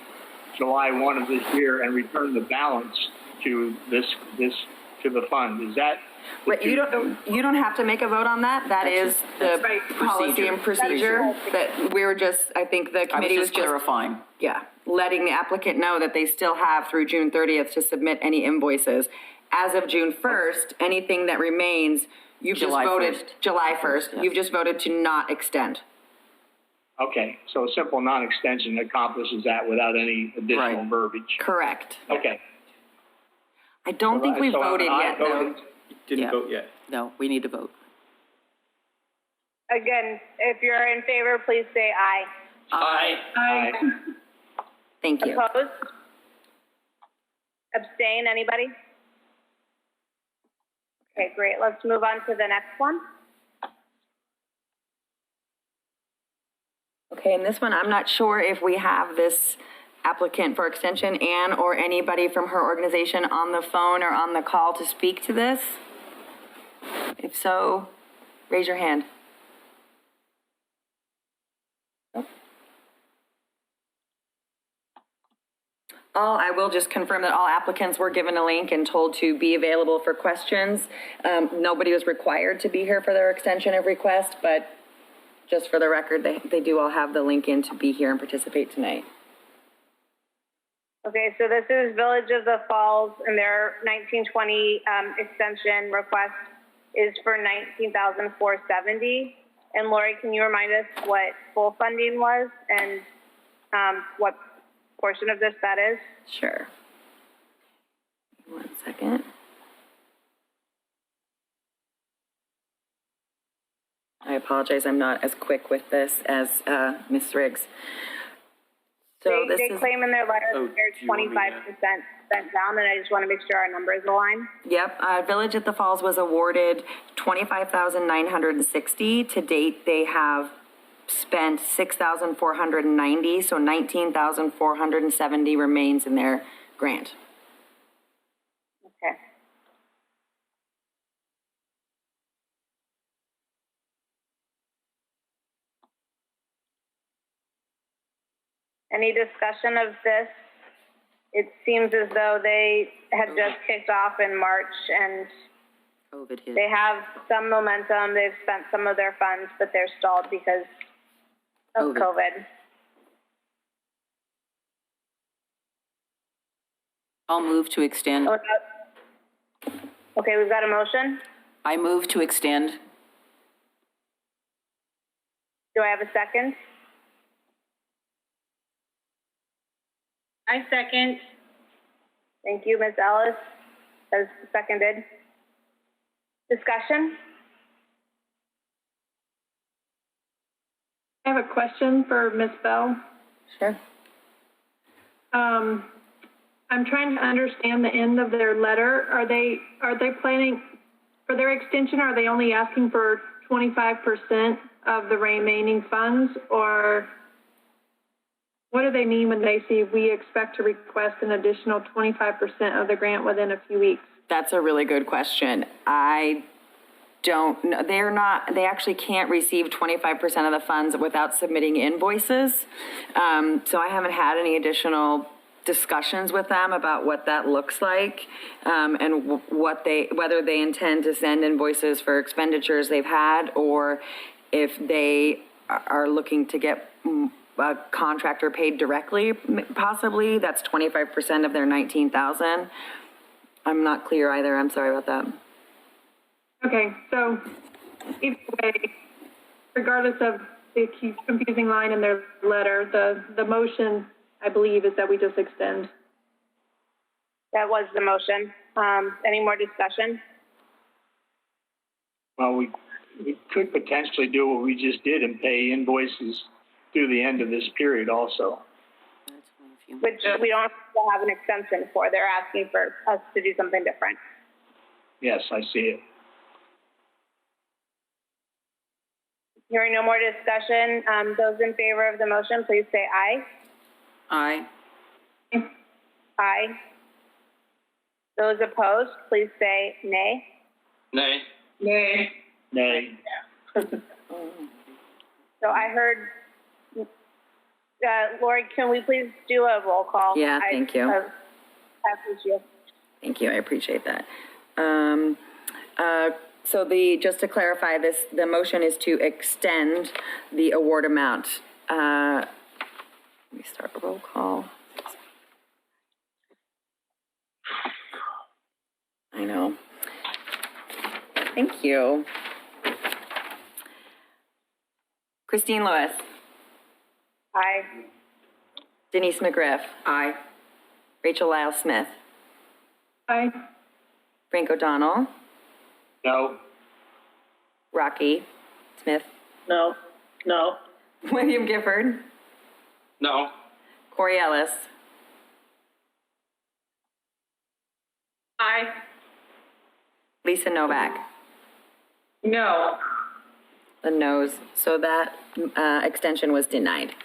July 1 of this year and return the balance to to the fund. Is that? Wait, you don't have to make a vote on that. That is the policy and procedure that we were just, I think the committee was just clarifying. Yeah, letting the applicant know that they still have through June 30th to submit any invoices. As of June 1st, anything that remains, you've just voted July 1st. Yes. You've just voted to not extend. Okay, so a simple non-extension accomplishes that without any additional verbiage. Correct. Okay. I don't think we voted yet, though. Didn't vote yet. No, we need to vote. Again, if you're in favor, please say aye. Aye. Thank you. Opposed? Abstain, anybody? Okay, great. Let's move on to the next one. Okay, and this one, I'm not sure if we have this applicant for extension, Ann, or anybody from her organization on the phone or on the call to speak to this. If so, raise your hand. I will just confirm that all applicants were given a link and told to be available for questions. Nobody was required to be here for their extension of request, but just for the record, they do all have the link in to be here and participate tonight. Okay, so this is Village of the Falls, and their 1920 extension request is for $19,470. And Lori, can you remind us what full funding was and what portion of this that is? Sure. 1 second. I apologize, I'm not as quick with this as Ms. Riggs. So they claim in their letter that they're 25% spent down, and I just want to make sure our numbers align. Yep, Village at the Falls was awarded $25,960. To date, they have spent $6,490, so $19,470 remains in their grant. Okay. Any discussion of this? It seems as though they had just kicked off in March and COVID hit. they have some momentum. They've spent some of their funds, but they're stalled because of COVID. I'll move to extend. Okay, we've got a motion. I move to extend. Do I have a second? I second. Thank you, Ms. Ellis. As seconded. Discussion? I have a question for Ms. Bell. Sure. I'm trying to understand the end of their letter. Are they planning, for their extension, are they only asking for 25% of the remaining funds, or what do they mean when they say we expect to request an additional 25% of the grant within a few weeks? That's a really good question. I don't know. They actually can't receive 25% of the funds without submitting invoices. So I haven't had any additional discussions with them about what that looks like, and whether they intend to send invoices for expenditures they've had, or if they are looking to get a contractor paid directly, possibly. That's 25% of their 19,000. I'm not clear either. I'm sorry about that. Okay, so either way, regardless of the confusing line in their letter, the motion, I believe, is that we just extend. That was the motion. Any more discussion? Well, we could potentially do what we just did and pay invoices through the end of this period also. Which we don't have an exemption for. They're asking for us to do something different. Yes, I see it. Hearing no more discussion, those in favor of the motion, please say aye. Aye. Aye. Those opposed, please say nay. Nay. Nay. Nay. So I heard, Lori, can we please do a roll call? Yeah, thank you. You. Thank you. I appreciate that. So just to clarify this, the motion is to extend the award amount. Let me start a roll call. I know. Thank you. Christine Lewis. Aye. Denise McGriff. Aye. Rachel Lyle Smith. Aye. Frank O'Donnell. No. Rocky Smith. No. No. William Gifford. No. Corey Ellis. Aye. Lisa Novak. No. The noes. So that extension was denied.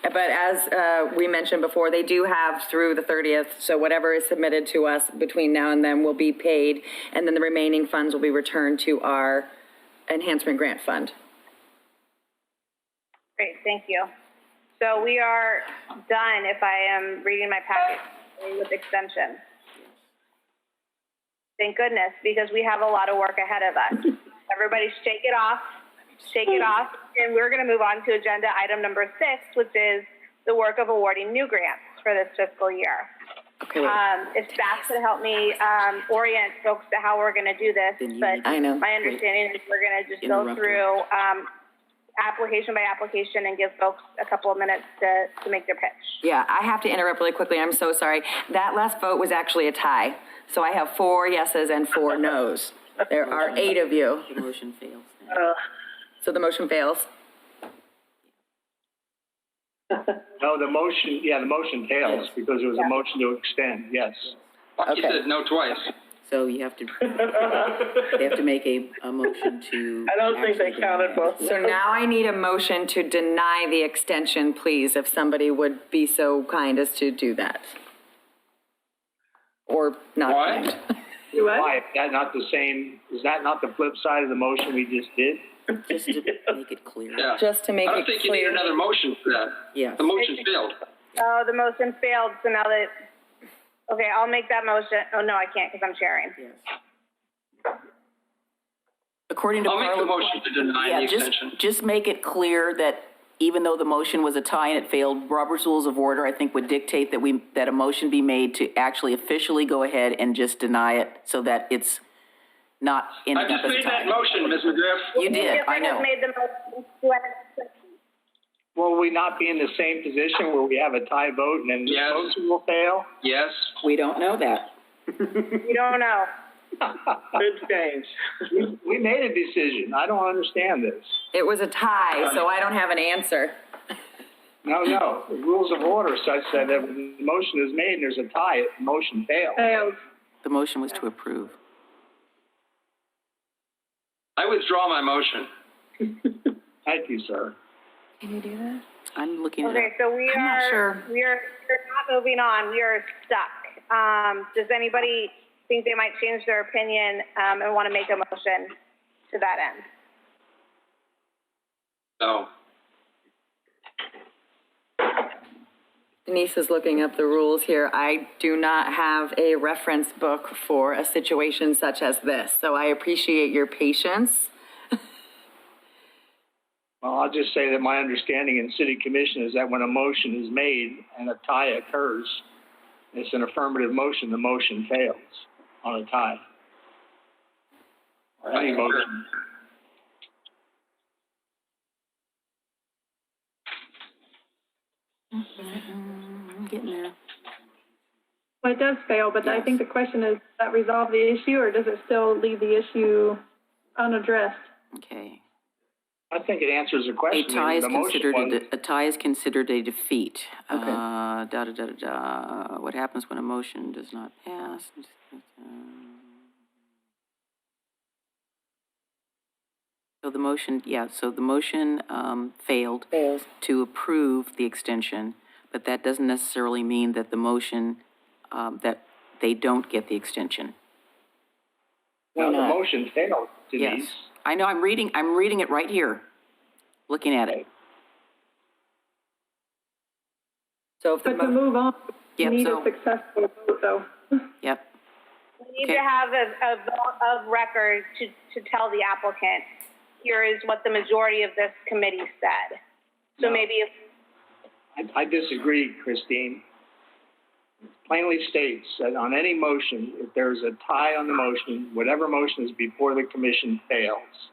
But as we mentioned before, they do have through the 30th, so whatever is submitted to us between now and then will be paid, and then the remaining funds will be returned to our Enhancement Grant Fund. Great, thank you. So we are done, if I am reading my packet with extension. Thank goodness, because we have a lot of work ahead of us. Everybody shake it off, and we're going to move on to agenda item number 6, which is the work of awarding new grants for this fiscal year. Okay, wait. If staff could help me, orient folks to how we're gonna do this, but I know. my understanding is we're gonna just go Interrupt through, application by application and give folks a couple of minutes to make their pitch. Yeah, I have to interrupt really quickly. I'm so sorry. That last vote was actually a tie. So I have 4 yeses and 4 nos. There are 8 of you. The motion fails. So the motion fails. No, the motion fails because it was a motion to extend, yes. You said no twice. So you have to, they have to make a motion to. I don't think they actually counted deny. both. So now I need a motion to deny the extension, please, if somebody would be so kind as to do that. Or not kind. Why? Is that not the same, is that not the flip side of the motion we just did? Just to make it clear. Yeah. Just to make I it don't think you need clear. another motion for that. Yes. The motion failed. Oh, the motion failed, so now that, okay, I'll make that motion. Oh, no, I can't because I'm chairing. Yes. According to I'll make the Parliament. motion to deny the extension. Just make it clear that even though the motion was a tie and it failed, Robert's Rules of Order, I think, would dictate that a motion be made to actually officially go ahead and just deny it so that it's not ending I up just as a made tie. that motion, Ms. McGriff. You did, I know. Just made the motion. Do I have a second? Will we not be in the same position where we have a tie vote and then the Yes. motion will fail? Yes. We don't know that. You don't know. Good change. We made a decision. I don't understand this. It was a tie, so I don't have an answer. No. The rules of order such that if the motion is made and there's a tie, the motion fails. Failed. The motion was to approve. I withdraw my motion. Thank you, sir. Can you do that? I'm looking at Okay, it. so we I'm not are, sure. we're not moving on. We are stuck. Does anybody think they might change their opinion, and want to make a motion to that end? No. Denise is looking up the rules here. I do not have a reference book for a situation such as this, so I appreciate your patience. Well, I'll just say that my understanding in city commission is that when a motion is made and a tie occurs, it's an affirmative motion, the motion fails on a tie. Or any motion. I'm getting there. Well, it does fail, but I think the question is, does that resolve the issue, or does it still leave the issue unaddressed? Okay. I think it answers the A question. tie is The motion considered, was- a tie is considered a defeat. Okay. What happens when a motion does not pass? So the motion, failed Fails. to approve the extension, but that doesn't necessarily mean that the motion, that they don't get the extension. No, the not? motion failed, Denise. Yes. I know, I'm reading it right here, looking at it. So if the But to move on, we Yep, need so- a successful vote, though. Yep. We need Okay. to have a vote of record to tell the applicant, here is what the majority of this committee said. So No. maybe if, I disagree, Christine. It plainly states that on any motion, if there's a tie on the motion, whatever motion is before the commission fails.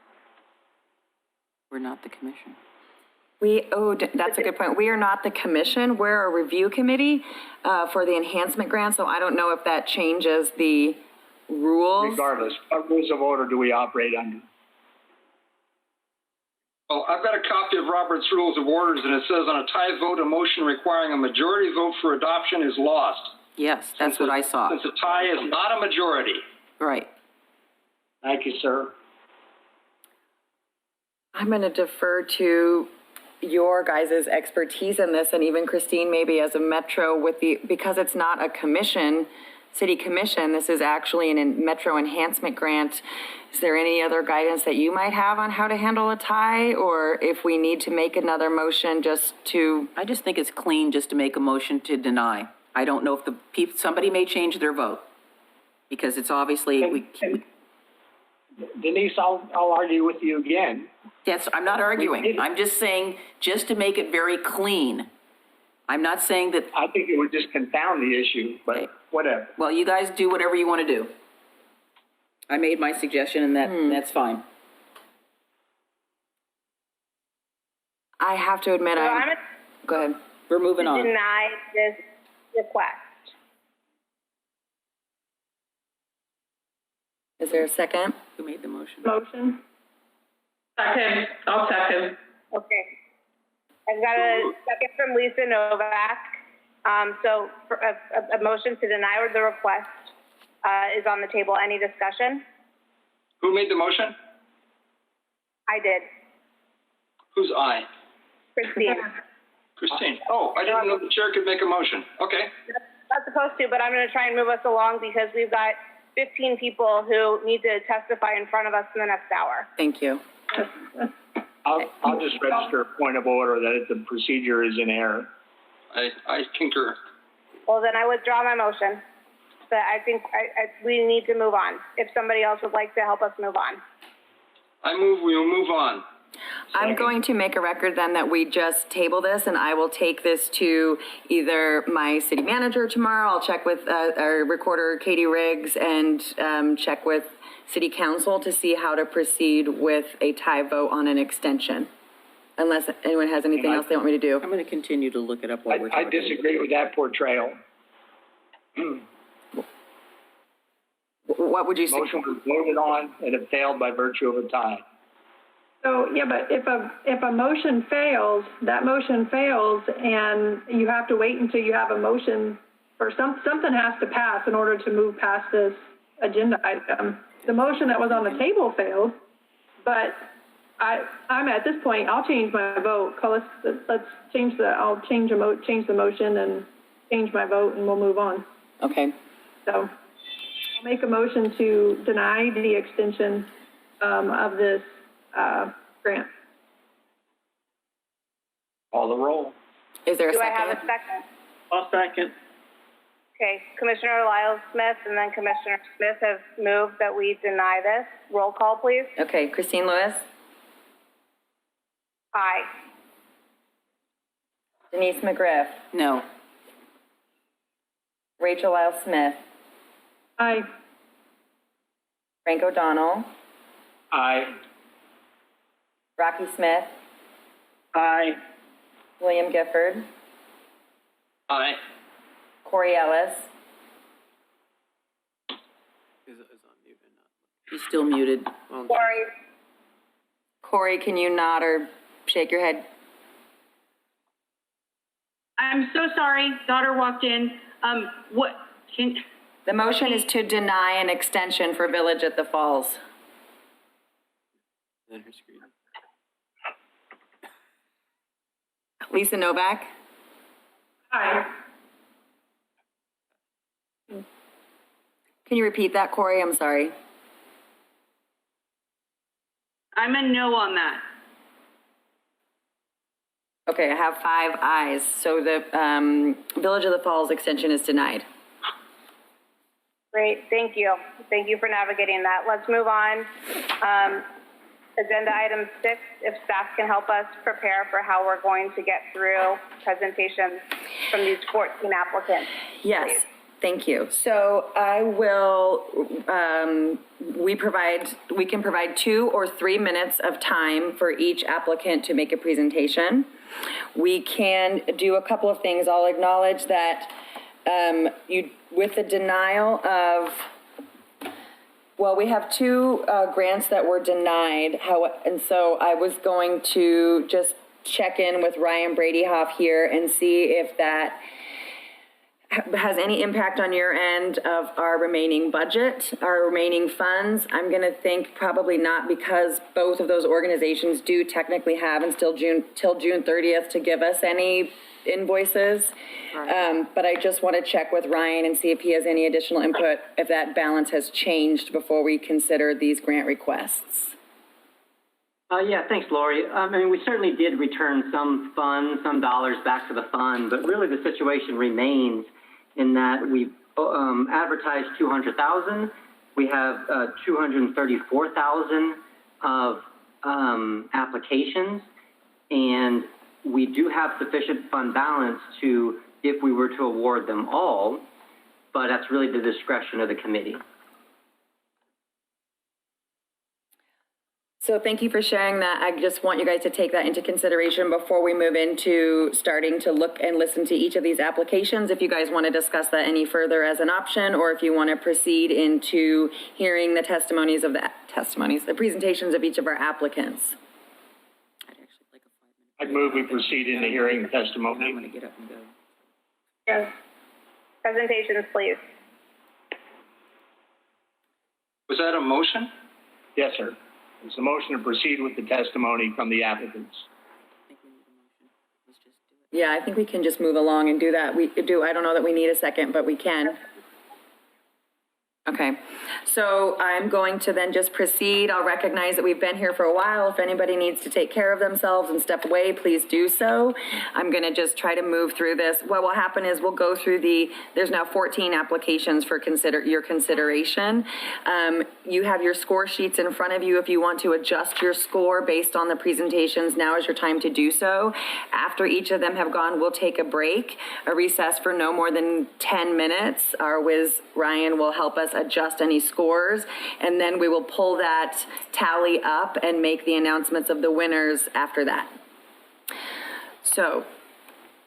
We're not the commission. That's a good point. We are not the commission. We're a review committee for the enhancement grant, so I don't know if that changes the rules. Regardless, what rules of order do we operate under? Well, I've got a copy of Robert's Rules of Orders, and it says on a tie vote, a motion requiring a majority vote for adoption is lost. Yes, that's what I saw. Since a tie is not a majority. Right. Thank you, sir. I'm going to defer to your guys' expertise in this, and even Christine, maybe as a metro because it's not a commission, city commission, this is actually a metro enhancement grant. Is there any other guidance that you might have on how to handle a tie, or if we need to make another motion just to? I just think it's clean just to make a motion to deny. I don't know if somebody may change their vote, because it's obviously, Denise, I'll argue with you again. Yes, I'm not arguing. I'm just saying, just to make it very clean. I'm not saying that. I think it would just confound the issue, but whatever. Well, you guys do whatever you want to do. I made my suggestion, and that's fine. I have to admit, go ahead. We're moving on. Deny this request. Is there a second? Who made the motion? Motion. Second, I'll second. Okay. I've got a second from Lisa Novak. So for a motion to deny the request is on the table. Any discussion? Who made the motion? I did. Who's I? Christine. Christine. Oh, I didn't know the chair could make a motion. Okay. Not supposed to, but I'm going to try and move us along because we've got 15 people who need to testify in front of us in the next hour. Thank you. I'll just register a point of order that the procedure is in error. I concur. Well, then I withdraw my motion. But I think we need to move on. If somebody else would like to help us move on. We will move on. I'm going to make a record then that we just table this, and I will take this to either my city manager tomorrow. I'll check with our recorder, Katie Riggs, and check with city council to see how to proceed with a tie vote on an extension. Unless anyone has anything else they want me to do. I'm going to continue to look it up while we're I talking. disagree with that portrayal. What would you say? Motion was voted on and it failed by virtue of a tie. So, yeah, but if a motion fails, that motion fails, and you have to wait until you have a motion, or something has to pass in order to move past this agenda item. The motion that was on the table failed, but I'm at this point, I'll change my vote. Let's change I'll change the motion and change my vote, and we'll move on. Okay. So I'll make a motion to deny the extension of this grant. Call the roll. Is there a Do second? I have a second? I'll second. Okay, Commissioner Lyles Smith and then Commissioner Smith have moved that we deny this. Roll call, please. Okay, Christine Lewis, Aye. Denise McGriff, No. Rachel Lyles Smith, Aye. Frank O'Donnell, Aye. Rocky Smith, Aye. William Gifford, Aye. Corey Ellis, He's still muted. Sorry. Corey, can you nod or shake your head? I'm so sorry. Daughter walked in. The motion is to deny an extension for Village at the Falls. Then her screen. Lisa Novak, Aye. can you repeat that, Corey? I'm sorry. I'm a no on that. Okay, I have 5 ayes. So the Village of the Falls extension is denied. Great, thank you. Thank you for navigating that. Let's move on. Agenda item 6, if staff can help us prepare for how we're going to get through presentations from these 14 applicants. Yes, please. thank you. So I will, we can provide 2 or 3 minutes of time for each applicant to make a presentation. We can do a couple of things. I'll acknowledge that with the denial of, well, we have 2 grants that were denied, and so I was going to just check in with Ryan Bradyhoff here and see if that has any impact on your end of our remaining budget, our remaining funds. I'm going to think probably not, because both of those organizations do technically have until June 30th to give us any invoices. But I just want to check with Ryan and see if he has any additional input, if that balance has changed before we consider these grant requests. Yeah, thanks, Lori. I mean, we certainly did return some funds, some dollars back to the fund, but really the situation remains in that we've advertised $200,000. We have $234,000 of applications, and we do have sufficient fund balance to, if we were to award them all, but that's really the discretion of the committee. So thank you for sharing that. I just want you guys to take that into consideration before we move into starting to look and listen to each of these applications. If you guys want to discuss that any further as an option, or if you want to proceed into hearing the the presentations of each of our applicants. I'd move we proceed into hearing the testimony. I'm going to get up and go. Yes. Presentations, please. Was that a motion? Yes, sir. It's a motion to proceed with the testimony from the applicants. Yeah, I think we can just move along and do that. I don't know that we need a second, but we can. Okay, so I'm going to then just proceed. I'll recognize that we've been here for a while. If anybody needs to take care of themselves and step away, please do so. I'm going to just try to move through this. What will happen is we'll go through there's now 14 applications for your consideration. You have your score sheets in front of you. If you want to adjust your score based on the presentations, now is your time to do so. After each of them have gone, we'll take a break, a recess for no more than 10 minutes. Our whiz Ryan will help us adjust any scores, and then we will pull that tally up and make the announcements of the winners after that. So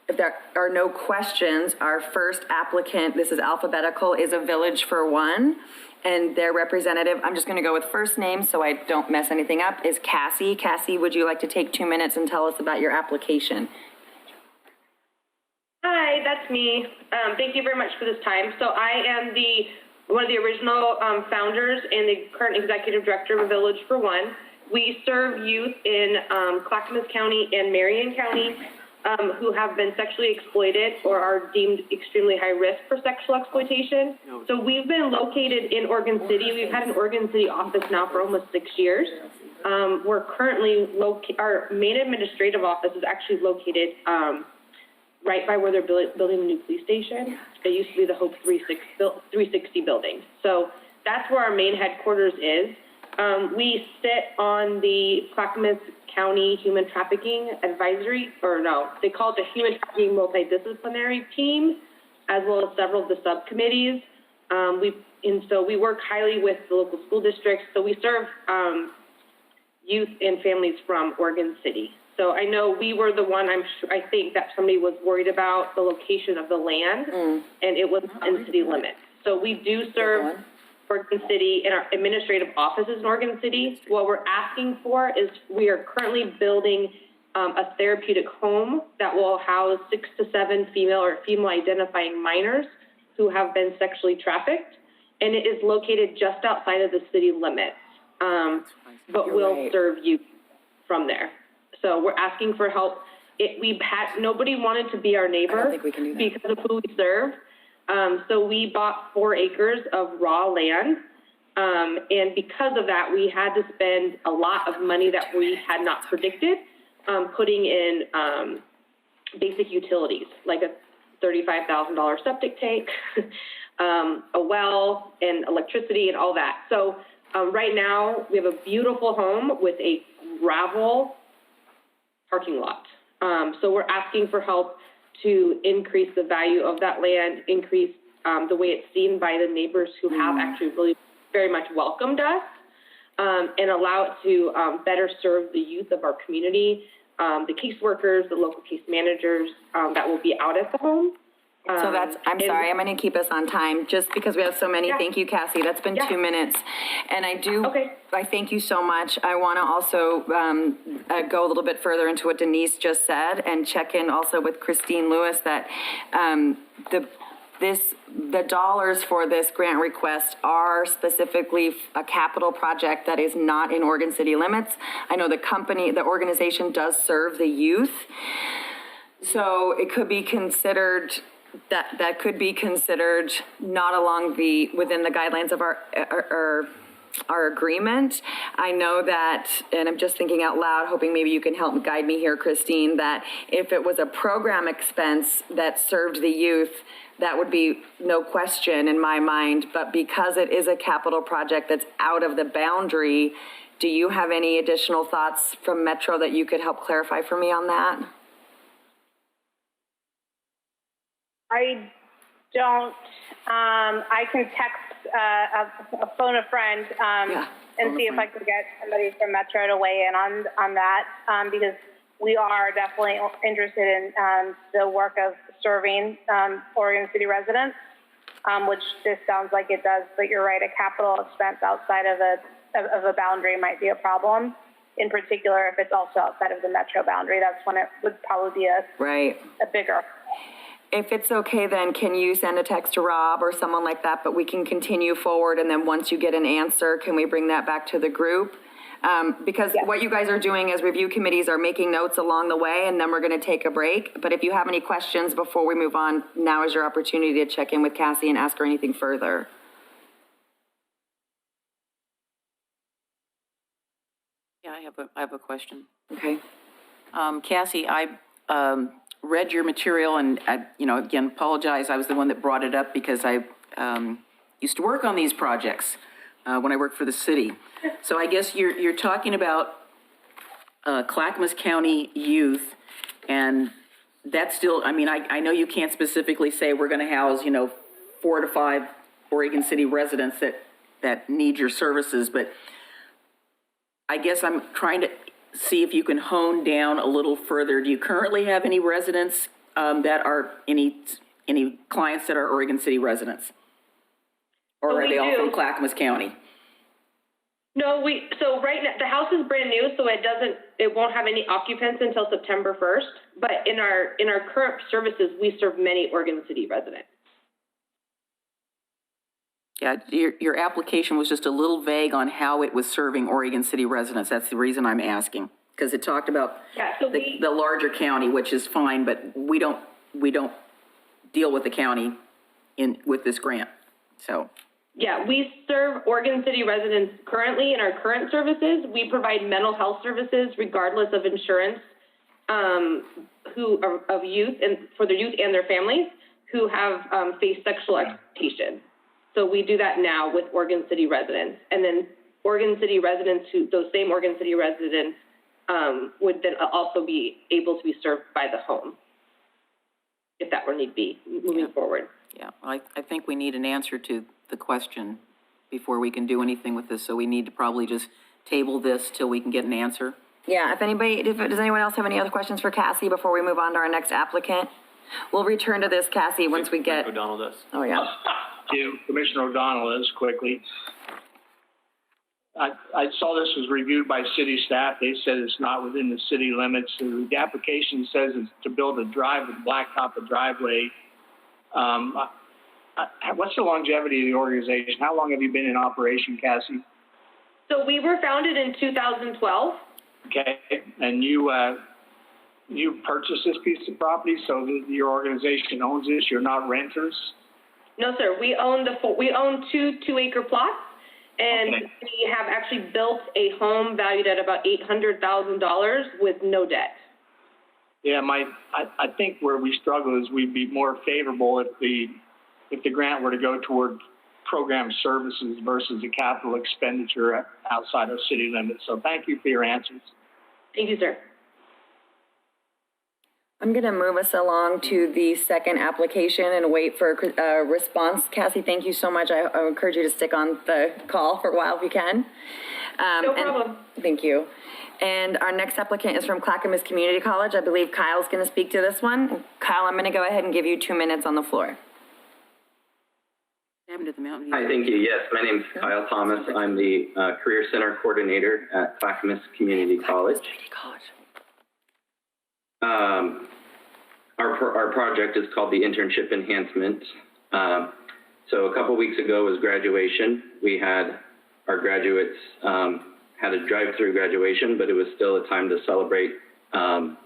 if there are no questions, our first applicant, this is alphabetical, is A Village for One, and their representative, I'm just going to go with first name so I don't mess anything up, is Cassie. Cassie, would you like to take 2 minutes and tell us about your application? Hi, that's me. Thank you very much for this time. So I am one of the original founders and the current executive director of A Village for One. We serve youth in Clackamas County and Marion County who have been sexually exploited or are deemed extremely high risk for sexual exploitation. So we've been located in Oregon City. We've had an Oregon City office now for almost 6 years. We're currently our main administrative office is actually located right by where they're building the new police station. It used to be the Hope 360 building. So that's where our main headquarters is. We sit on the Clackamas County Human Trafficking Advisory, they call it the Human Trafficking Multidisciplinary Team, as well as several of the subcommittees. So we work highly with the local school districts. So we serve youth and families from Oregon City. So I know we were the one, I think that somebody was worried about the location of the land, and it was in city limits. So we do serve Oregon City, and our administrative offices in Oregon City. What we're asking for is we are currently building a therapeutic home that will house 6 to 7 female or female identifying minors who have been sexually trafficked, and it is located just outside of the city limits, but will serve youth from there. So we're asking for help. Nobody wanted to be our neighbor because of who we serve. So we bought 4 acres of raw land. And because of that, we had to spend a lot of money that we had not predicted, putting in basic utilities, like a $35,000 septic tank, a well, and electricity and all that. So right now, we have a beautiful home with a gravel parking lot. So we're asking for help to increase the value of that land, increase the way it's seen by the neighbors who have actually really very much welcomed us, and allow it to better serve the youth of our community, the caseworkers, the local case managers that will be out at the home. So I'm sorry, I'm going to keep us on time just because we have so many. Yeah. Thank you, Cassie. That's been 2 minutes. And I thank you so much. I want to also go a little bit further into what Denise just said and check in also with Christine Lewis that the dollars for this grant request are specifically a capital project that is not in Oregon City limits. I know the organization does serve the youth. So it could be considered that could be considered not within the guidelines of our agreement. I know that, and I'm just thinking out loud, hoping maybe you can help guide me here, Christine, that if it was a program expense that served the youth, that would be no question in my mind. But because it is a capital project that's out of the boundary, do you have any additional thoughts from Metro that you could help clarify for me on that? don't, I can text, phone a friend, and see if I can get somebody from Metro to weigh in on that, because we are definitely interested in, the work of serving, Oregon City residents, which this sounds like it does, but you're right, a capital expense outside of a boundary might be a problem. In particular, if it's also outside of the Metro boundary, that's when it would probably be a bigger. If it's okay, then can you send a text to Rob or someone like that, but we can continue forward, and then once you get an answer, can we bring that back to the group? Because what you guys are doing as review committees are making notes along the way, and then we're going to take a break. But if you have any questions before we move on, now is your opportunity to check in with Cassie and ask her anything further. Yeah, I have a question. Okay. Cassie, I read your material, and I, again, apologize. I was the one that brought it up because I used to work on these projects when I worked for the city. So I guess you're talking about Clackamas County youth, and that's still, I know you can't specifically say we're going to house, 4 to 5 Oregon City residents that need your services, but I guess I'm trying to see if you can hone down a little further. Do you currently have any residents that are any clients that are Oregon City residents? Or are they all from Clackamas County? No, so right now, the house is brand new, so it won't have any occupants until September 1st. But in our current services, we serve many Oregon City residents. Yeah, your application was just a little vague on how it was serving Oregon City residents. That's the reason I'm asking, because it talked about the larger county, which is fine, but we don't deal with the county with this grant. So. Yeah, we serve Oregon City residents currently in our current services. We provide mental health services regardless of insurance, of youth and for the youth and their families who have faced sexual exploitation. So we do that now with Oregon City residents, and then Oregon City residents those same Oregon City residents would then also be able to be served by the home, if that were need be moving forward. Yeah, I think we need an answer to the question before we can do anything with this. So we need to probably just table this till we can get an answer. Yeah, does anyone else have any other questions for Cassie before we move on to our next applicant? We'll return to this, Cassie, once we get. O'Donnell does. Oh, yeah. Thank you. Commissioner O'Donnell is quickly. I saw this was reviewed by city staff. They said it's not within the city limits. The application says it's to build a blacktop driveway. What's the longevity of the organization? How long have you been in operation, Cassie? So we were founded in 2012. Okay, and you purchased this piece of property, so your organization owns this. You're not renters. No, sir. We own 2 2-acre plots, and we have actually built a home valued at about $800,000 with no debt. Yeah, I think where we struggle is we'd be more favorable if the grant were to go toward program services versus a capital expenditure outside of city limits. So thank you for your answers. Thank you, sir. I'm going to move us along to the second application and wait for a response. Cassie, thank you so much. I encourage you to stick on the call for a while if you can. No problem. Thank you. And our next applicant is from Clackamas Community College. I believe Kyle's going to speak to this one. Kyle, I'm going to go ahead and give you 2 minutes on the floor. Hi, thank you. Yes, my name is Kyle Thomas. I'm the Career Center Coordinator at Clackamas Community College. Our project is called the Internship Enhancement. So a couple weeks ago was graduation. We had our graduates had a drive-through graduation, but it was still a time to celebrate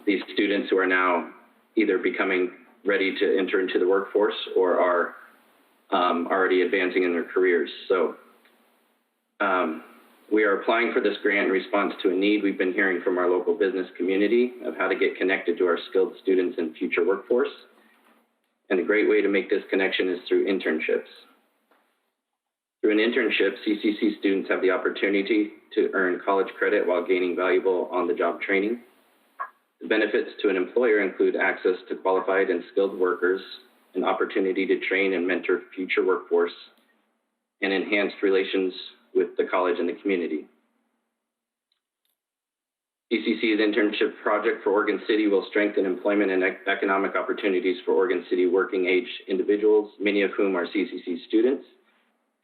these students who are now either becoming ready to enter into the workforce or are already advancing in their careers. So we are applying for this grant in response to a need we've been hearing from our local business community of how to get connected to our skilled students in future workforce. And a great way to make this connection is through internships. Through an internship, CCC students have the opportunity to earn college credit while gaining valuable on-the-job training. The benefits to an employer include access to qualified and skilled workers, an opportunity to train and mentor future workforce, and enhanced relations with the college and the community. CCC's internship project for Oregon City will strengthen employment and economic opportunities for Oregon City working age individuals, many of whom are CCC students.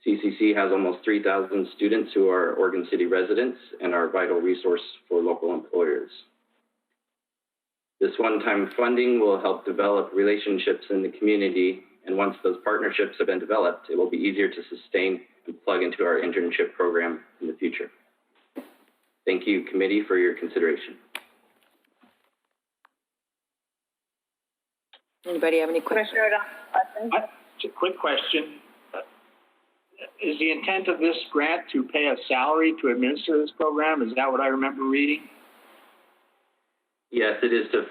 CCC has almost 3,000 students who are Oregon City residents and are a vital resource for local employers. This one-time funding will help develop relationships in the community, and once those partnerships have been developed, it will be easier to sustain and plug into our internship program in the future. Thank you, committee, for your consideration. Anybody have any questions? Just a quick question. Is the intent of this grant to pay a salary to administer this program? Is that what I remember reading? Yes, it is to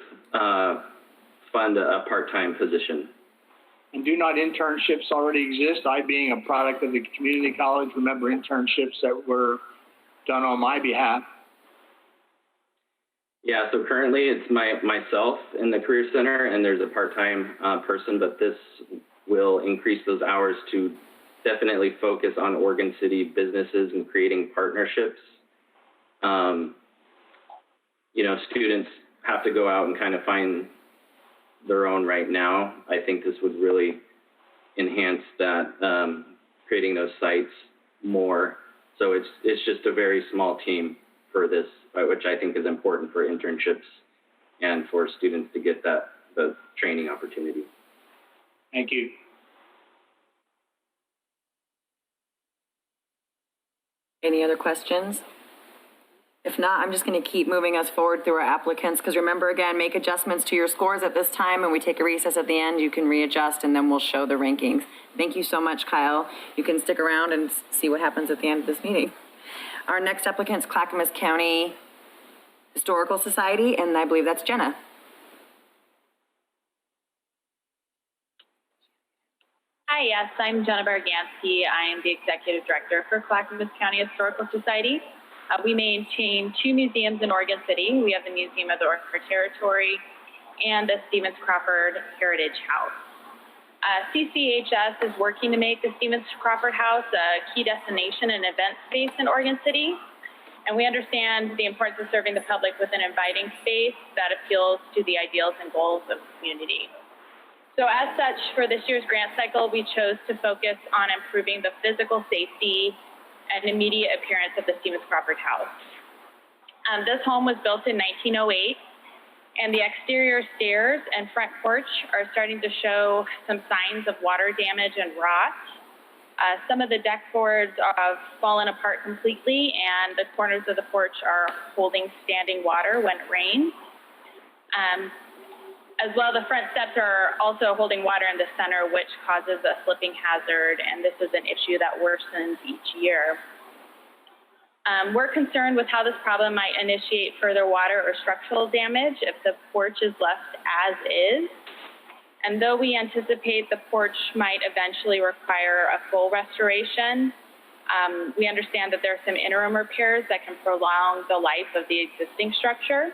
fund a part-time position. And do not internships already exist? I, being a product of the community college, remember internships that were done on my behalf. Yeah, so currently it's myself in the Career Center, and there's a part-time person, but this will increase those hours to definitely focus on Oregon City businesses and creating partnerships. You know, students have to go out and kind of find their own right now. I think this would really enhance that, creating those sites more. So it's just a very small team for this, which I think is important for internships and for students to get the training opportunity. Thank you. Any other questions? If not, I'm just going to keep moving us forward through our applicants, because remember, again, make adjustments to your scores at this time, and we take a recess at the end. You can readjust, and then we'll show the rankings. Thank you so much, Kyle. You can stick around and see what happens at the end of this meeting. Our next applicant is Clackamas County Historical Society, and I believe that's Jenna. Hi, yes, I'm Jenna Bargansky. I am the Executive Director for Clackamas County Historical Society. We maintain 2 museums in Oregon City. We have the Museum of the Orkney Territory and the Stevens Crawford Heritage House. CCHS is working to make the Stevens Crawford House a key destination and event space in Oregon City. And we understand the importance of serving the public with an inviting space that appeals to the ideals and goals of the community. So as such, for this year's grant cycle, we chose to focus on improving the physical safety and immediate appearance of the Stevens Crawford House. This home was built in 1908, and the exterior stairs and front porch are starting to show some signs of water damage and rot. Some of the deck boards have fallen apart completely, and the corners of the porch are holding standing water when it rains. As well, the front steps are also holding water in the center, which causes a slipping hazard, and this is an issue that worsens each year. We're concerned with how this problem might initiate further water or structural damage if the porch is left as is. And though we anticipate the porch might eventually require a full restoration, we understand that there are some interim repairs that can prolong the life of the existing structure.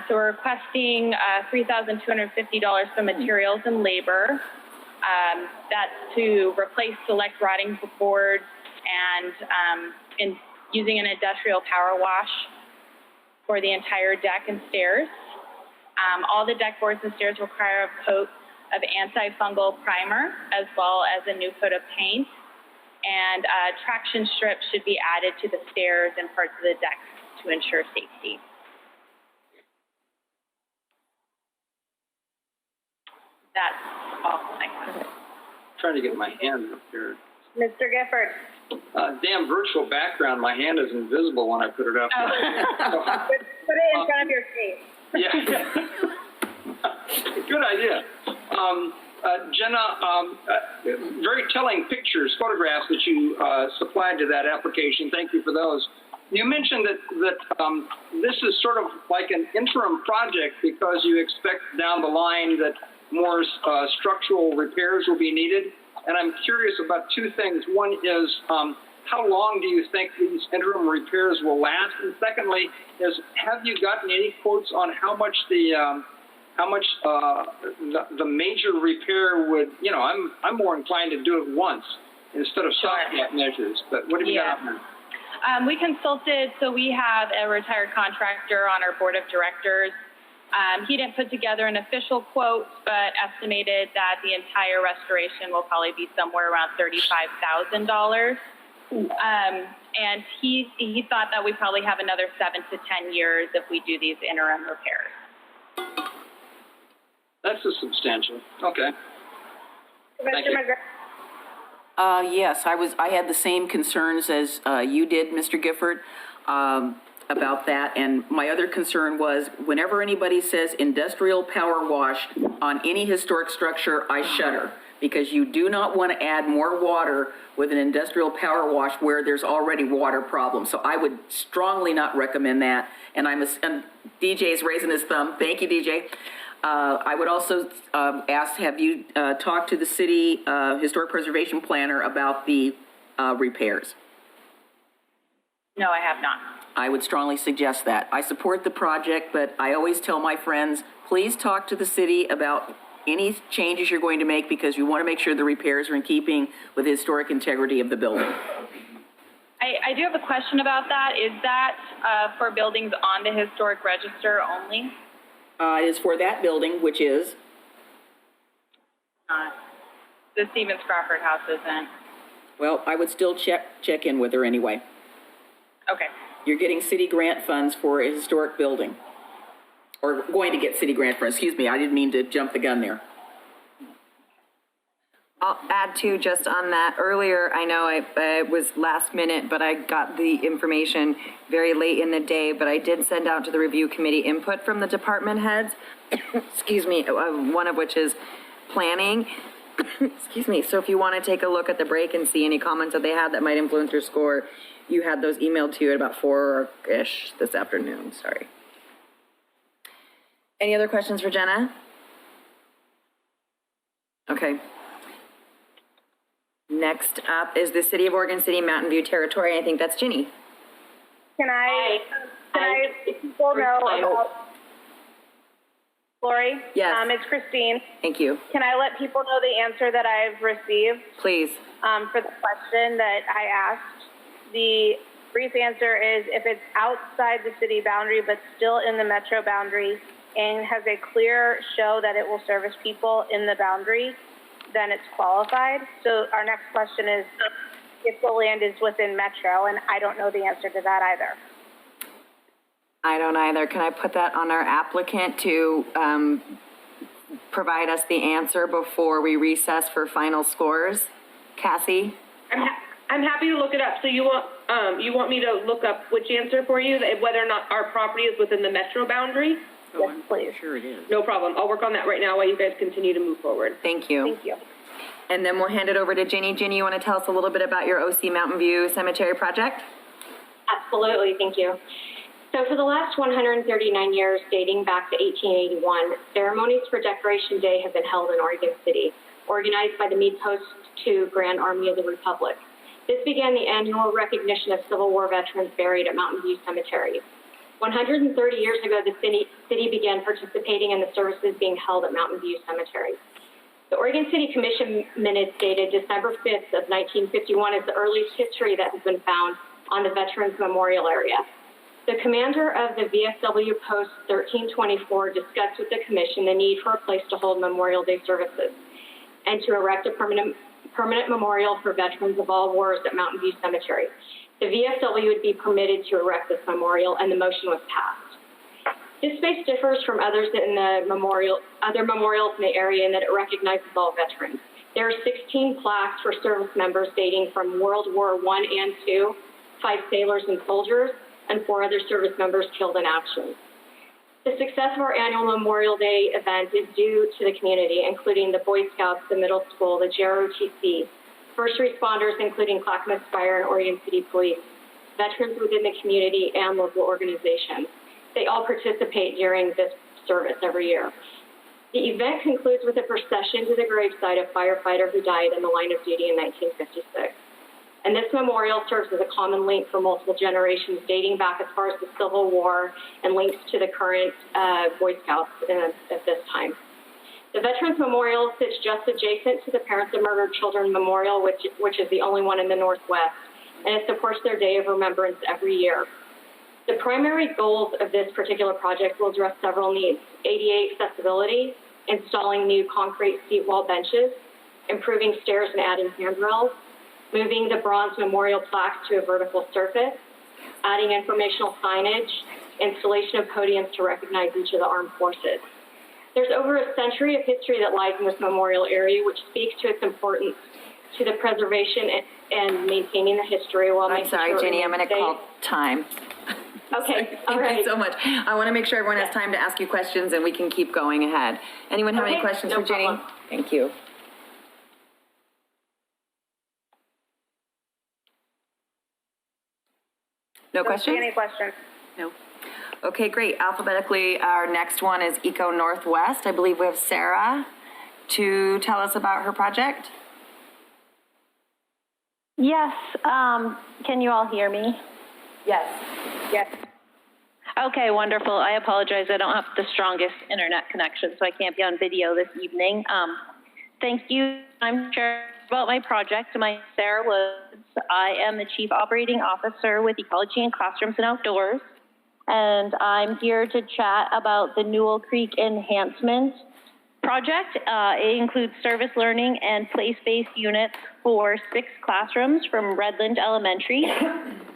So we're requesting $3,250 for materials and labor. That's to replace select rotting boards and using an industrial power wash for the entire deck and stairs. All the deck boards and stairs require a coat of antifungal primer as well as a new coat of paint. And traction strips should be added to the stairs and parts of the deck to ensure safety. That's all my questions. Trying to get my hand up here. Mr. Gifford. Damn virtual background. My hand is invisible when I put it up. Oh. Put it in front of your face. Yeah. Good idea. Jenna, very telling pictures, photographs that you supplied to that application. Thank you for those. You mentioned that this is sort of like an interim project because you expect down the line that more structural repairs will be needed. And I'm curious about 2 things. One is, how long do you think these interim repairs will last? And secondly, have you gotten any quotes on how much the how much the major repair would, I'm more inclined to do it once instead of stopgap measures. But what do you got on that? We consulted, so we have a retired contractor on our board of directors. He didn't put together an official quote, but estimated that the entire restoration will probably be somewhere around $35,000. And he thought that we probably have another 7 to 10 years if we do these interim repairs. That's a substantial. Okay. Thank you. Yes, I had the same concerns as you did, Mr. Gifford, about that. And my other concern was whenever anybody says industrial power wash on any historic structure, I shudder, because you do not want to add more water with an industrial power wash where there's already water problems. So I would strongly not recommend that. And and DJ's raising his thumb. Thank you, DJ. I would also ask, have you talked to the city historic preservation planner about the repairs? No, I have not. I would strongly suggest that. I support the project, but I always tell my friends, please talk to the city about any changes you're going to make, because you want to make sure the repairs are in keeping with the historic integrity of the building. I do have a question about that. Is that for buildings on the historic register only? It is for that building, which is? The Stevens Crawford House isn't. Well, I would still check in with her anyway. Okay. You're getting city grant funds for a historic building. Or going to get city grant funds. Excuse me, I didn't mean to jump the gun there. I'll add to just on that. Earlier, I know I was last minute, but I got the information very late in the day, but I did send out to the review committee input from the department heads, excuse me, one of which is planning. Excuse me. So if you want to take a look at the break and see any comments that they had that might influence your score, you had those emailed to you at about 4-ish this afternoon. Sorry. Any other questions for Jenna? Okay. Next up is the City of Oregon City Mountain View Territory. I think that's Ginny. Can I let people know about Lori? Yes. It's Christine. Thank you. Can I let people know the answer that I've received? Please. For the question that I asked, the brief answer is if it's outside the city boundary but still in the metro boundary and has a clear show that it will service people in the boundary, then it's qualified. So our next question is if the land is within metro, and I don't know the answer to that either. I don't either. Can I put that on our applicant to provide us the answer before we recess for final scores? Cassie? I'm happy to look it up. So you want me to look up which answer for you, whether or not our property is within the metro boundary? Oh, yes, please. Sure it is. No problem. I'll work on that right now while you guys continue to move forward. Thank you. Thank you. And then we'll hand it over to Ginny. Ginny, you want to tell us a little bit about your OC Mountain View Cemetery project? Absolutely. Thank you. So for the last 139 years, dating back to 1881, ceremonies for Decoration Day have been held in Oregon City, organized by the Meade Post 2 Grand Army of the Republic. This began the annual recognition of Civil War veterans buried at Mountain View Cemetery. 130 years ago, the city began participating in the services being held at Mountain View Cemetery. The Oregon City Commission minutes dated December 5th of 1951 is the earliest history that has been found on the Veterans Memorial area. The commander of the VFW Post 1324 discussed with the commission the need for a place to hold Memorial Day services and to erect a permanent memorial for veterans of all wars at Mountain View Cemetery. The VFW would be permitted to erect this memorial, and the motion was passed. This space differs from others in the other memorials in the area in that it recognizes all veterans. There are 16 plaques for service members dating from World War I and II, 5 sailors and soldiers, and 4 other service members killed in action. The success of our annual Memorial Day event is due to the community, including the Boy Scouts, the middle school, the JROTC, first responders, including Clackamas Fire and Oregon City Police, veterans within the community, and local organizations. They all participate during this service every year. The event concludes with a procession to the gravesite of a firefighter who died in the line of duty in 1956. And this memorial serves as a common link for multiple generations, dating back as far as the Civil War and links to the current Boy Scouts at this time. The Veterans Memorial sits just adjacent to the Parents of Murdered Children Memorial, which is the only one in the Northwest, and it supports their Day of Remembrance every year. The primary goals of this particular project will address several needs: ADA accessibility, installing new concrete seat wall benches, improving stairs and adding handrails, moving the bronze memorial plaques to a vertical surface, adding informational signage, installation of podiums to recognize each of the armed forces. There's over a century of history that lies in this memorial area, which speaks to its importance to the preservation and maintaining the history while making sure. I'm sorry, Jenny, I'm going to call time. Okay, all Thank right. you so much. I want to make sure everyone has time to ask you questions and we can keep going ahead. Anyone have any questions for Jenny? Problem. Thank you. No questions? Any questions? No. Okay, great. Alphabetically, our next one is Eco Northwest. I believe we have Sarah to tell us about her project. Yes. Can you all hear me? Yes. Yes. Okay, wonderful. I apologize. I don't have the strongest internet connection, so I can't be on video this evening. Thank you. I'm sure about my project. My name is Sarah Woods. I am the Chief Operating Officer with Ecology in Classrooms and Outdoors, and I'm here to chat about the Newell Creek Enhancement project. It includes service learning and place-based units for 6 classrooms from Redland Elementary.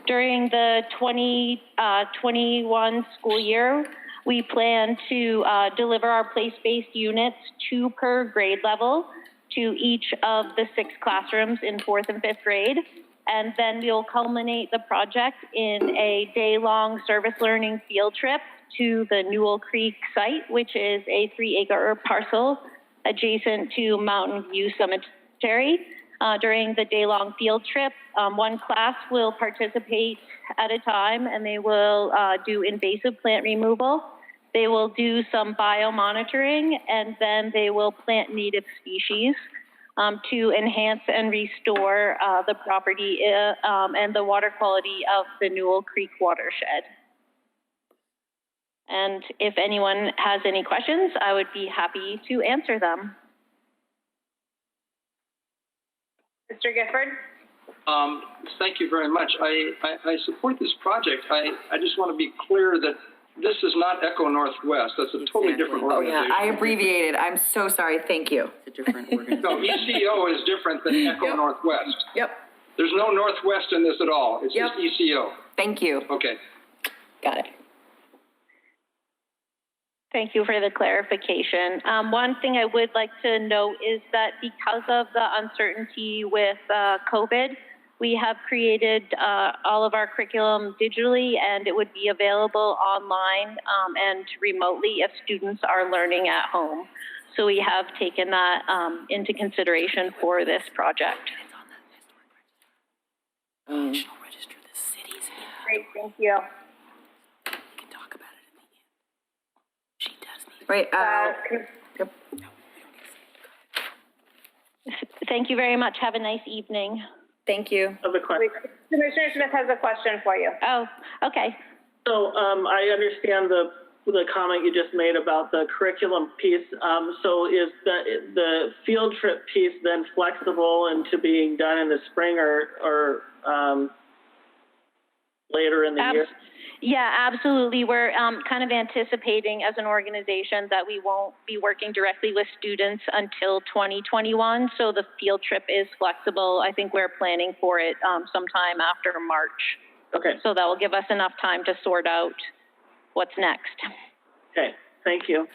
During the 2021 school year, we plan to deliver our place-based units 2 per grade level to each of the 6 classrooms in 4th and 5th grade. And then we'll culminate the project in a day-long service learning field trip to the Newell Creek site, which is a 3-acre parcel adjacent to Mountain View Cemetery. During the day-long field trip, 1 class will participate at a time, and they will do invasive plant removal. They will do some biomonitoring, and then they will plant native species to enhance and restore the property and the water quality of the Newell Creek watershed. And if anyone has any questions, I would be happy to answer them. Mr. Gifford? Thank you very much. I support this project. I just want to be clear that this is not Echo Northwest. That's a totally different organization. Oh, yeah, I abbreviated. I'm so sorry. Thank you. It's a different organization. No, ECO is different than Echo Northwest. Yep. There's no Northwest in this at all. It's just ECO. Thank you. Okay. Got it. Thank you for the clarification. One thing I would like to note is that because of the uncertainty with COVID, we have created all of our curriculum digitally, and it would be available online and remotely if students are learning at home. So we have taken that into consideration for this project. Great, thank you. Right. Yep. Thank you very much. Have a nice evening. Thank you. Commissioner Smith has a question for you. Oh, okay. So I understand the comment you just made about the curriculum piece. So is the field trip piece then flexible into being done in the spring or later in the year? Yeah, absolutely. We're kind of anticipating as an organization that we won't be working directly with students until 2021. So the field trip is flexible. I think we're planning for it sometime after March. Okay. So that will give us enough time to sort out what's next. Okay, thank you.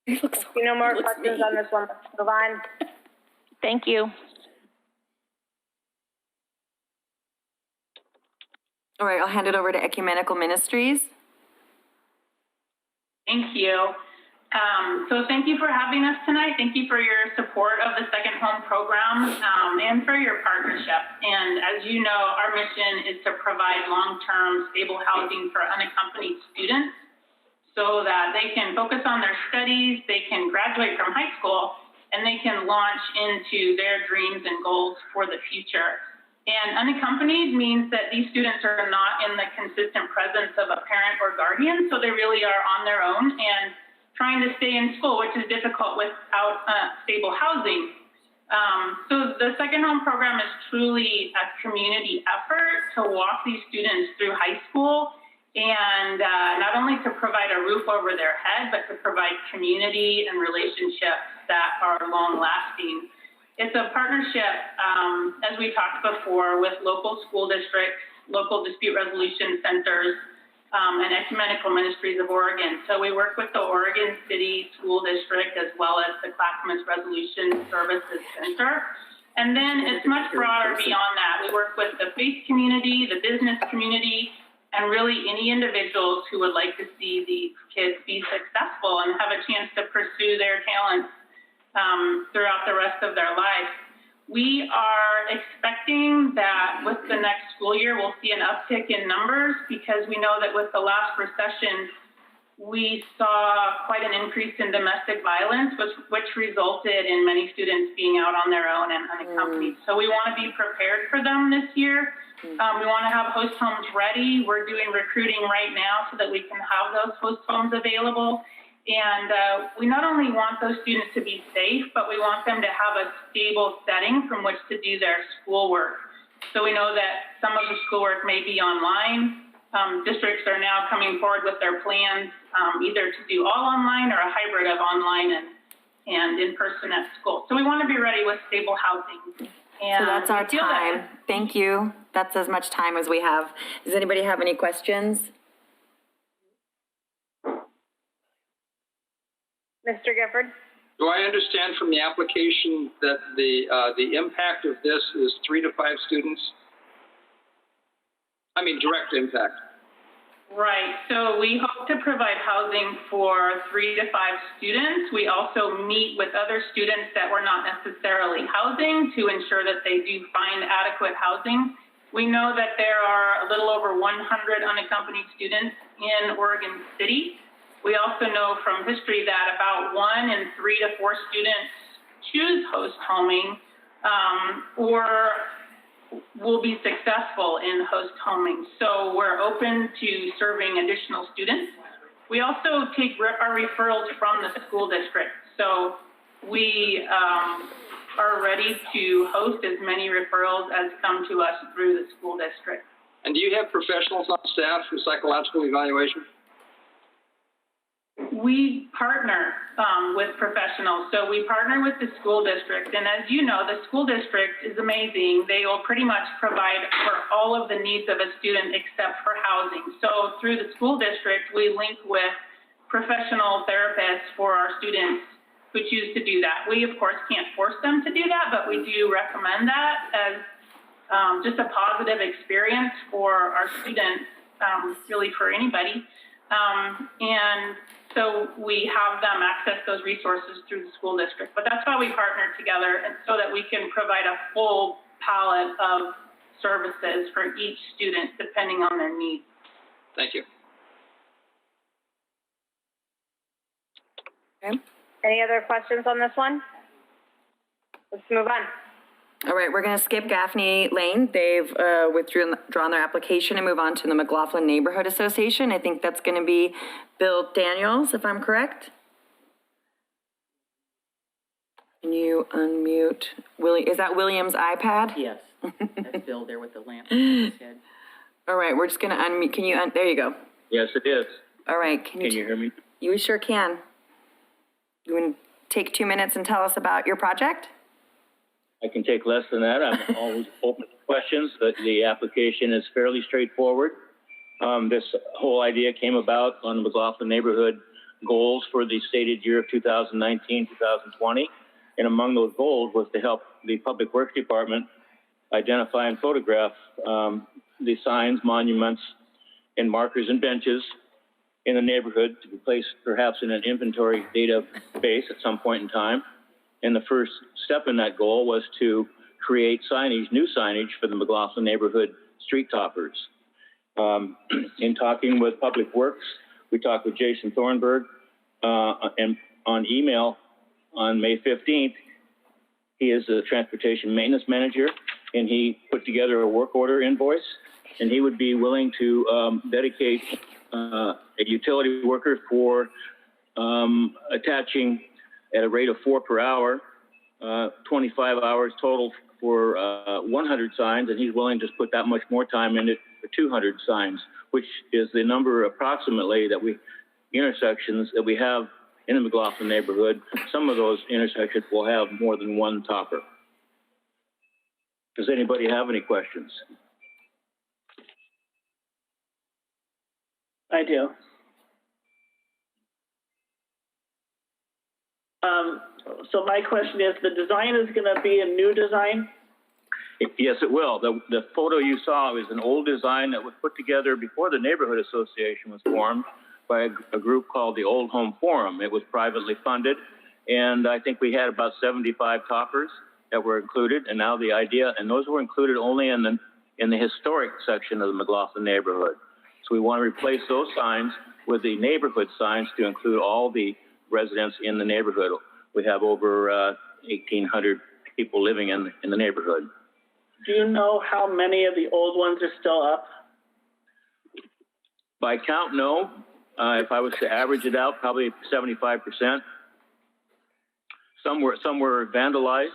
No more questions on this one. Let's move on. Thank you. All right, I'll hand it over to Ecumenical Ministries. Thank you. So thank you for having us tonight. Thank you for your support of the Second Home program and for your partnership. And as you know, our mission is to provide long-term stable housing for unaccompanied students so that they can focus on their studies, they can graduate from high school, and they can launch into their dreams and goals for the future. And unaccompanied means that these students are not in the consistent presence of a parent or guardian, so they really are on their own and trying to stay in school, which is difficult without stable housing. So the Second Home program is truly a community effort to walk these students through high school and not only to provide a roof over their head, but to provide community and relationships that are long-lasting. It's a partnership, as we talked before, with local school districts, local dispute resolution centers, and Ecumenical Ministries of Oregon. So we work with the Oregon City School District as well as the Clackamas Resolution Services Center. And then it's much broader beyond that. We work with the faith community, the business community, and really any individuals who would like to see these kids be successful and have a chance to pursue their talents throughout the rest of their life. We are expecting that with the next school year, we'll see an uptick in numbers because we know that with the last recession, we saw quite an increase in domestic violence, which resulted in many students being out on their own and unaccompanied. So we want to be prepared for them this year. We want to have host homes ready. We're doing recruiting right now so that we can have those host homes available. And we not only want those students to be safe, but we want them to have a stable setting from which to do their schoolwork. So we know that some of the schoolwork may be online. Districts are now coming forward with their plans, either to do all online or a hybrid of online and in person at school. So we want to be ready with stable housing. And so that's our time. Thank you. That's as much time as we have. Does anybody have any questions? Mr. Gifford? Do I understand from the application that the impact of this is 3 to 5 students? I mean, direct impact. Right. So we hope to provide housing for 3 to 5 students. We also meet with other students that we're not necessarily housing to ensure that they do find adequate housing. We know that there are a little over 100 unaccompanied students in Oregon City. We also know from history that about 1 in 3 to 4 students choose host homing or will be successful in host homing. So we're open to serving additional students. We also take our referrals from the school district. So we are ready to host as many referrals as come to us through the school district. And do you have professionals on staff for psychological evaluation? We partner with professionals. So we partner with the school district. And as you know, the school district is amazing. They will pretty much provide for all of the needs of a student except for housing. So through the school district, we link with professional therapists for our students who choose to do that. We, of course, can't force them to do that, but we do recommend that as just a positive experience for our students, really for anybody. And so we have them access those resources through the school district. But that's why we partner together, and so that we can provide a full palette of services for each student depending on their needs. Thank you. Okay. Any other questions on this one? Let's move on. All right, we're going to skip Gaffney Lane. They've withdrawn their application and move on to the McLaughlin Neighborhood Association. I think that's going to be Bill Daniels, if I'm correct. Can you unmute Willie? Is that William's iPad? Yes, that's Bill there with the lamp on his head. All right, we're just going to unmute. Can you? There you go. Yes, it is. All right. Can you hear me? You sure can. You want to take 2 minutes and tell us about your project? I can take less than that. I'm always open to questions. The application is fairly straightforward. This whole idea came about on the McLaughlin neighborhood goals for the stated year of 2019, 2020. And among those goals was to help the Public Works Department identify and photograph the signs, monuments, and markers and benches in the neighborhood to be placed perhaps in an inventory database at some point in time. And the first step in that goal was to create signage, new signage for the McLaughlin neighborhood street toppers. In talking with Public Works, we talked with Jason Thornburg and on email on May 15th, He is the transportation maintenance manager, and he put together a work order invoice, and he would be willing to dedicate a utility worker for attaching at a rate of 4 per hour, 25 hours total for 100 signs, and he's willing to put that much more time in it for 200 signs, which is the number approximately that intersections that we have in the McLaughlin neighborhood. Some of those intersections will have more than one topper. Does anybody have any questions? I do. So my question is, the design is going to be a new design? Yes, it will. The photo you saw is an old design that was put together before the neighborhood association was formed by a group called the Old Home Forum. It was privately funded, and I think we had about 75 toppers that were included, and now the idea, and those were included only in the historic section of the McLaughlin neighborhood. So we want to replace those signs with the neighborhood signs to include all the residents in the neighborhood. We have over 1,800 people living in the neighborhood. Do you know how many of the old ones are still up? By count, no. If I was to average it out, probably 75%. Some were vandalized,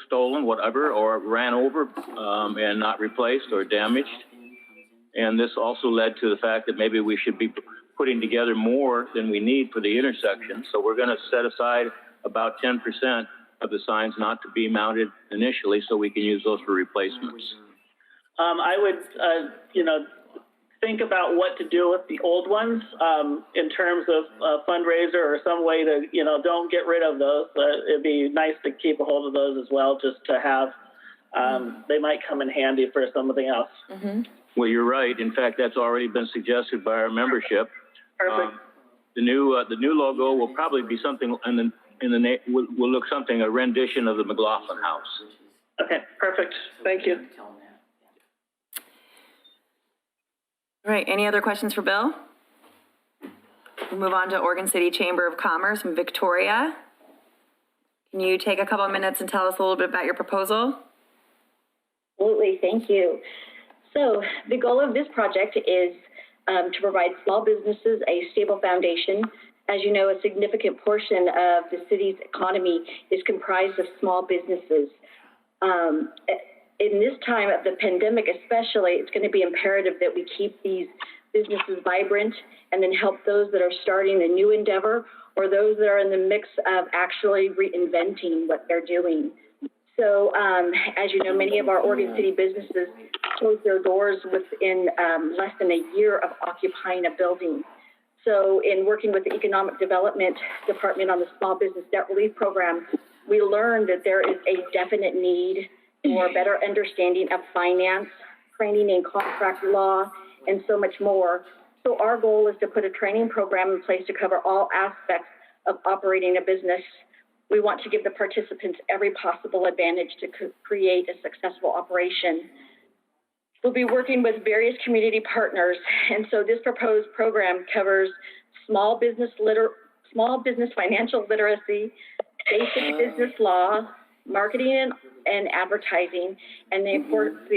stolen, whatever, or ran over and not replaced or damaged. And this also led to the fact that maybe we should be putting together more than we need for the intersection. So we're going to set aside about 10% of the signs not to be mounted initially, so we can use those for replacements. I would, think about what to do with the old ones in terms of a fundraiser or some way to, don't get rid of those. It'd be nice to keep a hold of those as well, just to have, they might come in handy for something else. Mm-hmm. Well, you're right. In fact, that's already been suggested by our membership. Perfect. The new logo will probably be something will look something a rendition of the McLaughlin House. Okay, perfect. Thank you. All right, any other questions for Bill? We'll move on to Oregon City Chamber of Commerce from Victoria. Can you take a couple of minutes and tell us a little bit about your proposal? Absolutely, thank you. So the goal of this project is to provide small businesses a stable foundation. As you know, a significant portion of the city's economy is comprised of small businesses. In this time of the pandemic especially, it's going to be imperative that we keep these businesses vibrant and then help those that are starting a new endeavor or those that are in the mix of actually reinventing what they're doing. So as you know, many of our Oregon City businesses closed their doors within less than a year of occupying a building. So in working with the Economic Development Department on the Small Business Debt Relief Program, we learned that there is a definite need for better understanding of finance, training in contract law, and so much more. So our goal is to put a training program in place to cover all aspects of operating a business. We want to give the participants every possible advantage to create a successful operation. We'll be working with various community partners, and so this proposed program covers small business financial literacy, basic business law, marketing and advertising, and the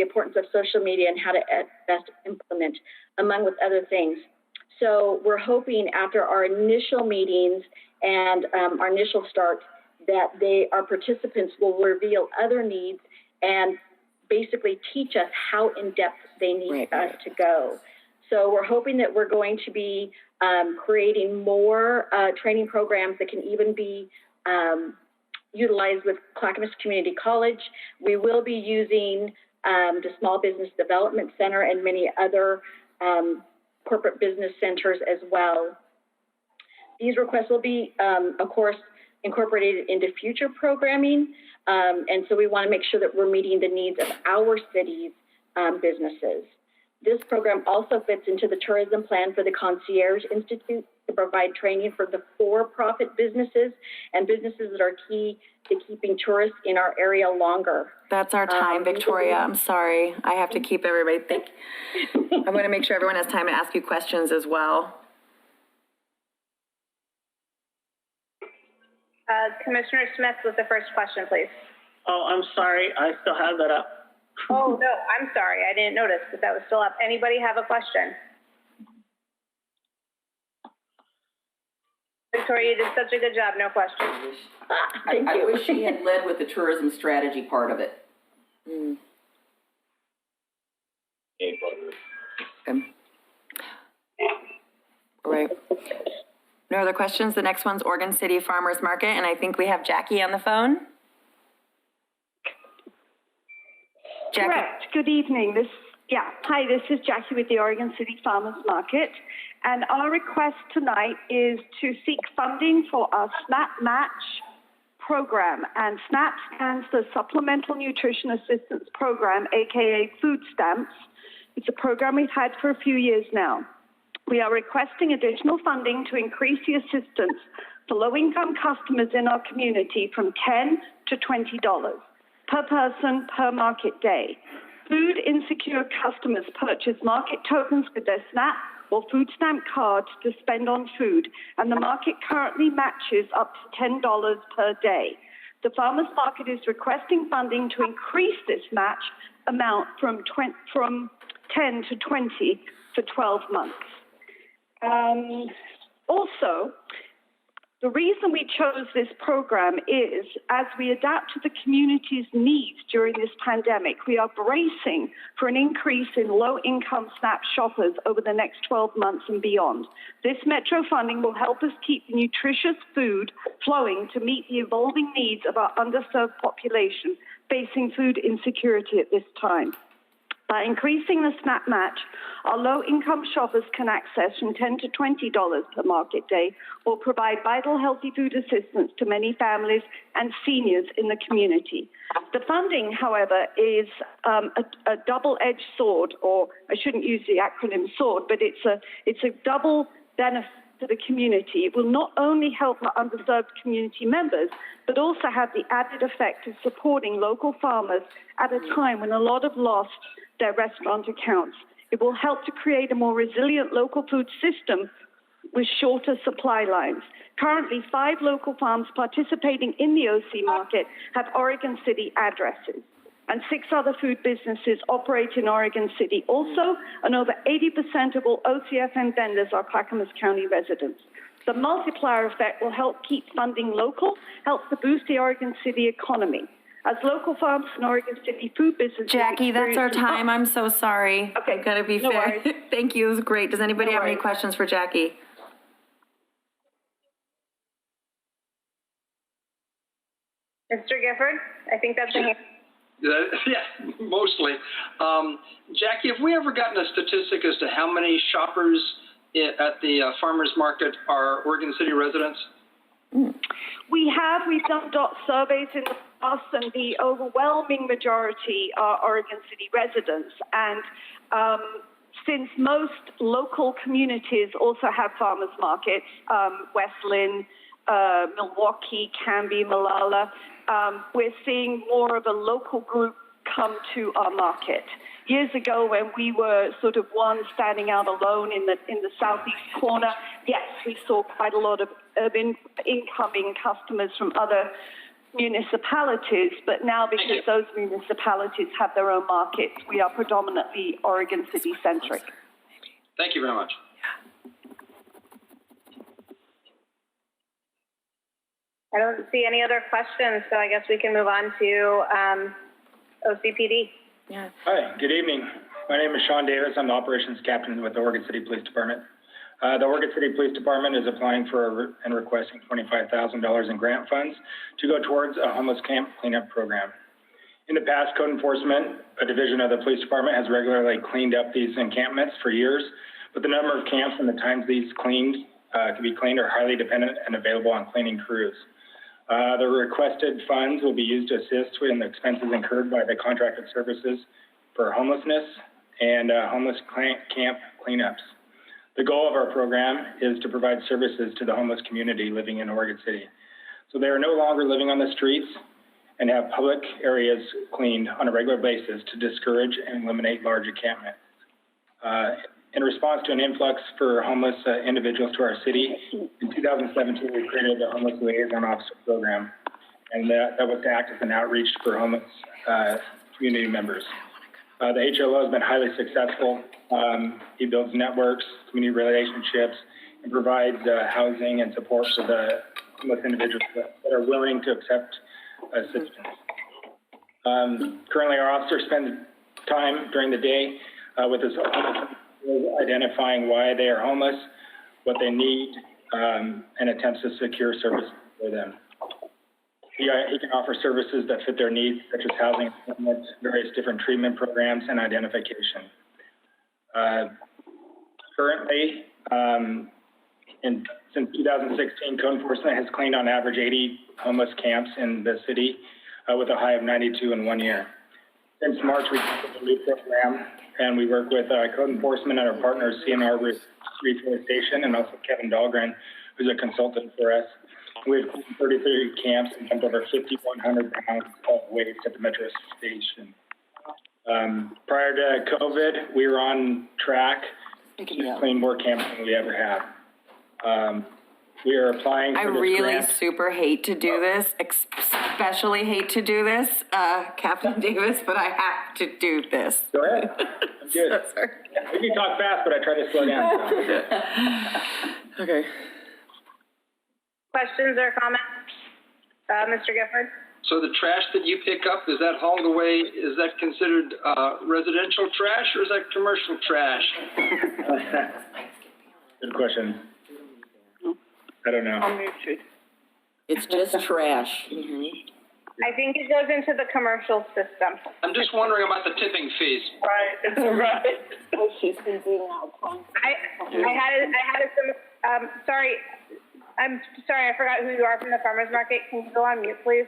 importance of social media and how to best implement, among with other things. So we're hoping after our initial meetings and our initial start that our participants will reveal other needs and basically teach us how in-depth they need us to go. So we're hoping that we're going to be creating more training programs that can even be utilized with Clackamas Community College. We will be using the Small Business Development Center and many other corporate business centers as well. These requests will be, of course, incorporated into future programming, and so we want to make sure that we're meeting the needs of our city's businesses. This program also fits into the tourism plan for the Concierge Institute to provide training for the for-profit businesses and businesses that are key to keeping tourists in our area longer. That's our time, Victoria. I'm sorry. I have to keep everybody thinking. I'm going to make sure everyone has time to ask you questions as well. Commissioner Smith with the first question, please. Oh, I'm sorry. I still have that up. Oh, no, I'm sorry. I didn't notice that that was still up. Anybody have a question? Victoria, you did such a good job. No questions. I wish she had led with the tourism strategy part of it. All right. No other questions? The next one's Oregon City Farmers Market, and I think we have Jackie on the phone. Jackie. Correct. Good evening. Hi, this is Jackie with the Oregon City Farmers Market. And our request tonight is to seek funding for our SNAP Match program. And SNAP stands for Supplemental Nutrition Assistance Program, AKA food stamps. It's a program we've had for a few years now. We are requesting additional funding to increase the assistance for low-income customers in our community from $10 to $20 per person per market day. Food insecure customers purchase market tokens with their SNAP or food stamp cards to spend on food, and the market currently matches up to $10 per day. The farmers market is requesting funding to increase this match amount from 10 to 20 for 12 months. Also, the reason we chose this program is, as we adapt to the community's needs during this pandemic, we are bracing for an increase in low-income SNAP shoppers over the next 12 months and beyond. This Metro funding will help us keep nutritious food flowing to meet the evolving needs of our underserved population facing food insecurity at this time. By increasing the SNAP match, our low-income shoppers can access from $10 to $20 per market day, will provide vital healthy food assistance to many families and seniors in the community. The funding, however, is a double-edged sword, or I shouldn't use the acronym SWORD, but it's a double benefit to the community. It will not only help our underserved community members, but also have the added effect of supporting local farmers at a time when a lot have lost their restaurant accounts. It will help to create a more resilient local food system with shorter supply lines. Currently, 5 local farms participating in the OC market have Oregon City addresses, and 6 other food businesses operate in Oregon City also, and over 80% of all OCFN vendors are Clackamas County residents. The multiplier effect will help keep funding local, help to boost the Oregon City economy. As local farms and Oregon City food businesses... Jackie, that's our time. I'm so sorry. Okay. I've got to be No fair. worries. Thank you. It was great. Does anybody have any questions for Jackie? Mr. Gifford, I think that's a hand. Yeah, mostly. Jackie, have we ever gotten a statistic as to how many shoppers at the farmers market are Oregon City residents? We have. We've done surveys in the past, and the overwhelming majority are Oregon City residents. And since most local communities also have farmers markets, West Lynn, Milwaukee, Canby, Malala, we're seeing more of a local group come to our market. Years ago, when we were sort of one standing out alone in the southeast corner, yes, we saw quite a lot of urban incoming customers from other municipalities, but now because those municipalities have their own markets, we are predominantly Oregon City centric. Thank you very much. I don't see any other questions, so I guess we can move on to OCPD. Yes. Hi, good evening. My name is Sean Davis. I'm the operations captain with the Oregon City Police Department. The Oregon City Police Department is applying for and requesting $25,000 in grant funds to go towards a homeless camp cleanup program. In the past, code enforcement, a division of the police department, has regularly cleaned up these encampments for years, but the number of camps and the times these can be cleaned are highly dependent and available on cleaning crews. The requested funds will be used to assist in the expenses incurred by the contracted services for homelessness and homeless camp cleanups. The goal of our program is to provide services to the homeless community living in Oregon City. So they are no longer living on the streets and have public areas cleaned on a regular basis to discourage and eliminate large encampments. In response to an influx for homeless individuals to our city, in 2017, we created the Homeless Liaison Officer Program. and that was to act as an outreach for homeless community members. The HLO has been highly successful. He builds networks, community relationships, and provides housing and support for the homeless individuals that are willing to accept assistance. Currently, our officer spends time during the day with his homeless identifying why they are homeless, what they need, and attempts to secure services for them. He can offer services that fit their needs, such as housing, various different treatment programs, and identification. Currently, since 2016, code enforcement has cleaned on average 80 homeless camps in the city, with a high of 92 in 1 year. Since March, we've started a new program, and we work with code enforcement and our partners, CNR Reforestation, and also Kevin Dahlgren, who's a consultant for us. We've cleaned 33 camps and dumped over 5,100 pounds of waste at the metro station. Prior to COVID, we were on track to clean more camps than we ever have. We are applying for I this really grant. super hate to do this, especially hate to do this, Captain Davis, but I have to do this. Go ahead. I'm good. We can talk fast, but I try to slow down. Okay. Questions or comments? Mr. Gifford? So the trash that you pick up, is that hauled away, is that considered residential trash or is that commercial trash? Good question. I don't know. It's just trash. I think it goes into the commercial system. I'm just wondering about the tipping fees. Right, sorry, I'm sorry, I forgot who you are from the farmer's market. Can you go on mute, please?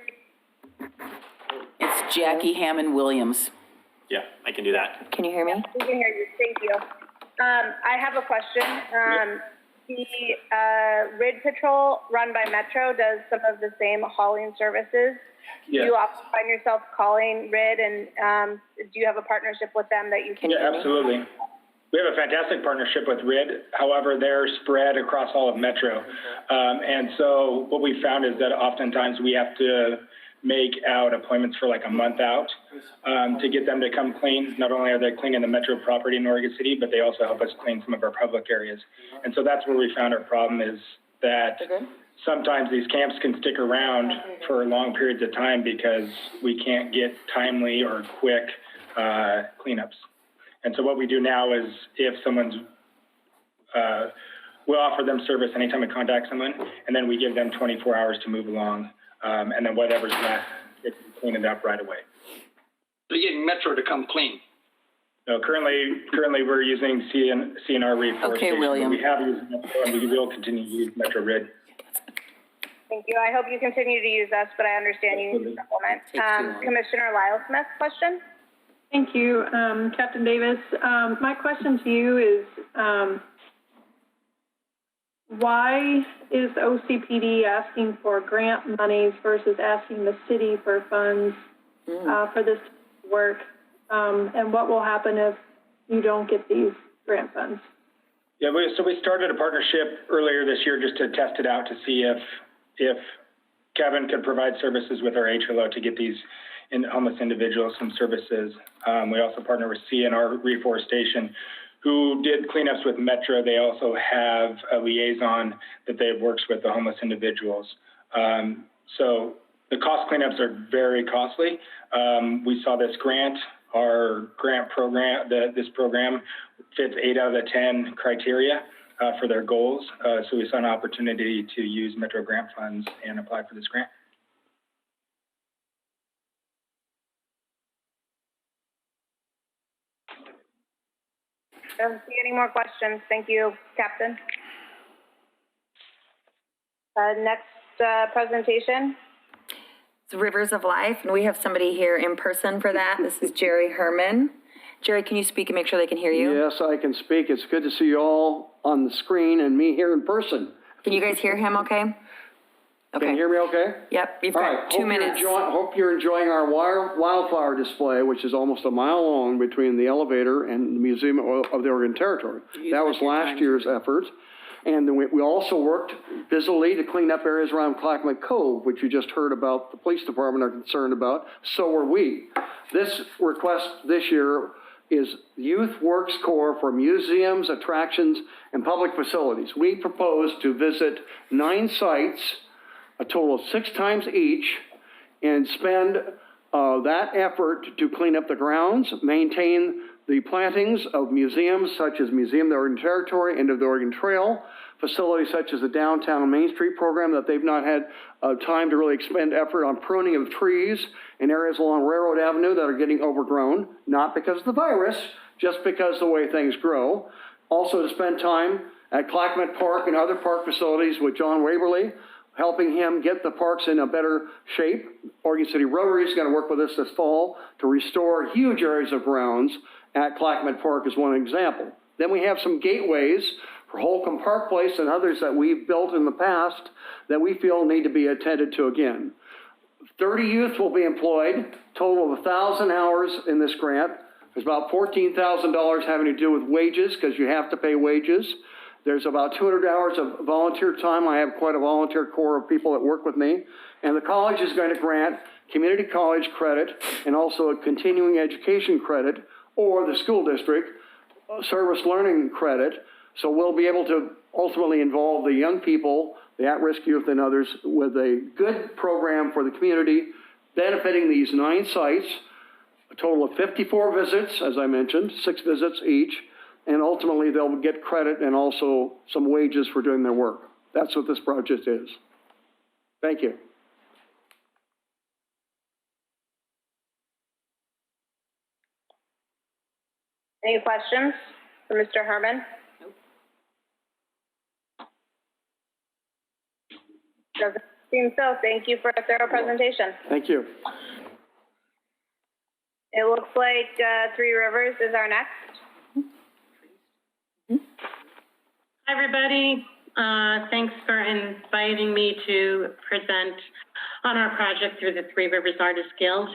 It's Jackie Hammond Williams. Yeah, I can do that. Can you hear me? We can hear you, thank you. I have a question. The RID Patrol run by Metro does some of the same hauling services. Yes. Do you often find yourself calling RID, and do you have a partnership with them that you can? Yeah, absolutely. We have a fantastic partnership with RID. However, they're spread across all of Metro. And so what we found is that oftentimes we have to make out appointments for like a month out to get them to come clean. Not only are they cleaning the Metro property in Oregon City, but they also help us clean some of our public areas. And so that's where we found our problem is that sometimes these camps can stick around for long periods of time because we can't get timely or quick cleanups. And so what we do now is if someone's, we'll offer them service anytime we contact someone, and then we give them 24 hours to move along. And then whatever's left, it's clean it up right away. So you're getting Metro to come clean? No, currently we're using CNR Reforestation. Okay, William. We have used Metro, and we will continue to use Metro RID. Thank you. I hope you continue to use us, but I understand you need to supplement. Commissioner Lyle Smith, question? Thank you, Captain Davis. My question to you is, why is OCPD asking for grant monies versus asking the city for funds for this work? And what will happen if you don't get these grant funds? Yeah, so we started a partnership earlier this year just to test it out to see if Kevin could provide services with our HLO to get these homeless individuals some services. We also partner with CNR Reforestation, who did cleanups with Metro. They also have a liaison that they works with the homeless individuals. So the cost cleanups are very costly. We saw this grant, our grant program, this program fits 8 out of the 10 criteria for their goals. So we saw an opportunity to use Metro grant funds and apply for this grant. I don't see any more questions. Thank you, Captain. Next presentation. It's Rivers of Life, and we have somebody here in person for that. This is Jerry Herman. Jerry, can you speak and make sure they can hear you? Yes, I can speak. It's good to see you all on the screen and me here in person. Can you guys hear him okay? Okay. Can you hear me okay? Yep, you've All got right. 2 minutes. Hope you're enjoying our wildflower display, which is almost a mile long between the elevator and the Museum of the Oregon Territory. That was last year's effort. And then we also worked busily to clean up areas around Clackamas Cove, which you just heard about the police department are concerned about. So are we. This request this year is Youth Works Corps for museums, attractions, and public facilities. We propose to visit 9 sites, a total of 6 times each, and spend that effort to clean up the grounds, maintain the plantings of museums such as Museum of the Oregon Territory, End of the Oregon Trail, facilities such as the Downtown Main Street program that they've not had time to really expend effort on pruning of trees in areas along Railroad Avenue that are getting overgrown, not because of the virus, just because of the way things grow. Also to spend time at Clackamas Park and other park facilities with John Waverly, helping him get the parks in a better shape. Oregon City Rotary is going to work with us this fall to restore huge areas of grounds at Clackamas Park as one example. Then we have some gateways for Holcomb Park Place and others that we've built in the past that we feel need to be attended to again. 30 youth will be employed, total of 1,000 hours in this grant. There's about $14,000 having to do with wages because you have to pay wages. There's about 200 hours of volunteer time. I have quite a volunteer corps of people that work with me. And the college is going to grant community college credit and also a continuing education credit, or the school district service learning credit. So we'll be able to ultimately involve the young people, the at-risk youth and others with a good program for the community, benefiting these 9 sites, a total of 54 visits, as I mentioned, 6 visits each, and ultimately they'll get credit and also some wages for doing their work. That's what this project is. Thank you. Any questions for Mr. Herman? Doesn't seem so. Thank you for a thorough presentation. Thank you. It looks like Three Rivers is our next. Hi, everybody. Thanks for inviting me to present on our project through the Three Rivers Artists Guild.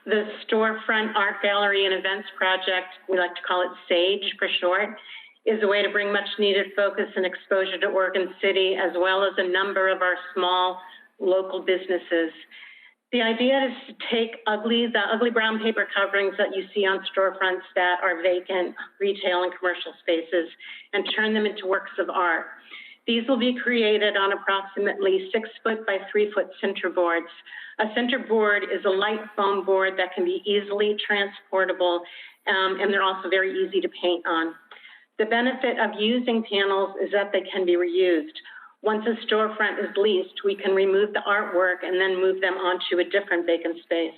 The Storefront Art Gallery and Events Project, we like to call it SAGE for short, is a way to bring much needed focus and exposure to Oregon City, as well as a number of our small local businesses. The idea is to take the ugly brown paper coverings that you see on storefronts that are vacant retail and commercial spaces and turn them into works of art. These will be created on approximately 6-foot by 3-foot center boards. A center board is a light foam board that can be easily transportable, and they're also very easy to paint on. The benefit of using panels is that they can be reused. Once a storefront is leased, we can remove the artwork and then move them onto a different vacant space.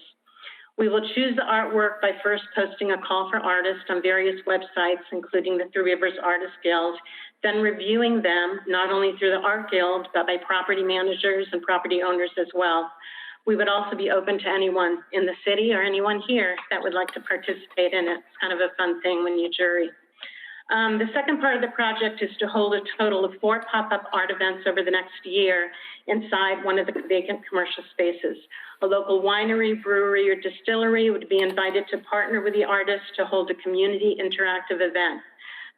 We will choose the artwork by first posting a call for artists on various websites, including the Three Rivers Artists Guild, then reviewing them not only through the Art Guild, but by property managers and property owners as well. We would also be open to anyone in the city or anyone here that would like to participate in it. It's kind of a fun thing when you jury. The second part of the project is to hold a total of 4 pop-up art events over the next year inside one of the vacant commercial spaces. A local winery, brewery, or distillery would be invited to partner with the artists to hold a community interactive event.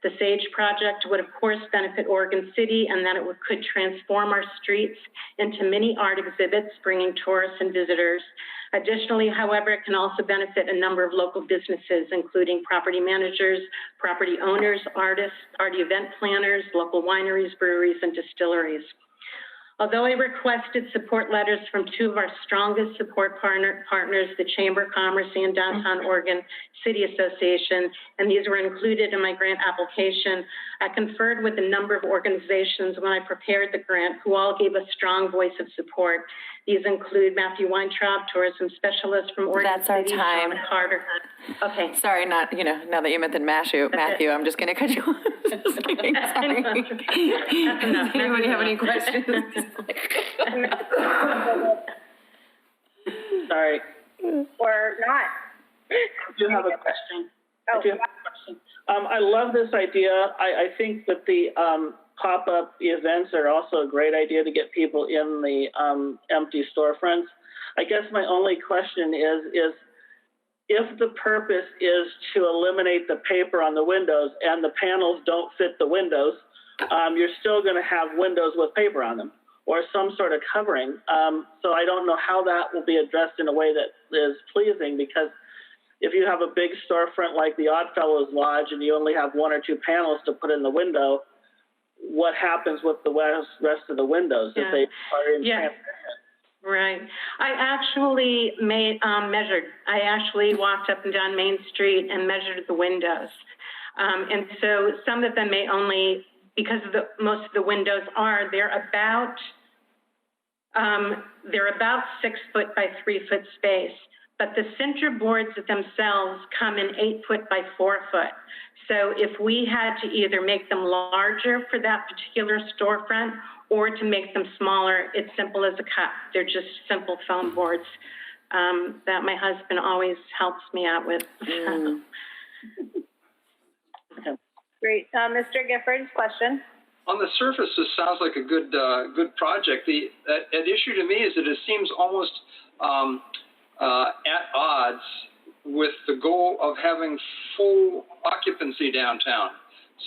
The SAGE project would, of course, benefit Oregon City, and that it could transform our streets into mini art exhibits, bringing tourists and visitors. Additionally, however, it can also benefit a number of local businesses, including property managers, property owners, artists, party event planners, local wineries, breweries, and distilleries. Although I requested support letters from 2 of our strongest support partners, the Chamber of Commerce and Downtown Oregon City Association, and these were included in my grant application, I conferred with a number of organizations when I prepared the grant who all gave a strong voice of support. These include Matthew Weintraub, tourism specialist from Oregon That's our City, time. Sean Carter. Okay. Sorry, now that you mentioned Matthew, I'm just going to cut you off. Just kidding. Sorry. That's enough. Does anybody have any questions? Sorry. Or not. I do have a question. I love this idea. I think that the pop-up events are also a great idea to get people in the empty storefronts. I guess my only question is if the purpose is to eliminate the paper on the windows and the panels don't fit the windows, you're still going to have windows with paper on them or some sort of covering. So I don't know how that will be addressed in a way that is pleasing, because if you have a big storefront like the Oddfellows Lodge and you only have one or two panels to put in the window, what happens with the rest of the windows if they are in transparent? Right. I actually measured. I actually walked up and down Main Street and measured the windows. And so some of them may only, because most of the windows they're about 6 foot by 3 foot space. But the center boards themselves come in 8 foot by 4 foot. So if we had to either make them larger for that particular storefront or to make them smaller, it's simple as a cut. They're just simple foam boards that my husband always helps me out with. Great. Mr. Gifford's question. On the surface, this sounds like a good project. At issue to me is that it seems almost at odds with the goal of having full occupancy downtown.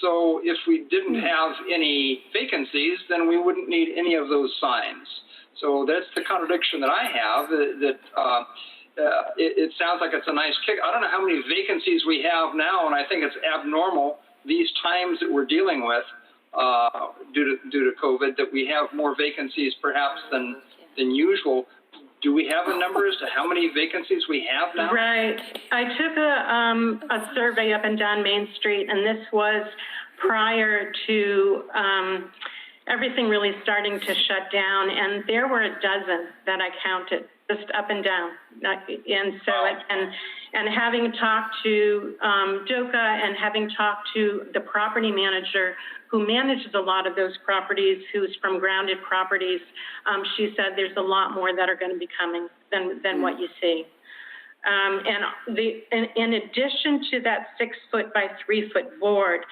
So if we didn't have any vacancies, then we wouldn't need any of those signs. So that's the contradiction that I have, it sounds like it's a nice kick. I don't know how many vacancies we have now, and I think it's abnormal these times that we're dealing with due to COVID, that we have more vacancies perhaps than usual. Do we have a number as to how many vacancies we have now? Right. I took a survey up and down Main Street, and this was prior to everything really starting to shut down, and there were a dozen that I counted just up and down. And so, and having talked to Doka and having talked to the property manager who manages a lot of those properties, who's from Grounded Properties, she said there's a lot more that are going to be coming than what you see. And in addition to that 6 foot by 3 foot board,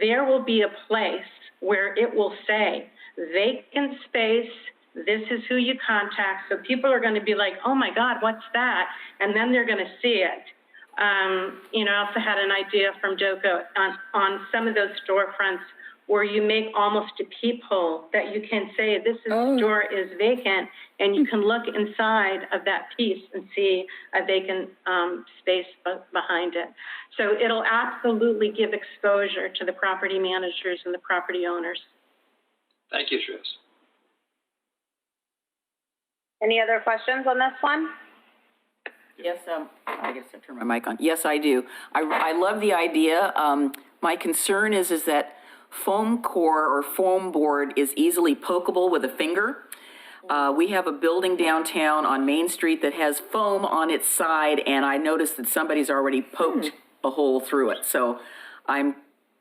there will be a place where it will say vacant space. This is who you contact. So people are going to be like, oh my God, what's that? And then they're going to see it. I also had an idea from Doka on some of those storefronts where you make almost a peephole that you can say this store is vacant, and you can look inside of that piece and see a vacant space behind it. So it'll absolutely give exposure to the property managers and the property owners. Thank you, Trish. Any other questions on this one? Yes, I guess I turned my mic on. Yes, I do. I love the idea. My concern is that foam core or foam board is easily pokeable with a finger. We have a building downtown on Main Street that has foam on its side, and I noticed that somebody's already poked a hole through it. So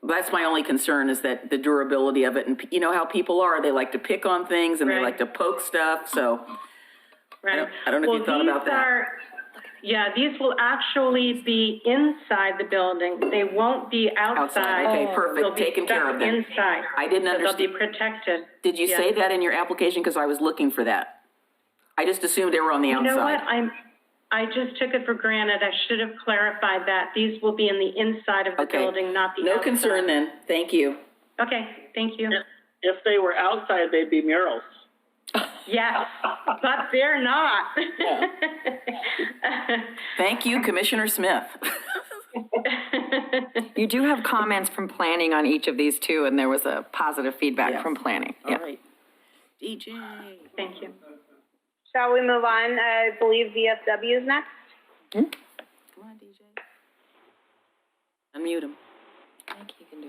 that's my only concern, is that the durability of it. And you know how people are, they like to pick on things and they like to poke stuff. So I don't know if you thought about that. Yeah, these will actually be inside the building. They won't be outside. Okay, perfect. They'll be Taken care of then. Inside. I didn't understand. They'll be protected. Did you say that in your application? Because I was looking for that. I just assumed they were on the outside. You know what? I just took it for granted. I should have clarified that. These will be in the inside of the building, not the outside. No concern then. Thank you. Okay, thank you. If they were outside, they'd be murals. Yes, but they're not. Thank you, Commissioner Smith. You do have comments from planning on each of these too, and there was a positive feedback from planning. All right. DJ. Thank you. Shall we move on? I believe VFW is next. Come on, DJ. Unmute him. I think he can do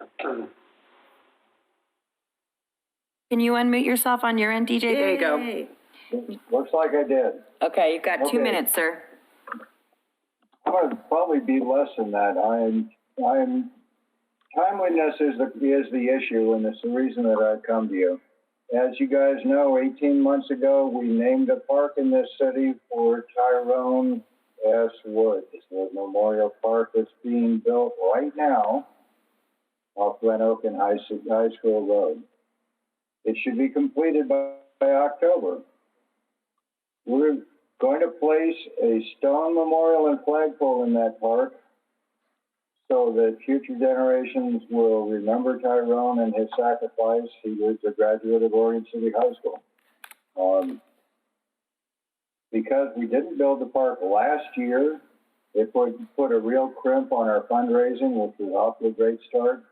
it. Can you unmute yourself on your end, DJ? There you go. Looks like I did. Okay, you've got 2 minutes, sir. I'm going to probably be less than that. Timeliness is the issue, and it's the reason that I've come to you. As you guys know, 18 months ago, we named a park in this city for Tyrone S. Wood. It's the memorial park that's being built right now off Glen Oak and High School Road. It should be completed by October. We're going to place a stone memorial and flagpole in that park so that future generations will remember Tyrone and his sacrifice. He was a graduate of Oregon City High School. Because we didn't build the park last year, it would put a real crimp on our fundraising, which was off to a great start.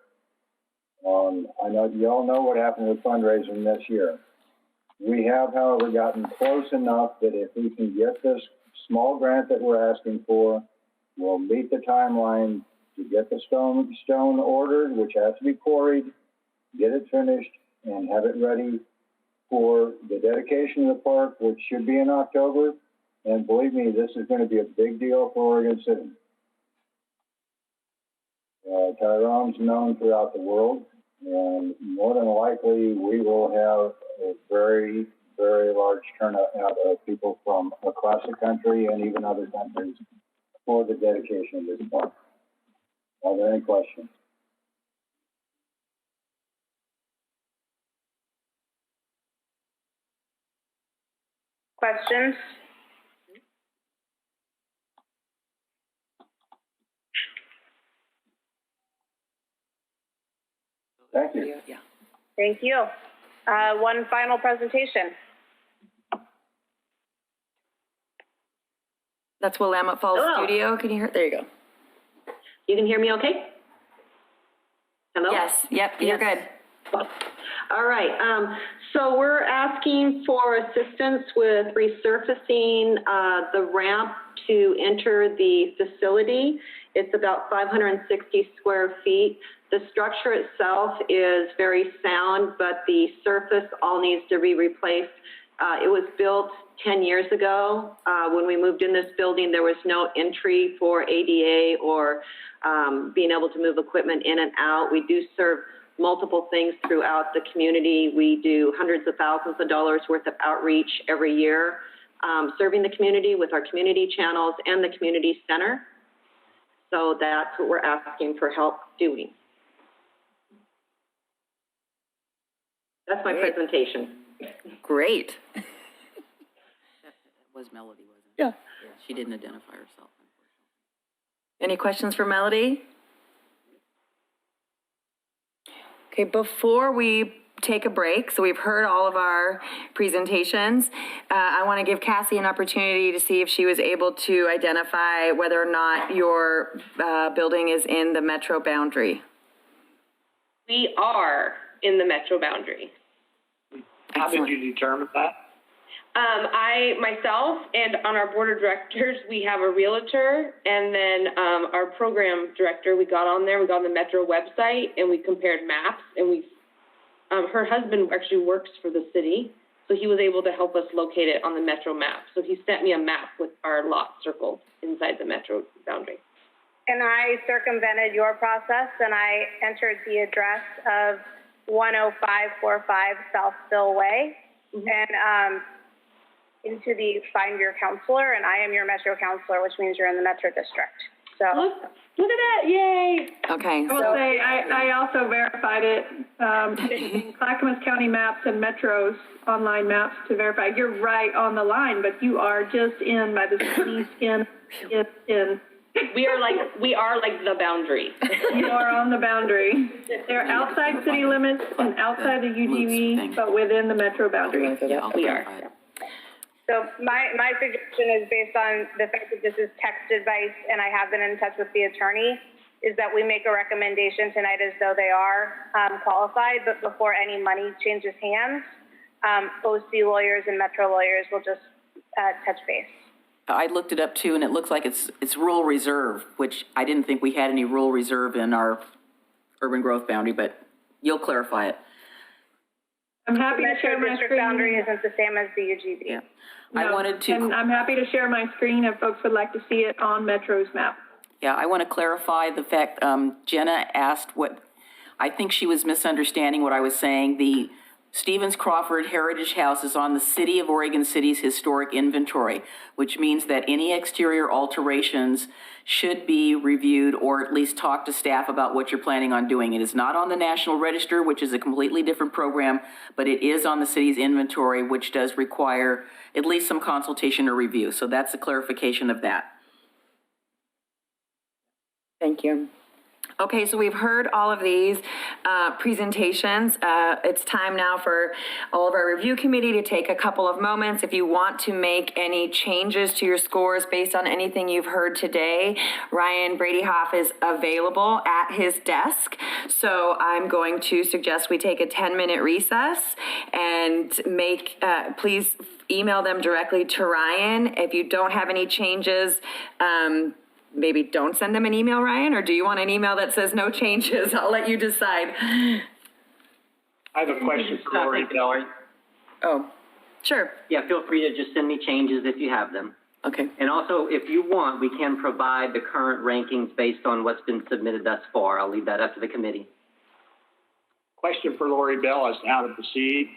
I know you all know what happened with fundraising this year. We have, however, gotten close enough that if we can get this small grant that we're asking for, we'll meet the timeline to get the stone ordered, which has to be quarried, get it finished, and have it ready for the dedication of the park, which should be in October. And believe me, this is going to be a big deal for Oregon City. Tyrone's known throughout the world, and more than likely we will have a very, very large turnout of people from across the country and even other countries for the dedication of this park. Are there any questions? Questions? Thank you. Yeah. Thank you. One final presentation. That's Willamette Falls Hello. Studio. Can you hear? There you go. You can hear me okay? Hello? Yes. Yep. You're good. All right. So we're asking for assistance with resurfacing the ramp to enter the facility. It's about 560 square feet. The structure itself is very sound, but the surface all needs to be replaced. It was built 10 years ago. When we moved in this building, there was no entry for ADA or being able to move equipment in and out. We do serve multiple things throughout the community. We do hundreds of thousands of dollars worth of outreach every year, serving the community with our community channels and the community center. So that's what we're asking for help doing. That's my presentation. Great. That was Melody, wasn't it? Yeah. She didn't identify herself. Any questions for Melody? Okay, before we take a break, so we've heard all of our presentations, I want to give Cassie an opportunity to see if she was able to identify whether or not your building is in the metro boundary. We are in the metro boundary. How did you determine that? I, myself, and on our board of directors, we have a realtor, and then our program director, we got on there, we got on the Metro website, and we compared maps, and we, her husband actually works for the city, so he was able to help us locate it on the Metro map. So he sent me a map with our lot circled inside the Metro boundary. And I circumvented your process, and I entered the address of 10545 South Bill Way, and into the Find Your Counselor, and I am your Metro Counselor, which means you're in the Metro District. So look at that, yay! Okay. I will say, I also verified it, in Clackamas County Maps and Metro's online maps to verify. You're right on the line, but you are just in by the skin in. We are like the boundary. You are on the boundary. They're outside city limits and outside the UGV, but within the metro boundary. Yeah, we are. So my suggestion is based on the fact that this is text advice, and I have been in touch with the attorney, is that we make a recommendation tonight as though they are qualified, but before any money changes hands, OC lawyers and Metro lawyers will just touch base. I looked it up too, and it looks like it's rural reserve, which I didn't think we had any rural reserve in our urban growth boundary, but you'll clarify it. I'm happy to share my district screen. boundary isn't the same as the UGB. Yeah. No, I wanted to. And I'm happy to share my screen if folks would like to see it on Metro's map. Yeah, I want to clarify the fact, Jenna asked what, I think she was misunderstanding what I was saying. The Stevens Crawford Heritage House is on the City of Oregon City's historic inventory, which means that any exterior alterations should be reviewed or at least talk to staff about what you're planning on doing. It is not on the National Register, which is a completely different program, but it is on the city's inventory, which does require at least some consultation or review. So that's the clarification of that. Thank you. Okay, so we've heard all of these presentations. It's time now for all of our review committee to take a couple of moments. If you want to make any changes to your scores based on anything you've heard today, Ryan Bradyhoff is available at his desk. So I'm going to suggest we take a 10-minute recess and please email them directly to Ryan. If you don't have any changes, maybe don't send them an email, Ryan, or do you want an email that says no changes? I'll let you decide. I have a question for Lori Kelly. Oh, sure. Yeah, feel free to just send me changes if you have them. Okay. And also, if you want, we can provide the current rankings based on what's been submitted thus far. I'll leave that up to the committee. Question for Lori Bell as to how to proceed.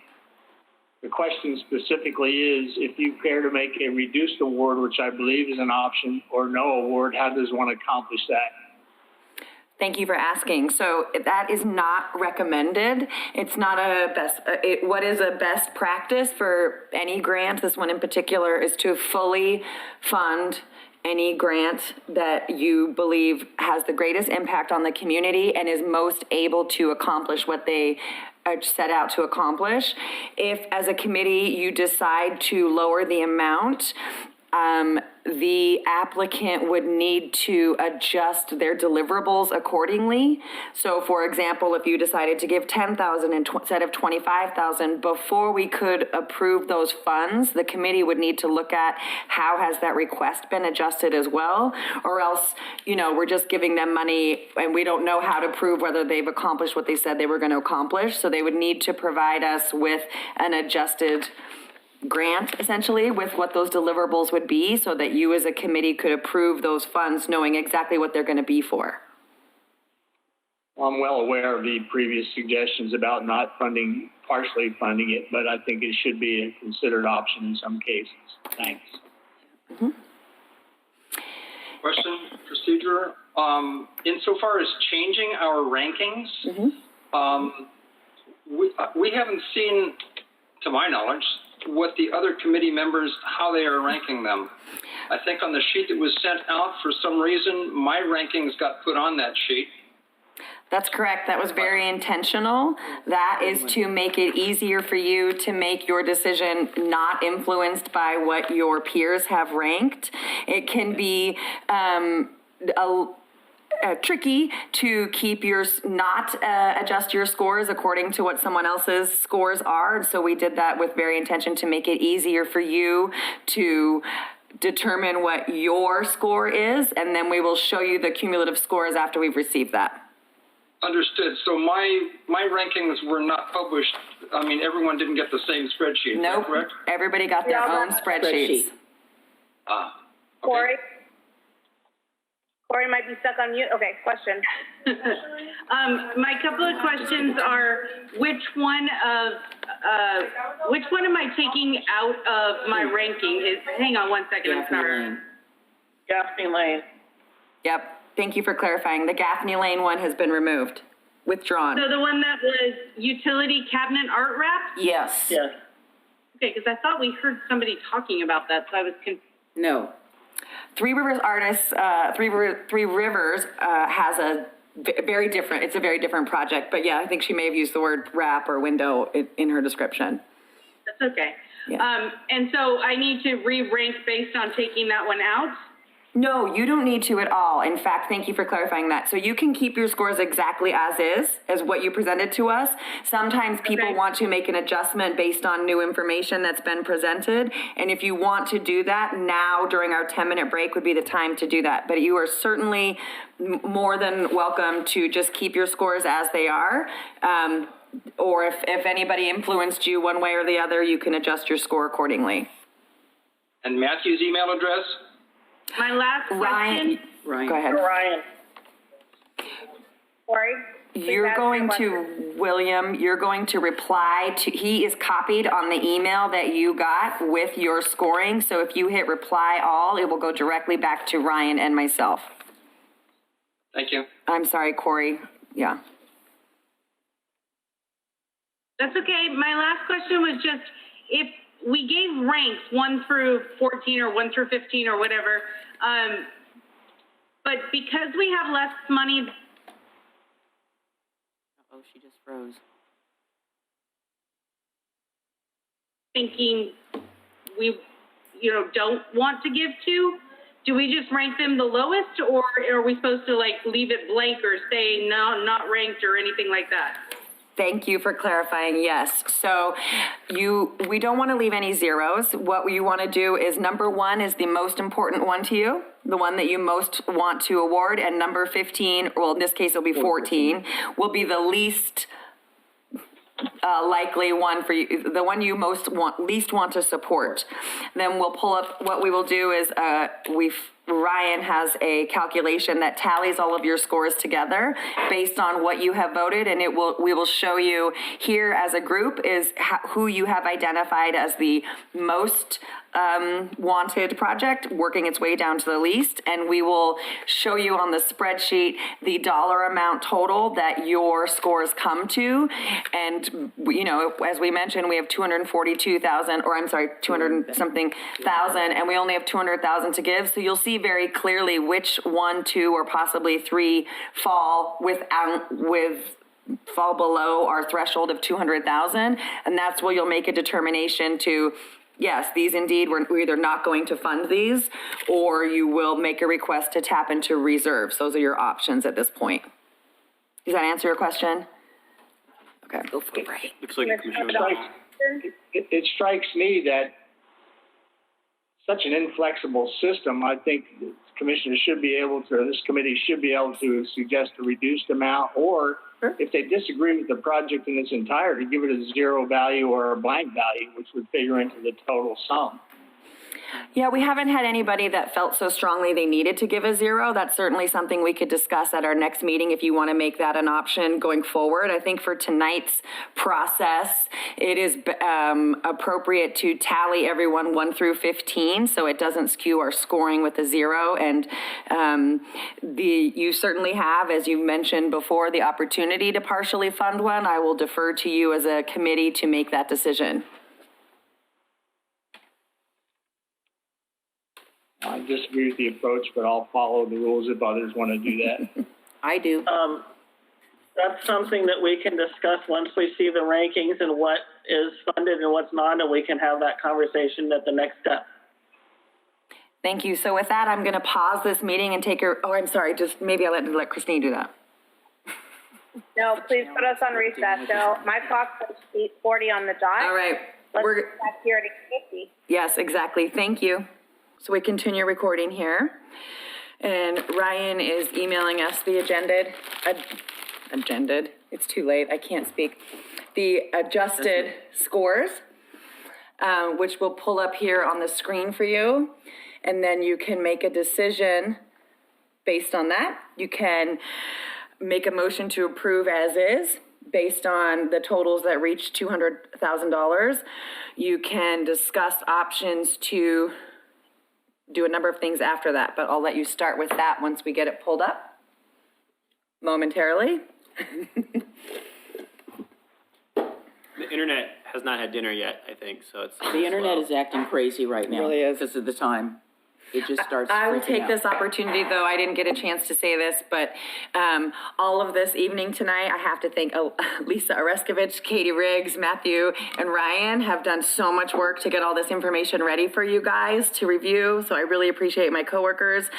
The question specifically is, if you care to make a reduced award, which I believe is an option, or no award, how does one accomplish that? Thank you for asking. So that is not recommended. It's not a best, what is a best practice for any grant, this one in particular, is to fully fund any grant that you believe has the greatest impact on the community and is most able to accomplish what they are set out to accomplish. If, as a committee, you decide to lower the amount, the applicant would need to adjust their deliverables accordingly. So, for example, if you decided to give $10,000 instead of $25,000, before we could approve those funds, the committee would need to look at how has that request been adjusted as well, or else, we're just giving them money and we don't know how to prove whether they've accomplished what they said they were going to accomplish. So they would need to provide us with an adjusted grant, essentially, with what those deliverables would be, so that you as a committee could approve those funds knowing exactly what they're going to be for. I'm well aware of the previous suggestions about not partially funding it, but I think it should be a considered option in some cases. Thanks. Mm-hmm. Question, procedure. Insofar as changing our rankings, we haven't seen, to my knowledge, what the other committee members, how they are ranking them. I think on the sheet that was sent out, for some reason, my rankings got put on that sheet. That's correct. That was very intentional. That is to make it easier for you to make your decision not influenced by what your peers have ranked. It can be tricky to keep adjust your scores according to what someone else's scores are. So we did that with very intention to make it easier for you to determine what your score is, and then we will show you the cumulative scores after we've received that. Understood. So my rankings were not published. I mean, everyone didn't get the same spreadsheet. Nope. Is that correct? Everybody got their own spreadsheets. Okay. Corey might be stuck on mute. Okay, question. My couple of questions are, which one am I taking out of my ranking? Hang on one second, I'm sorry. Gaffney Lane. Yep. Thank you for clarifying. The Gaffney Lane one has been removed, withdrawn. So the one that was utility cabinet art wrap? Yes. Yes. Okay, because I thought we heard somebody talking about that, so I was No. Three Rivers Artists, Three Rivers has a very different, it's a very different project, but yeah, I think she may have used the word wrap or window in her description. That's okay. Yeah. And so I need to re-rank based on taking that one out? No, you don't need to at all. In fact, thank you for clarifying that. So you can keep your scores exactly as is, as what you presented to us. Sometimes people want to make an adjustment based on new information that's been presented. And if you want to do that, now during our 10-minute break would be the time to do that. But you are certainly more than welcome to just keep your scores as they are. Or if anybody influenced you one way or the other, you can adjust your score accordingly. And Matthew's email address? My last question. Ryan. Go ahead. Ryan. Corey? You're going to, William, you're going to reply to, he is copied on the email that you got with your scoring. So if you hit reply all, it will go directly back to Ryan and myself. Thank you. I'm sorry, Corey. Yeah. That's okay. My last question was just, if we gave ranks 1 through 14 or 1 through 15 or whatever, but because we have less money Oh, she just froze. Thinking we, don't want to give to? Do we just rank them the lowest, or are we supposed to like leave it blank or say no, not ranked or anything like that? Thank you for clarifying, yes. So we don't want to leave any zeros. What you want to do is number 1 is the most important one to you, the one that you most want to award, and number 15, well, in this case, it'll be 14, will be the least likely one for you, the one you least want to support. Then we'll pull up, what we will do is Ryan has a calculation that tallies all of your scores together based on what you have voted, and we will show you here as a group is who you have identified as the most wanted project, working its way down to the least, and we will show you on the spreadsheet the dollar amount total that your scores come to. And as we mentioned, we have 242,000, or I'm sorry, 200 something thousand, and we only have 200,000 to give. So you'll see very clearly which 1, 2, or possibly 3 fall fall below our threshold of 200,000, and that's where you'll make a determination to, yes, these indeed, we're either not going to fund these, or you will make a request to tap into reserves. Those are your options at this point. Does that answer your question? Okay. Go for it, Ray. Looks like It strikes me that such an inflexible system, I think the commissioners should be able to, or this committee should be able to suggest a reduced amount, or if they disagree with the project in its entirety, give it a 0 value or a blank value, which would figure into the total sum. Yeah, we haven't had anybody that felt so strongly they needed to give a 0. That's certainly something we could discuss at our next meeting if you want to make that an option going forward. I think for tonight's process, it is appropriate to tally everyone 1 through 15 so it doesn't skew our scoring with a 0. And you certainly have, as you mentioned before, the opportunity to partially fund one. I will defer to you as a committee to make that decision. I disagree with the approach, but I'll follow the rules if others want to do that. I do. That's something that we can discuss once we see the rankings and what is funded and what's not, and we can have that conversation at the next step. Thank you. So with that, I'm going to pause this meeting and take your, I'm sorry, just maybe I'll let Christine do that. No, please put us on recess. So my clock says 8:40 on the dot. All right. Let's get back here at 8:50. Yes, exactly. Thank you. So we continue recording here. And Ryan is emailing us the it's too late, I can't speak. The adjusted scores, which we'll pull up here on the screen for you. And then you can make a decision based on that. You can make a motion to approve as is based on the totals that reach $200,000. You can discuss options to do a number of things after that, but I'll let you start with that once we get it pulled up momentarily. The internet has not had dinner yet, I think, so it's... The internet is acting crazy right now. It really is. Because of the time. It just starts I will freaking take out. this opportunity, though I didn't get a chance to say this, but all of this evening tonight, I have to thank Lisa Oreskovich, Katie Riggs, Matthew, and Ryan have done so much work to get all this information ready for you guys to review. So I really appreciate my coworkers.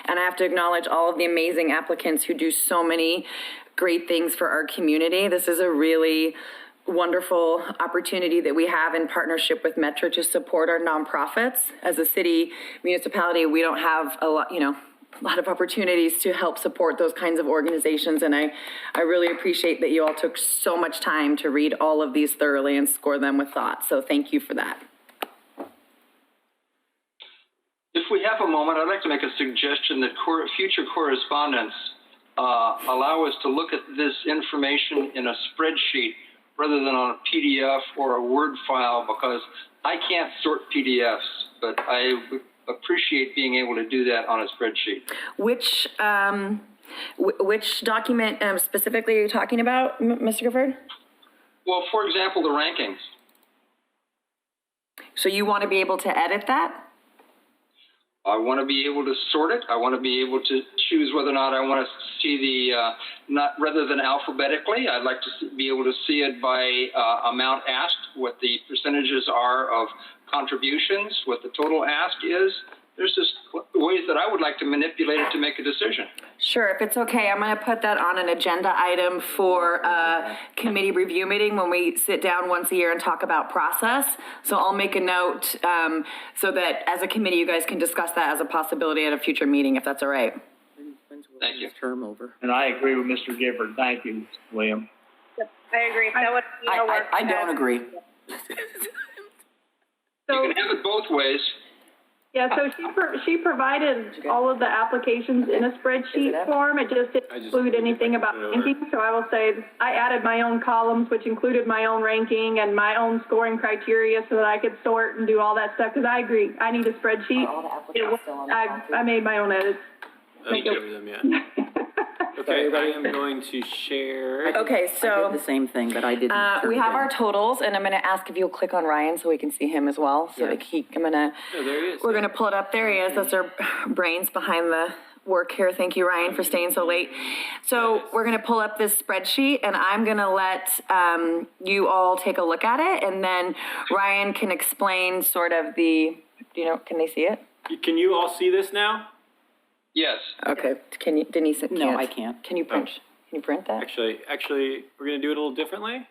And I have to acknowledge all of the amazing applicants who do so many great things for our community. This is a really wonderful opportunity that we have in partnership with Metro to support our nonprofits. As a city municipality, we don't have a lot of opportunities to help support those kinds of organizations, and I really appreciate that you all took so much time to read all of these thoroughly and score them with thought. So thank you for that. If we have a moment, I'd like to make a suggestion that future correspondence allow us to look at this information in a spreadsheet rather than on a PDF or a Word file, because I can't sort PDFs, but I would appreciate being able to do that on a spreadsheet. Which document specifically are you talking about, Mr. Gifford? Well, for example, the rankings. So you want to be able to edit that? I want to be able to sort it. I want to be able to choose whether or not I want to see the, not rather than alphabetically, I'd like to be able to see it by amount asked, what the percentages are of contributions, what the total ask is. There's just ways that I would like to manipulate it to make a decision. Sure, if it's okay, I'm going to put that on an agenda item for a committee review meeting when we sit down once a year and talk about process. So I'll make a note so that as a committee, you guys can discuss that as a possibility at a future meeting, if that's all right. Thank you. Term over. And I agree with Mr. Gifford. Thank you, William. Yep, I agree. That would, work. I don't agree. So, you can have it both ways. Yeah, so she provided all of the applications in a spreadsheet form. It just didn't include anything about ranking. So I will say I added my own columns, which included my own ranking and my own scoring criteria so that I could sort and do all that stuff. Because I agree, I need a spreadsheet. I made my own edits. Okay, I am going to share. Okay, so I did the same thing, but I didn't. we have our totals, and I'm going to ask if you'll click on Ryan so we can see him as well. So that we're going to pull it up. There he is. That's our brains behind the work here. Thank you, Ryan, for staying so late. So we're going to pull up this spreadsheet, and I'm going to let you all take a look at it, and then Ryan can explain sort of the, can they see it? Can you all see this now? Yes. Okay. Can you, Denise? No, I can't. Can you print? Can you print that? Actually, we're going to do it a little differently.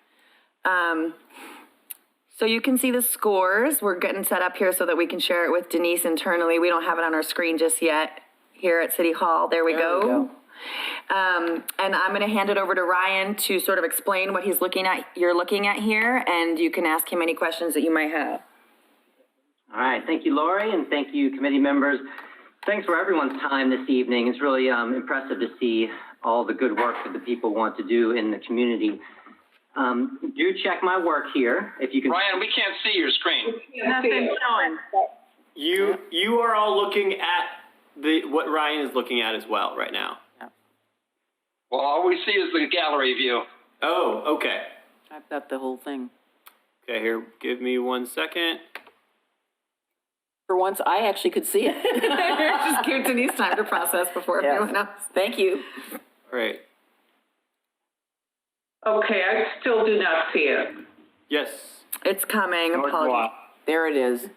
So you can see the scores. We're getting set up here so that we can share it with Denise internally. We don't have it on our screen just yet here at City Hall. There we go. And I'm going to hand it over to Ryan to sort of explain what you're looking at here, and you can ask him any questions that you might have. All right. Thank you, Lori, and thank you, committee members. Thanks for everyone's time this evening. It's really impressive to see all the good work that the people want to do in the community. Do check my work here. If you can. Ryan, we can't see your screen. Nothing showing. You are all looking at what Ryan is looking at as well right now. Well, all we see is the gallery view. Oh, okay. I've got the whole thing. Okay, here, give me 1 second. For once, I actually could see it. Just give Denise time to process before everyone else. Thank you. All right. Okay, I still do not see it. Yes. It's coming. Apologies. There it is.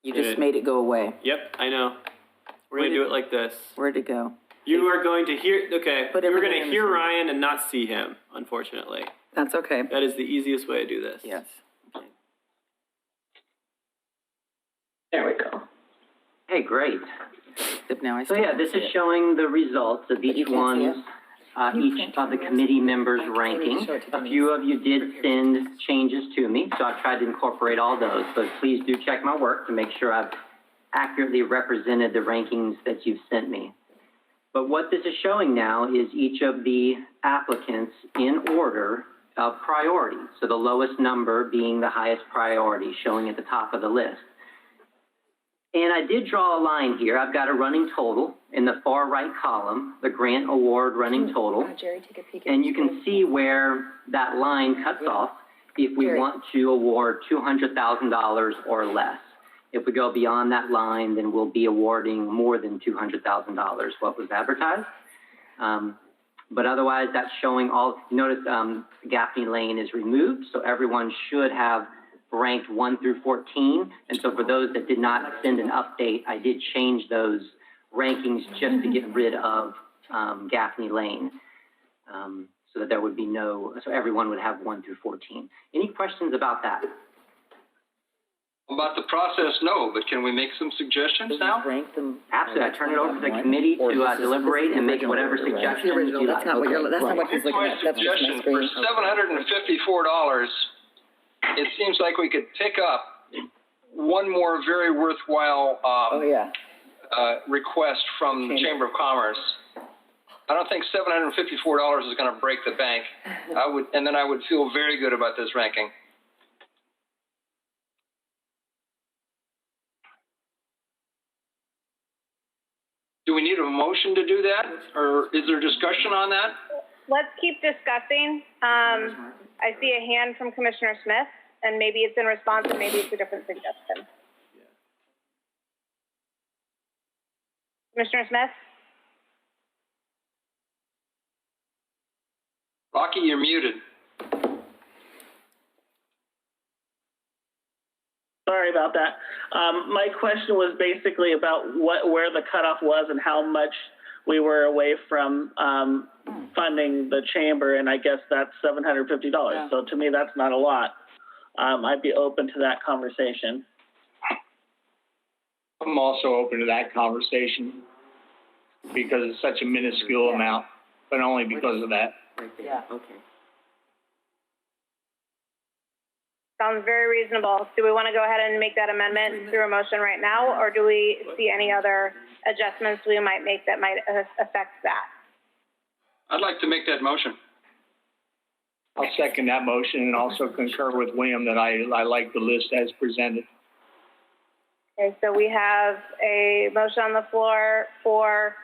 You just made it go away. Yep, I know. We're going to do it like this. Where'd it go? You are going to hear, okay, Put you're going everything to in hear the screen. Ryan and not see him, unfortunately. That's okay. That is the easiest way to do this. Yes. There we go. Hey, great. Except now I So yeah, this is showing the results of each one's, each of the committee members' rankings. A few of you did send changes to me, so I've tried to incorporate all those. But please do check my work to make sure I've accurately represented the rankings that you've sent me. But what this is showing now is each of the applicants in order of priority. So the lowest number being the highest priority, showing at the top of the list. And I did draw a line here. I've got a running total in the far right column, the grant award running total. Jerry, take a peek. And you can see where that line cuts off if we want to award $200,000 or less. If we go beyond that line, then we'll be awarding more than $200,000, what was advertised. But otherwise, that's showing all, notice Gaffney Lane is removed, so everyone should have ranked 1 through 14. And so for those that did not send an update, I did change those rankings just to get rid of Gaffney Lane, so that there would be so everyone would have 1 through 14. Any questions about that? About the process, no, but can we make some suggestions now? Absolutely. I turn it over to the committee to deliberate and make whatever suggestions you like. That's not what he's looking at. That's just my Suggestion for screen. $754, it seems like we could pick up one more very worthwhile request from the Chamber of Commerce. I don't think $754 is going to break the bank. I would feel very good about this ranking. Do we need a motion to do that, or is there discussion on that? Let's keep discussing. I see a hand from Commissioner Smith, and maybe it's in response, and maybe it's a different suggestion. Commissioner Smith? Rocky, you're muted. Sorry about that. My question was basically about where the cutoff was and how much we were away from funding the chamber, and I guess that's $750. Yeah. So to me, that's not a lot. I'd be open to that conversation. I'm also open to that conversation because it's such a minuscule amount, but only because of that. Right there. Yeah. Okay. Sounds very reasonable. Do we want to go ahead and make that amendment through a motion right now, or do we see any other adjustments we might make that might affect that? I'd like to make that motion. I'll second that motion and also concur with William that I like the list as presented. Okay, so we have a motion on the floor for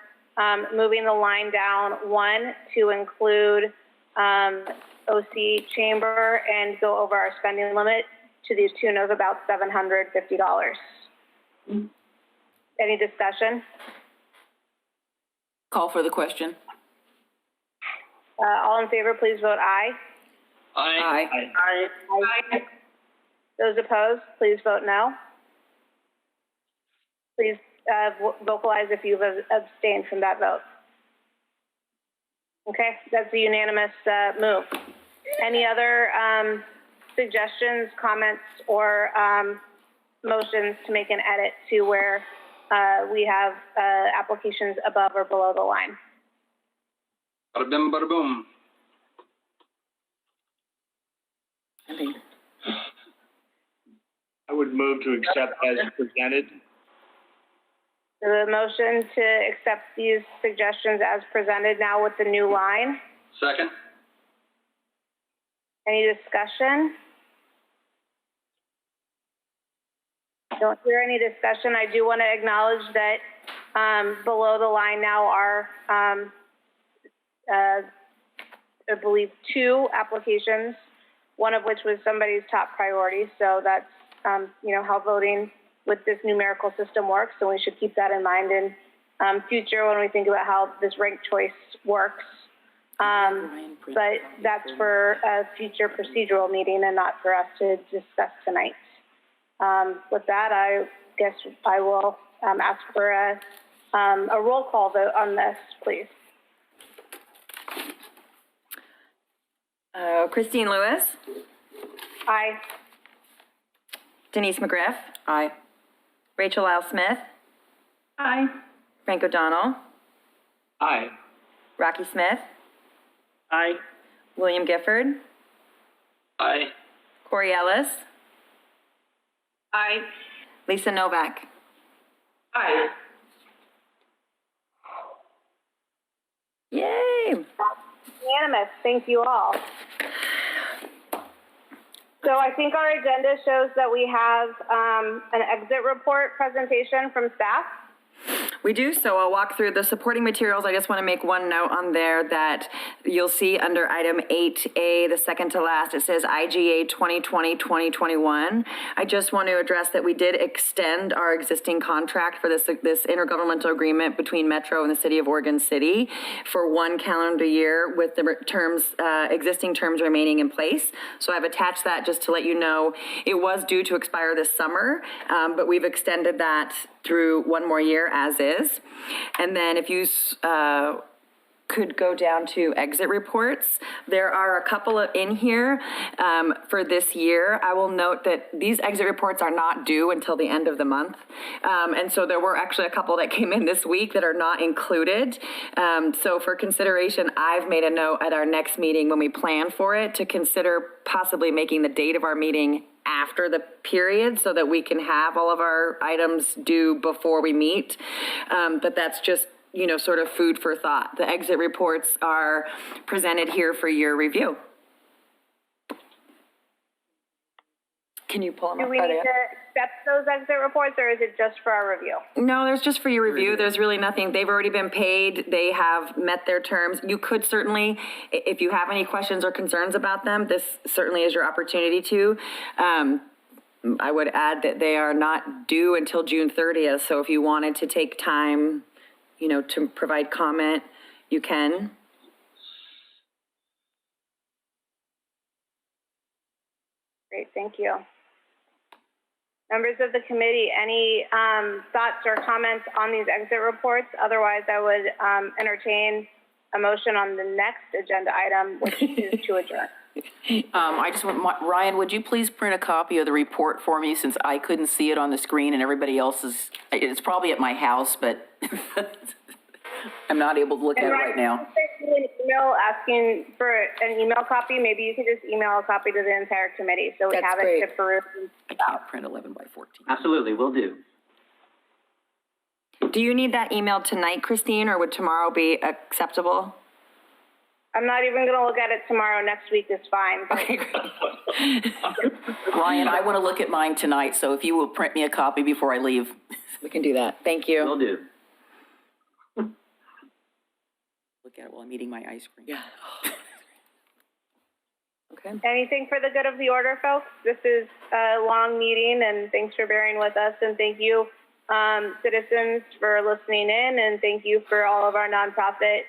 moving the line down 1 to include OC Chamber and go over our spending limit to the tune of about $750. Any discussion? Call for the question. All in favor, please vote aye. Aye. Aye. Aye. Those opposed, please vote no. Please vocalize if you've abstained from that vote. Okay, that's a unanimous move. Any other suggestions, comments, or motions to make an edit to where we have applications above or below the line? Bada bim, bada boom. I would move to accept as presented. The motion to accept these suggestions as presented now with the new line. Second. Any discussion? Don't hear any discussion. I do want to acknowledge that below the line now are, I believe, 2 applications, one of which was somebody's top priority. So that's, how voting with this numerical system works. So we should keep that in mind in future when we think about how this ranked choice works. But that's for a future procedural meeting and not for us to discuss tonight. With that, I guess I will ask for a roll call vote on this, please. Christine Lewis. Aye. Denise McGriff. Aye. Rachel Lyle Smith. Aye. Frank O'Donnell. Aye. Rocky Smith. Aye. William Gifford. Aye. Corey Ellis. Aye. Lisa Novak. Aye. Yay! Unanimous. Thank you all. So I think our agenda shows that we have an exit report presentation from staff. We do, so I'll walk through the supporting materials. I just want to make one note on there that you'll see under item 8A, the second to last, it says IGA 2020-2021. I just want to address that we did extend our existing contract for this intergovernmental agreement between Metro and the City of Oregon City for 1 calendar year with the existing terms remaining in place. So I've attached that just to let you know it was due to expire this summer, but we've extended that through 1 more year as is. And then if you could go down to exit reports, there are a couple in here for this year. I will note that these exit reports are not due until the end of the month. And so there were actually a couple that came in this week that are not included. So for consideration, I've made a note at our next meeting when we plan for it to consider possibly making the date of our meeting after the period so that we can have all of our items due before we meet. But that's just, sort of food for thought. The exit reports are presented here for your review. Can you pull them up? Do we need to accept those exit reports, or is it just for our review? No, there's just for your review. There's really nothing. They've already been paid. They have met their terms. You could certainly, if you have any questions or concerns about them, this certainly is your opportunity to. I would add that they are not due until June 30th. So if you wanted to take time to provide comment, you can. Great, thank you. Members of the committee, any thoughts or comments on these exit reports? Otherwise, I would entertain a motion on the next agenda item, which is to adjourn. I just want, Ryan, would you please print a copy of the report for me, since I couldn't see it on the screen and everybody else is, it's probably at my house, but I'm not able to look at it right now. An email asking for an email copy. Maybe you could just email a copy to the entire committee so we have it to peruse. I can't print 11 by 14. Absolutely, will do. Do you need that email tonight, Christine, or would tomorrow be acceptable? I'm not even going to look at it tomorrow. Next week is fine. Okay, great. Ryan, I want to look at mine tonight, so if you will print me a copy before I leave. We can do that. Thank you. Will do. Look at it while I'm eating my ice cream. Yeah. Okay. Anything for the good of the order, folks? This is a long meeting, and thanks for bearing with us, and thank you, citizens, for listening in, and thank you for all of our nonprofit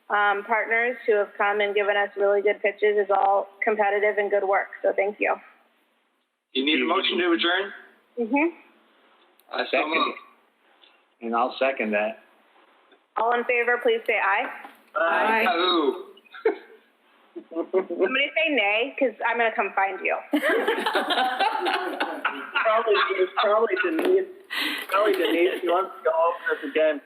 partners who have come and given us really good pitches. It's all competitive and good work, so thank you. You need a motion to adjourn? Mm-hmm. I so move. And I'll second that. All in favor, please say aye. Aye. Oh. Somebody say nay, because I'm going to come find you. Probably Denise. Probably Denise. She wants to go over this again.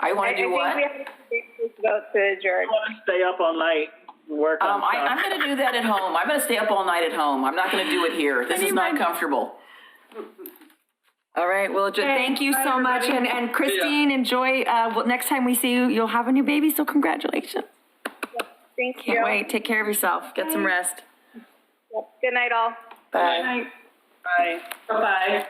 I want to do what? I think we have to vote to adjourn. I want to stay up all night and work on stuff. I'm going to do that at home. I'm going to stay up all night at home. I'm not going to do it here. This is not comfortable. All right, well, thank you so much. And Christine, enjoy, next time we see you, you'll have a new baby, so congratulations. Thank you. Can't wait. Take care of yourself. Get some rest. Good night, all. Bye. Bye. Bye-bye.